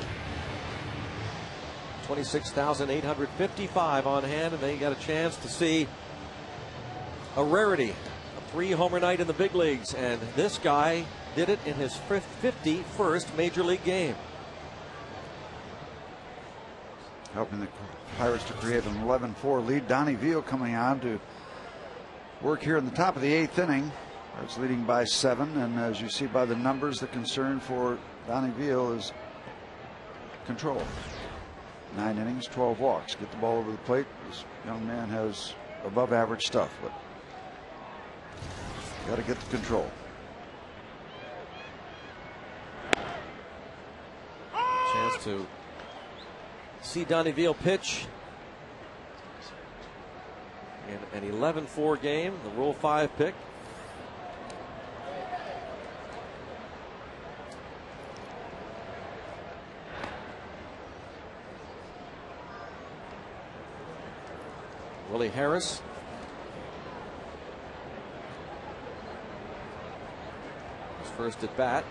Speaker 3: 26,855 on hand, and they got a chance to see a rarity, a 3-homer night in the big leagues, and this guy did it in his 51st major league game.
Speaker 2: Helping the Pirates to create an 11-4 lead. Donnie Veal coming on to work here in the top of the 8th inning. Pirates leading by 7, and as you see by the numbers, the concern for Donnie Veal is control. 9 innings, 12 walks. Get the ball over the plate. This young man has above average stuff, but got to get the control.
Speaker 3: Chance to see Donnie Veal pitch in an 11-4 game, the Rule 5 pick. Willie Harris. His first at bat.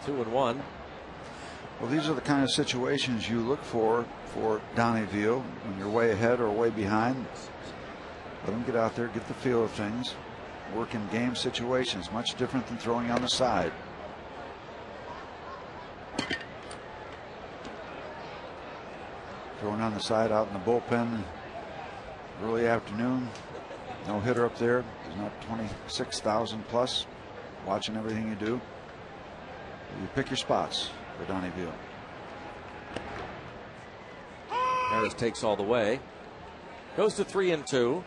Speaker 3: Two and one.
Speaker 2: Well, these are the kind of situations you look for Donnie Veal when you're way ahead or way behind. Let him get out there, get the feel of things, work in game situations, much different than throwing on the side. Throwing on the side out in the bullpen early afternoon. No hitter up there. There's not 26,000 plus watching everything you do. You pick your spots for Donnie Veal.
Speaker 3: Harris takes all the way. Goes to 3-2.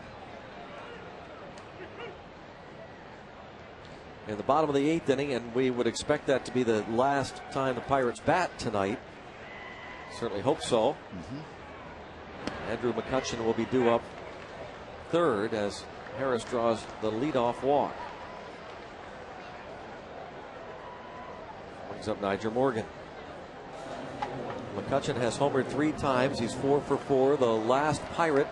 Speaker 3: In the bottom of the 8th inning, and we would expect that to be the last time the Pirates bat tonight. Certainly hope so. Andrew McCutchen will be due up third as Harris draws the leadoff walk. Brings up Nyjer Morgan. McCutchen has homered 3 times. He's 4 for 4. The last Pirate,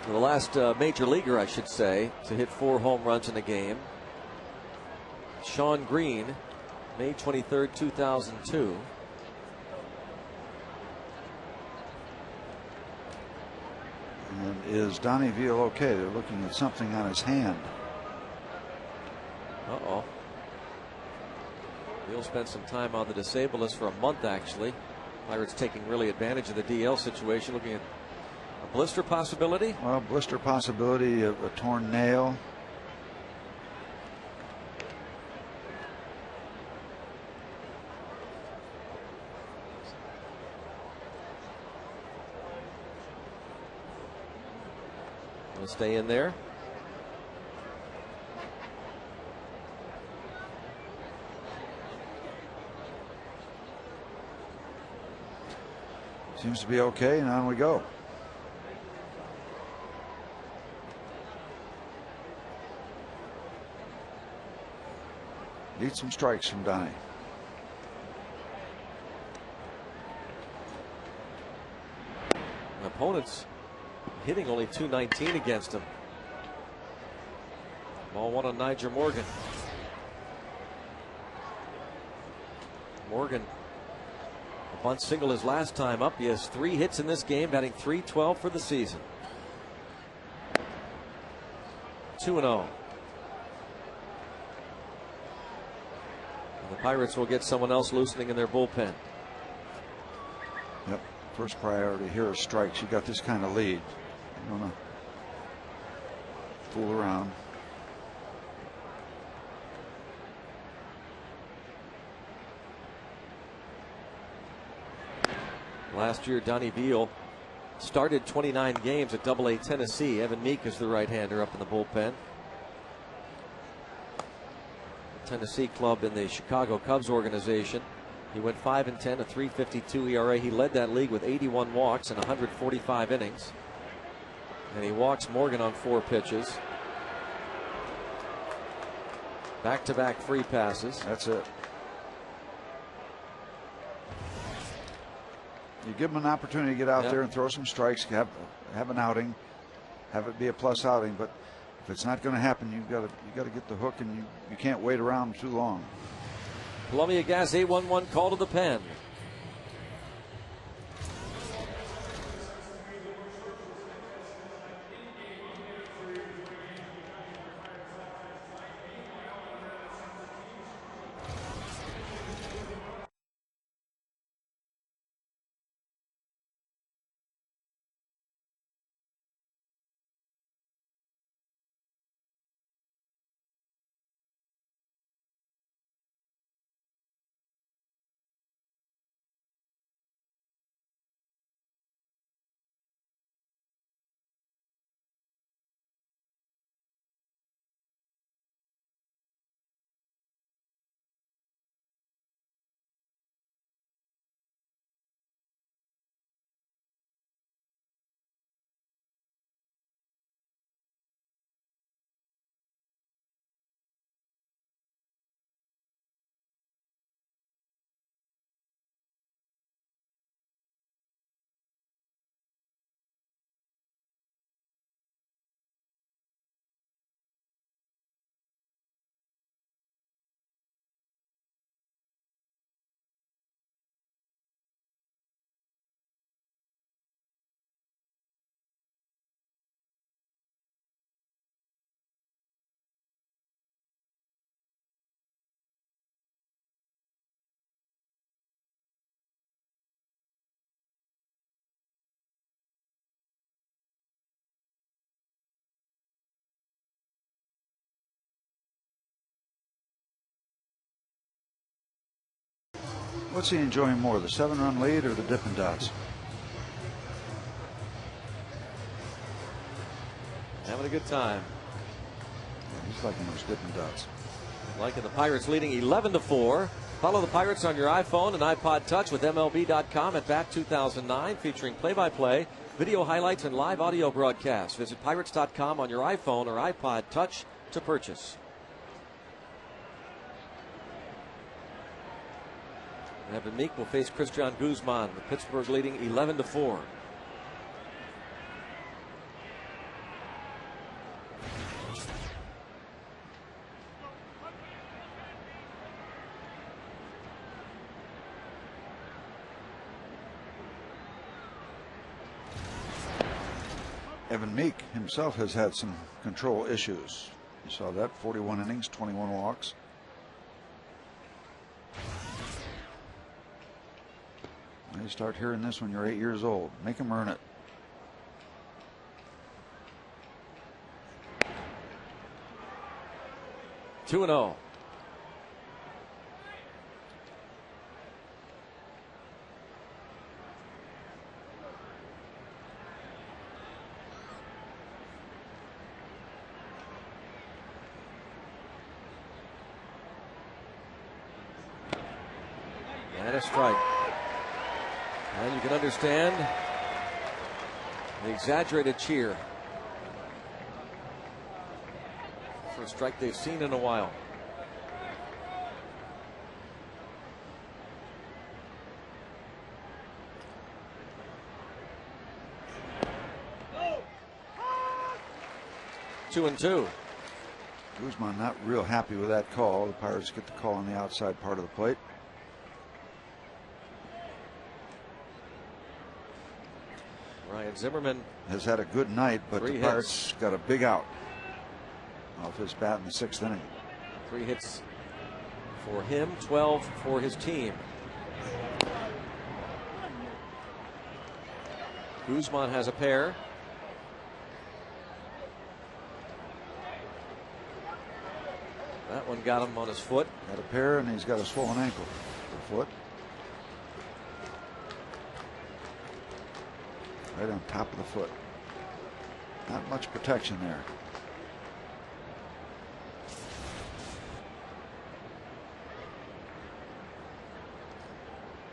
Speaker 3: the last major leaguer, I should say, to hit 4 home runs in a game, Sean Green, May 23rd, 2002.
Speaker 2: And is Donnie Veal okay? They're looking at something on his hand.
Speaker 3: Uh-oh. Veal spent some time on the disabled list for a month, actually. Pirates taking really advantage of the DL situation, looking at a blister possibility.
Speaker 2: Well, blister possibility, a torn nail.
Speaker 3: Will stay in there.
Speaker 2: Seems to be okay, and on we go. Need some strikes from Donnie.
Speaker 3: Opponents hitting only .219 against him. Ball 1 on Nyjer Morgan. Morgan, a bunt single his last time up. He has 3 hits in this game, batting .312 for the season. 2-0. The Pirates will get someone else loosening in their bullpen.
Speaker 2: Yep. First priority here is strikes. You got this kind of lead. You don't want to fool around.
Speaker 3: Last year, Donnie Veal started 29 games at AA Tennessee. Evan Meek is the right-hander up in the bullpen. Tennessee club in the Chicago Cubs organization. He went 5-10, a .352 ERA. He led that league with 81 walks in 145 innings. And he walks Morgan on 4 pitches. Back-to-back free passes.
Speaker 2: That's it. You give him an opportunity to get out there and throw some strikes, have an outing, have it be a plus outing. But if it's not going to happen, you got to get the hook, and you can't wait around too long.
Speaker 3: Columbia Gas 811 call to the pen.
Speaker 2: What's he enjoying more, the 7-run lead or the Dippin' Dots?
Speaker 3: Having a good time.
Speaker 2: Yeah, he's liking those Dippin' Dots.
Speaker 3: Liking the Pirates leading 11-4. Follow the Pirates on your iPhone and iPod Touch with MLB.com at Bat 2009, featuring play-by-play, video highlights, and live audio broadcasts. Visit Pirates.com on your iPhone or iPod Touch to purchase. Evan Meek will face Christian Guzman, with Pittsburgh leading 11-4.
Speaker 2: Evan Meek himself has had some control issues. You saw that, 41 innings, 21 walks. You start hearing this when you're 8 years old. Make him earn it.
Speaker 3: Two 2-0. And a strike. And you can understand the exaggerated cheer for a strike they've seen in a while. Two and two.
Speaker 2: Guzman not real happy with that call. The Pirates get the call on the outside part of the plate.
Speaker 3: Ryan Zimmerman
Speaker 2: has had a good night, but the Pirates got a big out off his bat in the 6th inning.
Speaker 3: 3 hits for him, 12 for his team. Guzman has a pair. That one got him on his foot.
Speaker 2: Got a pair, and he's got a swollen ankle for foot. Right on top of the foot. Not much protection there.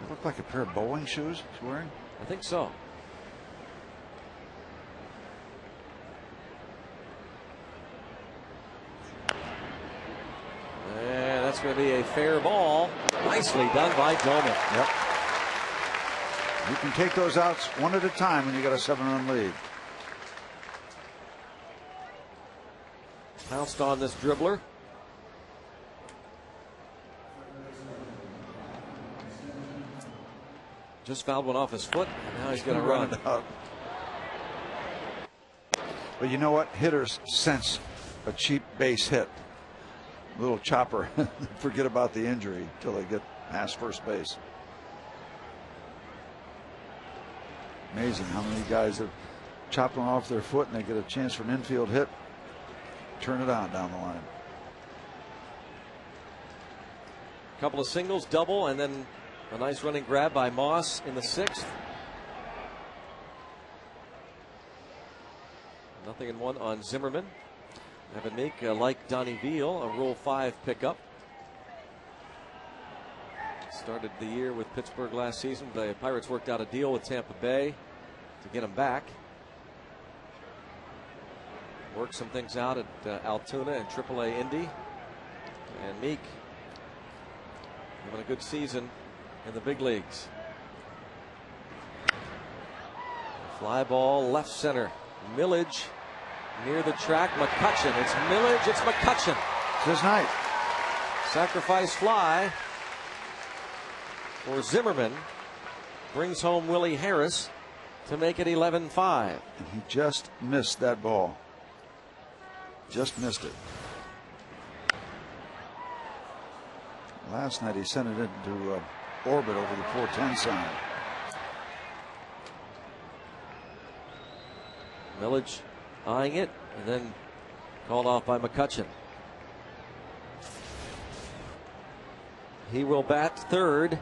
Speaker 2: They look like a pair of bowling shoes he's wearing.
Speaker 3: I think so. It's going to be a fair ball. Nicely done by Doman.
Speaker 2: Yep. You can take those outs one at a time when you got a 7-run lead.
Speaker 3: Pounced on this dribbler. Just fouled one off his foot, and now he's going to run.
Speaker 2: But you know what? Hitters sense a cheap base hit. Little chopper. Forget about the injury until they get past first base. Amazing how many guys have chopped one off their foot and they get a chance for an infield hit. Turn it on down the line.
Speaker 3: Couple of singles, double, and then a nice running grab by Moss in the 6th. Nothing in one on Zimmerman. Evan Meek, like Donnie Veal, a Rule 5 pickup. Started the year with Pittsburgh last season. The Pirates worked out a deal with Tampa Bay to get him back. Worked some things out at Altoona and AAA Indy. And Meek having a good season in the big leagues. Fly ball left center. Millage near the track. McCutchen. It's Millage. It's McCutchen.
Speaker 2: It's his night.
Speaker 3: Sacrifice fly for Zimmerman. Brings home Willie Harris to make it 11-5.
Speaker 2: And he just missed that ball. Just missed it. Last night he sent it into orbit over the 410 sign.
Speaker 3: Millage eyeing it and then called off by McCutchen. He will bat third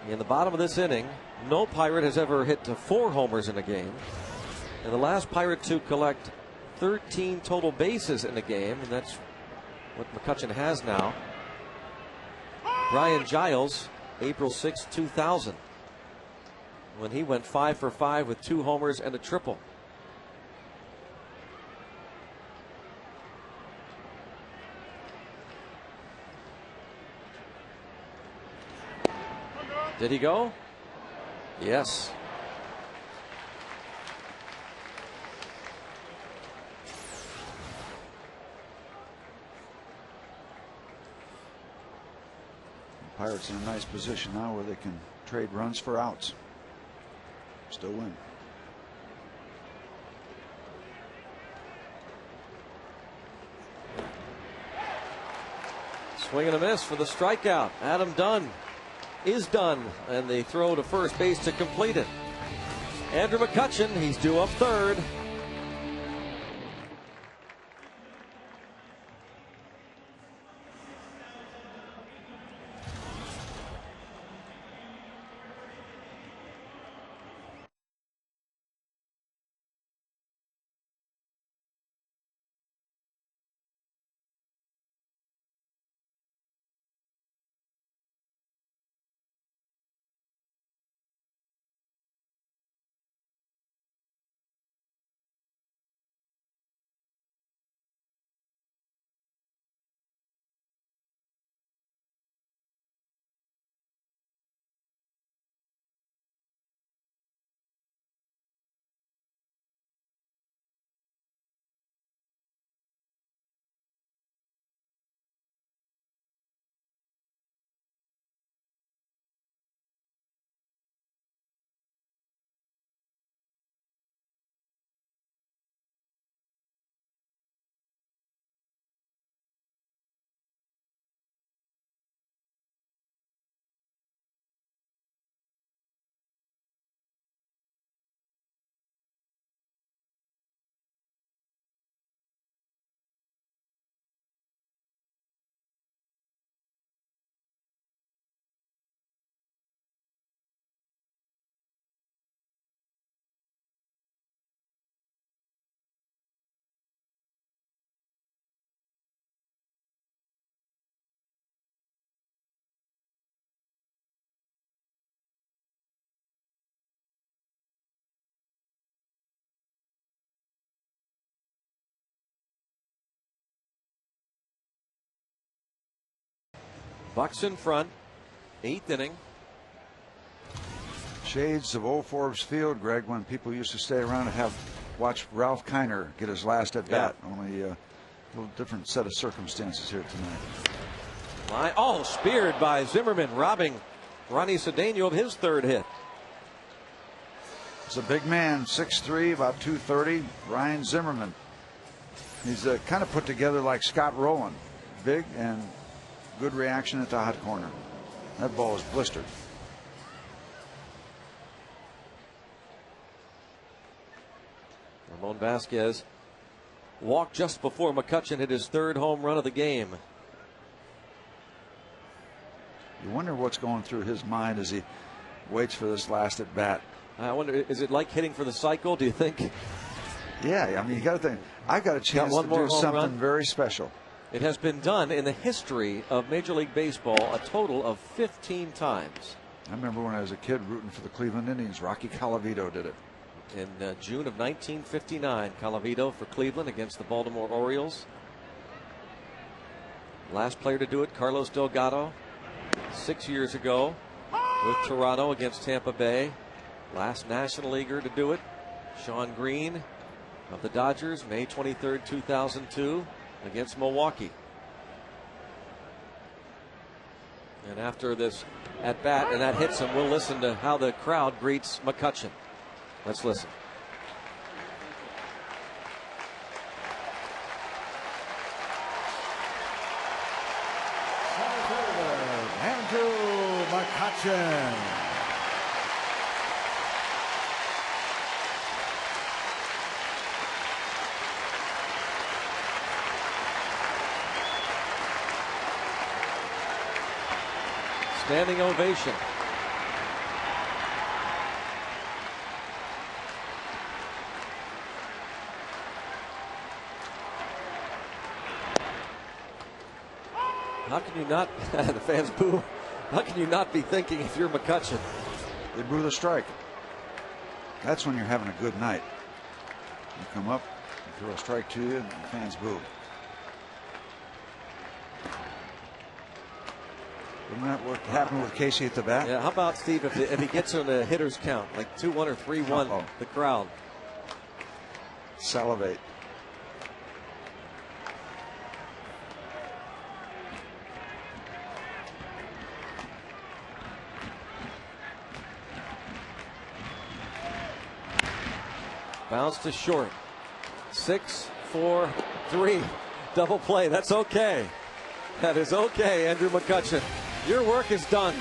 Speaker 3: in the bottom of this inning. No Pirate has ever hit to 4 homers in a game. And the last Pirate to collect 13 total bases in a game, and that's what McCutchen has now. Brian Giles, April 6, 2000, when he went 5 for 5 with 2 homers and a triple. Did he go? Yes.
Speaker 2: Pirates in a nice position now where they can trade runs for outs. Still win.
Speaker 3: Swing and a miss for the strikeout. Adam Dunn is done, and they throw to first base to complete it. Andrew McCutchen, he's due up third. Bucks in front, 8th inning.
Speaker 2: Shades of old Forbes Field, Greg, when people used to stay around and watch Ralph Kiner get his last at bat. Only a little different set of circumstances here tonight.
Speaker 3: Speared by Zimmerman, robbing Ronnie Cedeno of his 3rd hit.
Speaker 2: It's a big man, 6'3", about 230, Ryan Zimmerman. He's kind of put together like Scott Rowland. Big and good reaction at the hot corner. That ball is blistered.
Speaker 3: Ramon Vasquez walked just before McCutchen hit his 3rd home run of the game.
Speaker 2: You wonder what's going through his mind as he waits for this last at bat.
Speaker 3: I wonder, is it like hitting for the cycle, do you think?
Speaker 2: Yeah, I mean, you got to think, I've got a chance to do something very special.
Speaker 3: It has been done in the history of Major League Baseball a total of 15 times.
Speaker 2: I remember when I was a kid rooting for the Cleveland Indians, Rocky Colavito did it.
Speaker 3: In June of 1959, Colavito for Cleveland against the Baltimore Orioles. Last player to do it, Carlos Delgado, 6 years ago with Toronto against Tampa Bay. Last National Leaguer to do it, Sean Green of the Dodgers, May 23rd, 2002 against Milwaukee. And after this at bat, and that hits him, we'll listen to how the crowd greets McCutchen. Let's listen.
Speaker 6: Andrew McCutchen.
Speaker 3: Standing ovation. How can you not, the fans boo, how can you not be thinking if you're McCutchen?
Speaker 2: They boo the strike. That's when you're having a good night. You come up, you throw a strike to you, and the fans boo. Isn't that what happened with Casey at the bat?
Speaker 3: Yeah, how about, Steve, if he gets on a hitter's count, like 2-1 or 3-1, the crowd.
Speaker 2: Salivate.
Speaker 3: Bounce to short. 6-4-3. Double play. That's okay. That is okay, Andrew McCutchen. Your work is done.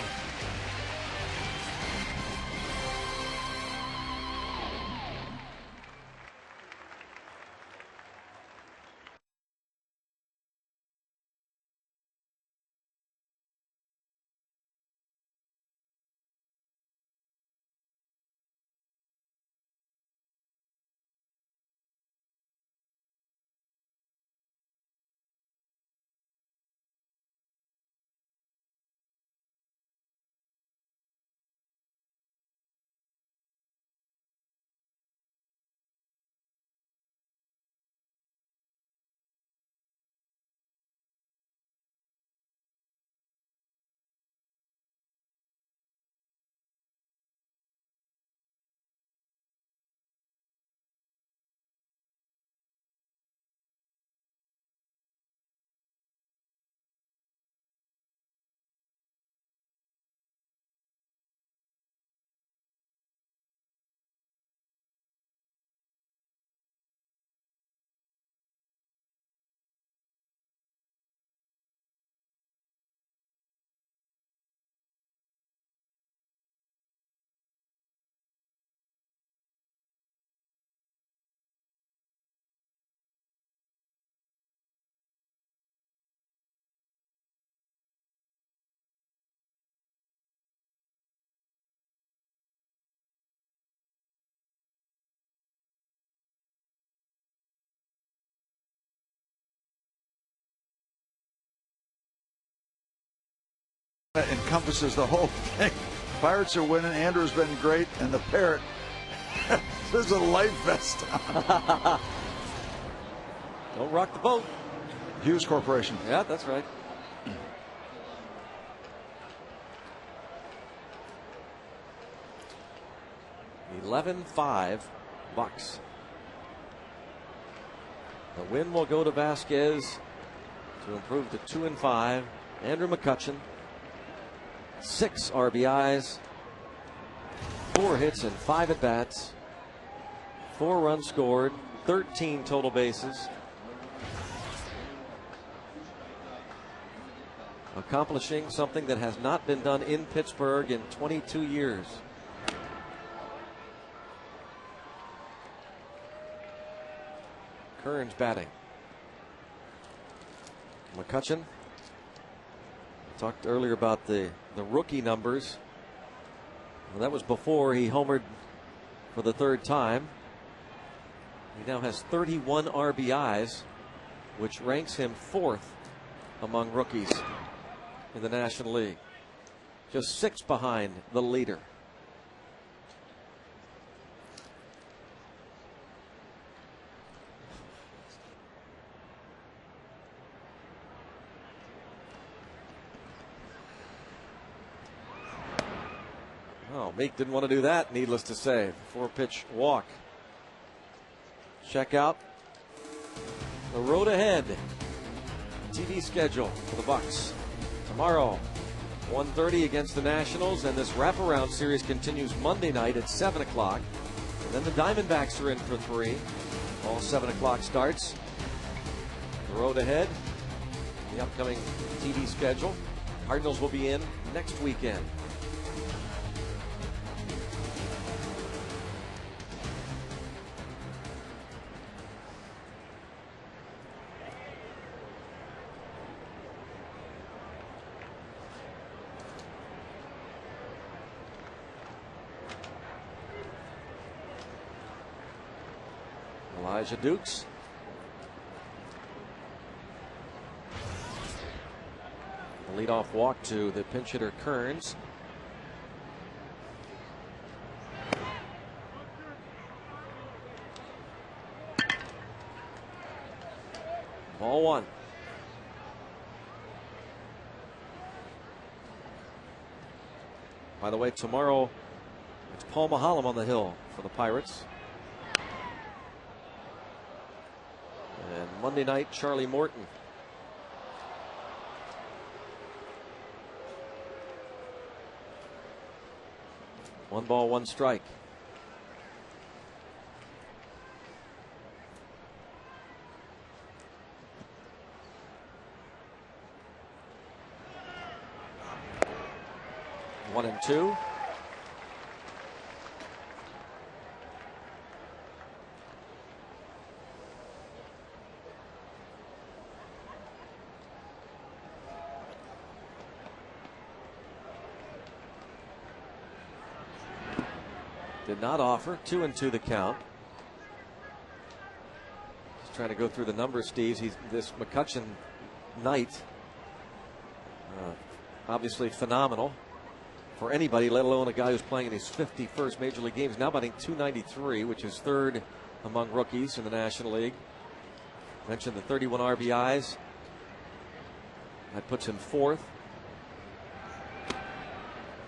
Speaker 2: Encompasses the whole thing. Pirates are winning. Andrew's been great, and the Parrot there's a life vest on.
Speaker 3: Don't rock the boat.
Speaker 2: Hughes Corporation.
Speaker 3: Yeah, that's right. 11-5 Bucks. The win will go to Vasquez to improve to 2-5. Andrew McCutchen, 6 RBIs, 4 hits and 5 at bats, 4 runs scored, 13 total bases. Accomplishing something that has not been done in Pittsburgh in 22 years. Kearns batting. McCutchen. Talked earlier about the rookie numbers. Well, that was before he homered for the 3rd time. He now has 31 RBIs, which ranks him 4th among rookies in the National League. Just 6 behind the leader. Oh, Meek didn't want to do that, needless to say. 4-pitch walk. Check out the road ahead. TV schedule for the Bucks. Tomorrow, 1:30 against the Nationals, and this wraparound series continues Monday night at 7 o'clock. And then the Diamondbacks are in for 3. All 7 o'clock starts. The road ahead. The upcoming TV schedule. Cardinals will be in next weekend. Elijah Dukes. The leadoff walk to the pinch hitter Kearns. Ball 1. By the way, tomorrow it's Paul Maholm on the hill for the Pirates. And Monday night, Charlie Morton. One ball, one strike. One and two. Did not offer. 2-2 the count. Just trying to go through the numbers, Steve. This McCutchen night, obviously phenomenal for anybody, let alone a guy who's playing in his 51st major league game. He's now batting .293, which is 3rd among rookies in the National League. Mentioned the 31 RBIs. That puts him 4th.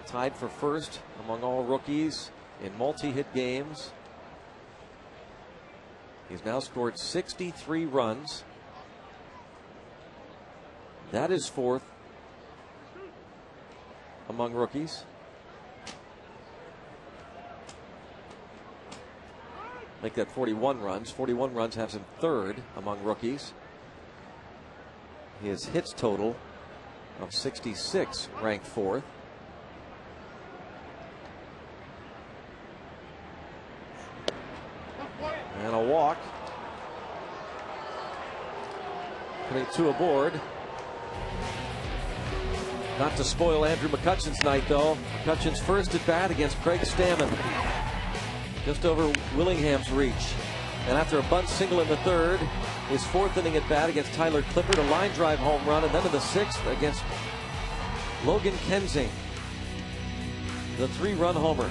Speaker 3: Tied for 1st among all rookies in multi-hit games. He's now scored 63 runs. That is 4th among rookies. Make that 41 runs. 41 runs has him 3rd among rookies. His hits total of 66 ranked 4th. And a walk. Putting 2 aboard. Not to spoil Andrew McCutchen's night, though. McCutchen's first at bat against Craig Stammen. Just over Willingham's reach. And after a bunt single in the 3rd, his 4th inning at bat against Tyler Clippard, a line drive home run, and then in the 6th against Logan Kensing, the 3-run homer.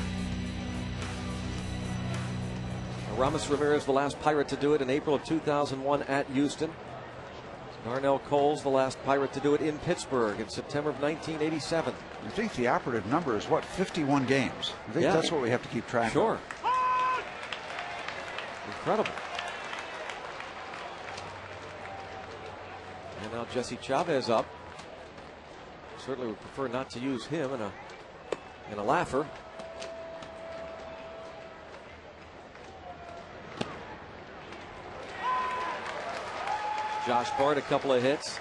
Speaker 3: Ramos Ramirez, the last Pirate to do it in April of 2001 at Houston. Darnell Coles, the last Pirate to do it in Pittsburgh in September of 1987.
Speaker 2: I think the operative number is what, 51 games? I think that's what we have to keep track of.
Speaker 3: Sure. Incredible. And now Jesse Chavez up. Certainly would prefer not to use him in a laugher. Josh Bart, a couple of hits.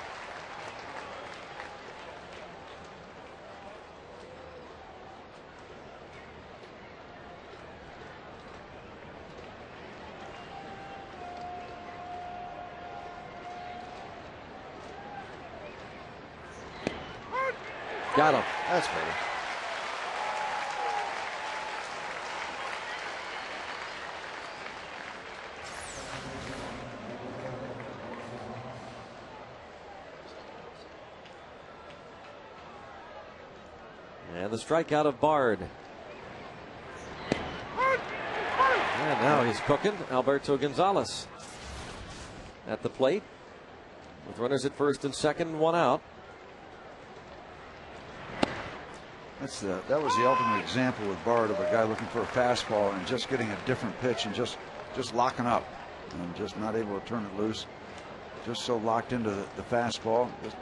Speaker 3: Got him.
Speaker 2: That's better.
Speaker 3: And the strikeout of Bard. And now he's cooking. Alberto Gonzalez at the plate with runners at first and second, one out.
Speaker 2: That was the ultimate example with Bard of a guy looking for a fastball and just getting a different pitch and just locking up and just not able to turn it loose. Just so locked into the fastball, just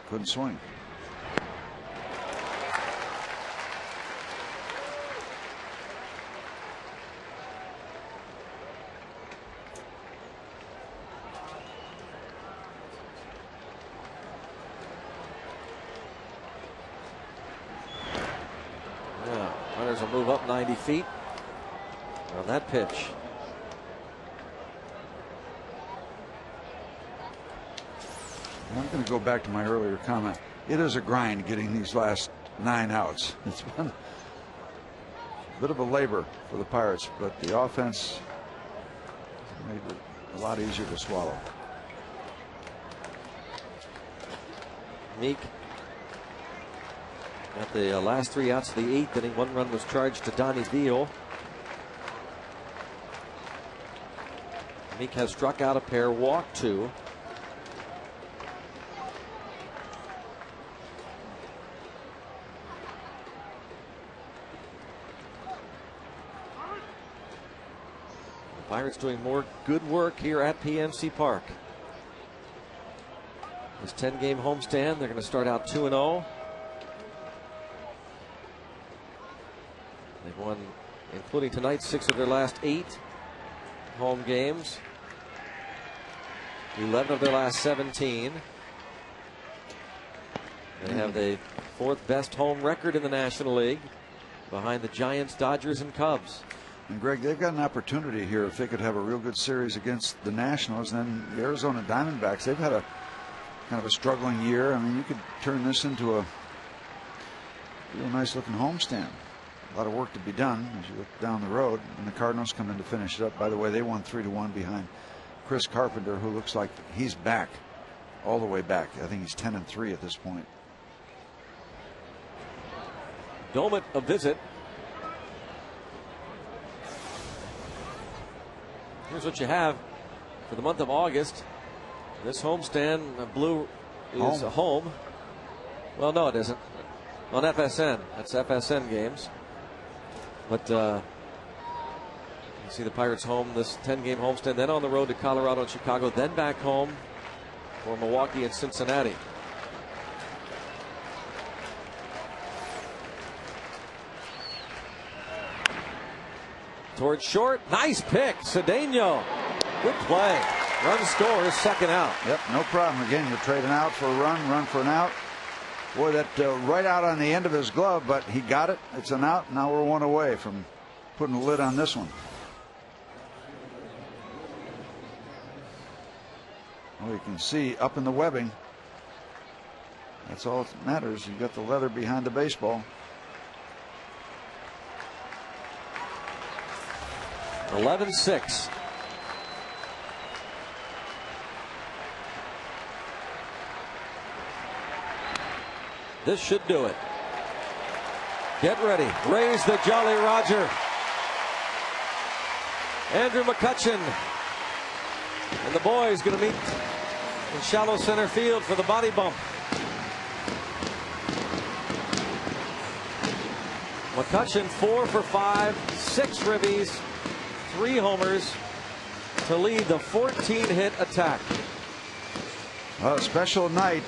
Speaker 2: couldn't swing.
Speaker 3: Runners will move up 90 feet on that pitch.
Speaker 2: I'm going to go back to my earlier comment. It is a grind getting these last 9 outs. It's been a bit of a labor for the Pirates, but the offense made it a lot easier to swallow.
Speaker 3: Meek at the last 3 outs of the 8th inning. 1 run was charged to Donnie Deal. Meek has struck out a pair, walked 2. The Pirates doing more good work here at PNC Park. This 10-game homestand, they're going to start out 2-0. They've won, including tonight, 6 of their last 8 home games. 11 of their last 17. They have the 4th best home record in the National League, behind the Giants, Dodgers, and Cubs.
Speaker 2: And Greg, they've got an opportunity here if they could have a real good series against the Nationals. And then the Arizona Diamondbacks, they've had a kind of a struggling year. I mean, you could turn this into a real nice looking homestand. A lot of work to be done as you look down the road, and the Cardinals come in to finish it up. By the way, they won 3-1 behind Chris Carpenter, who looks like he's back, all the way back. I think he's 10-3 at this point.
Speaker 3: Domet a visit. Here's what you have for the month of August. This homestand, blue is home. Well, no, it isn't. On FSN. That's FSN games. But you see the Pirates home, this 10-game homestand, then on the road to Colorado and Chicago, then back home for Milwaukee and Cincinnati. Towards short, nice pick, Cedeno. Good play. Run scores, second out.
Speaker 2: Yep, no problem. Again, you're trading out for a run for an out. Boy, that right out on the end of his glove, but he got it. It's an out. Now we're 1 away from putting a lid on this one. Well, you can see up in the webbing. That's all that matters. You've got the leather behind the baseball.
Speaker 3: 11-6. This should do it. Get ready. Raise the Jolly Roger. Andrew McCutchen and the boys going to meet in shallow center field for the body bump. McCutchen 4 for 5, 6 ribbies, 3 homers to lead the 14-hit attack.
Speaker 2: A special night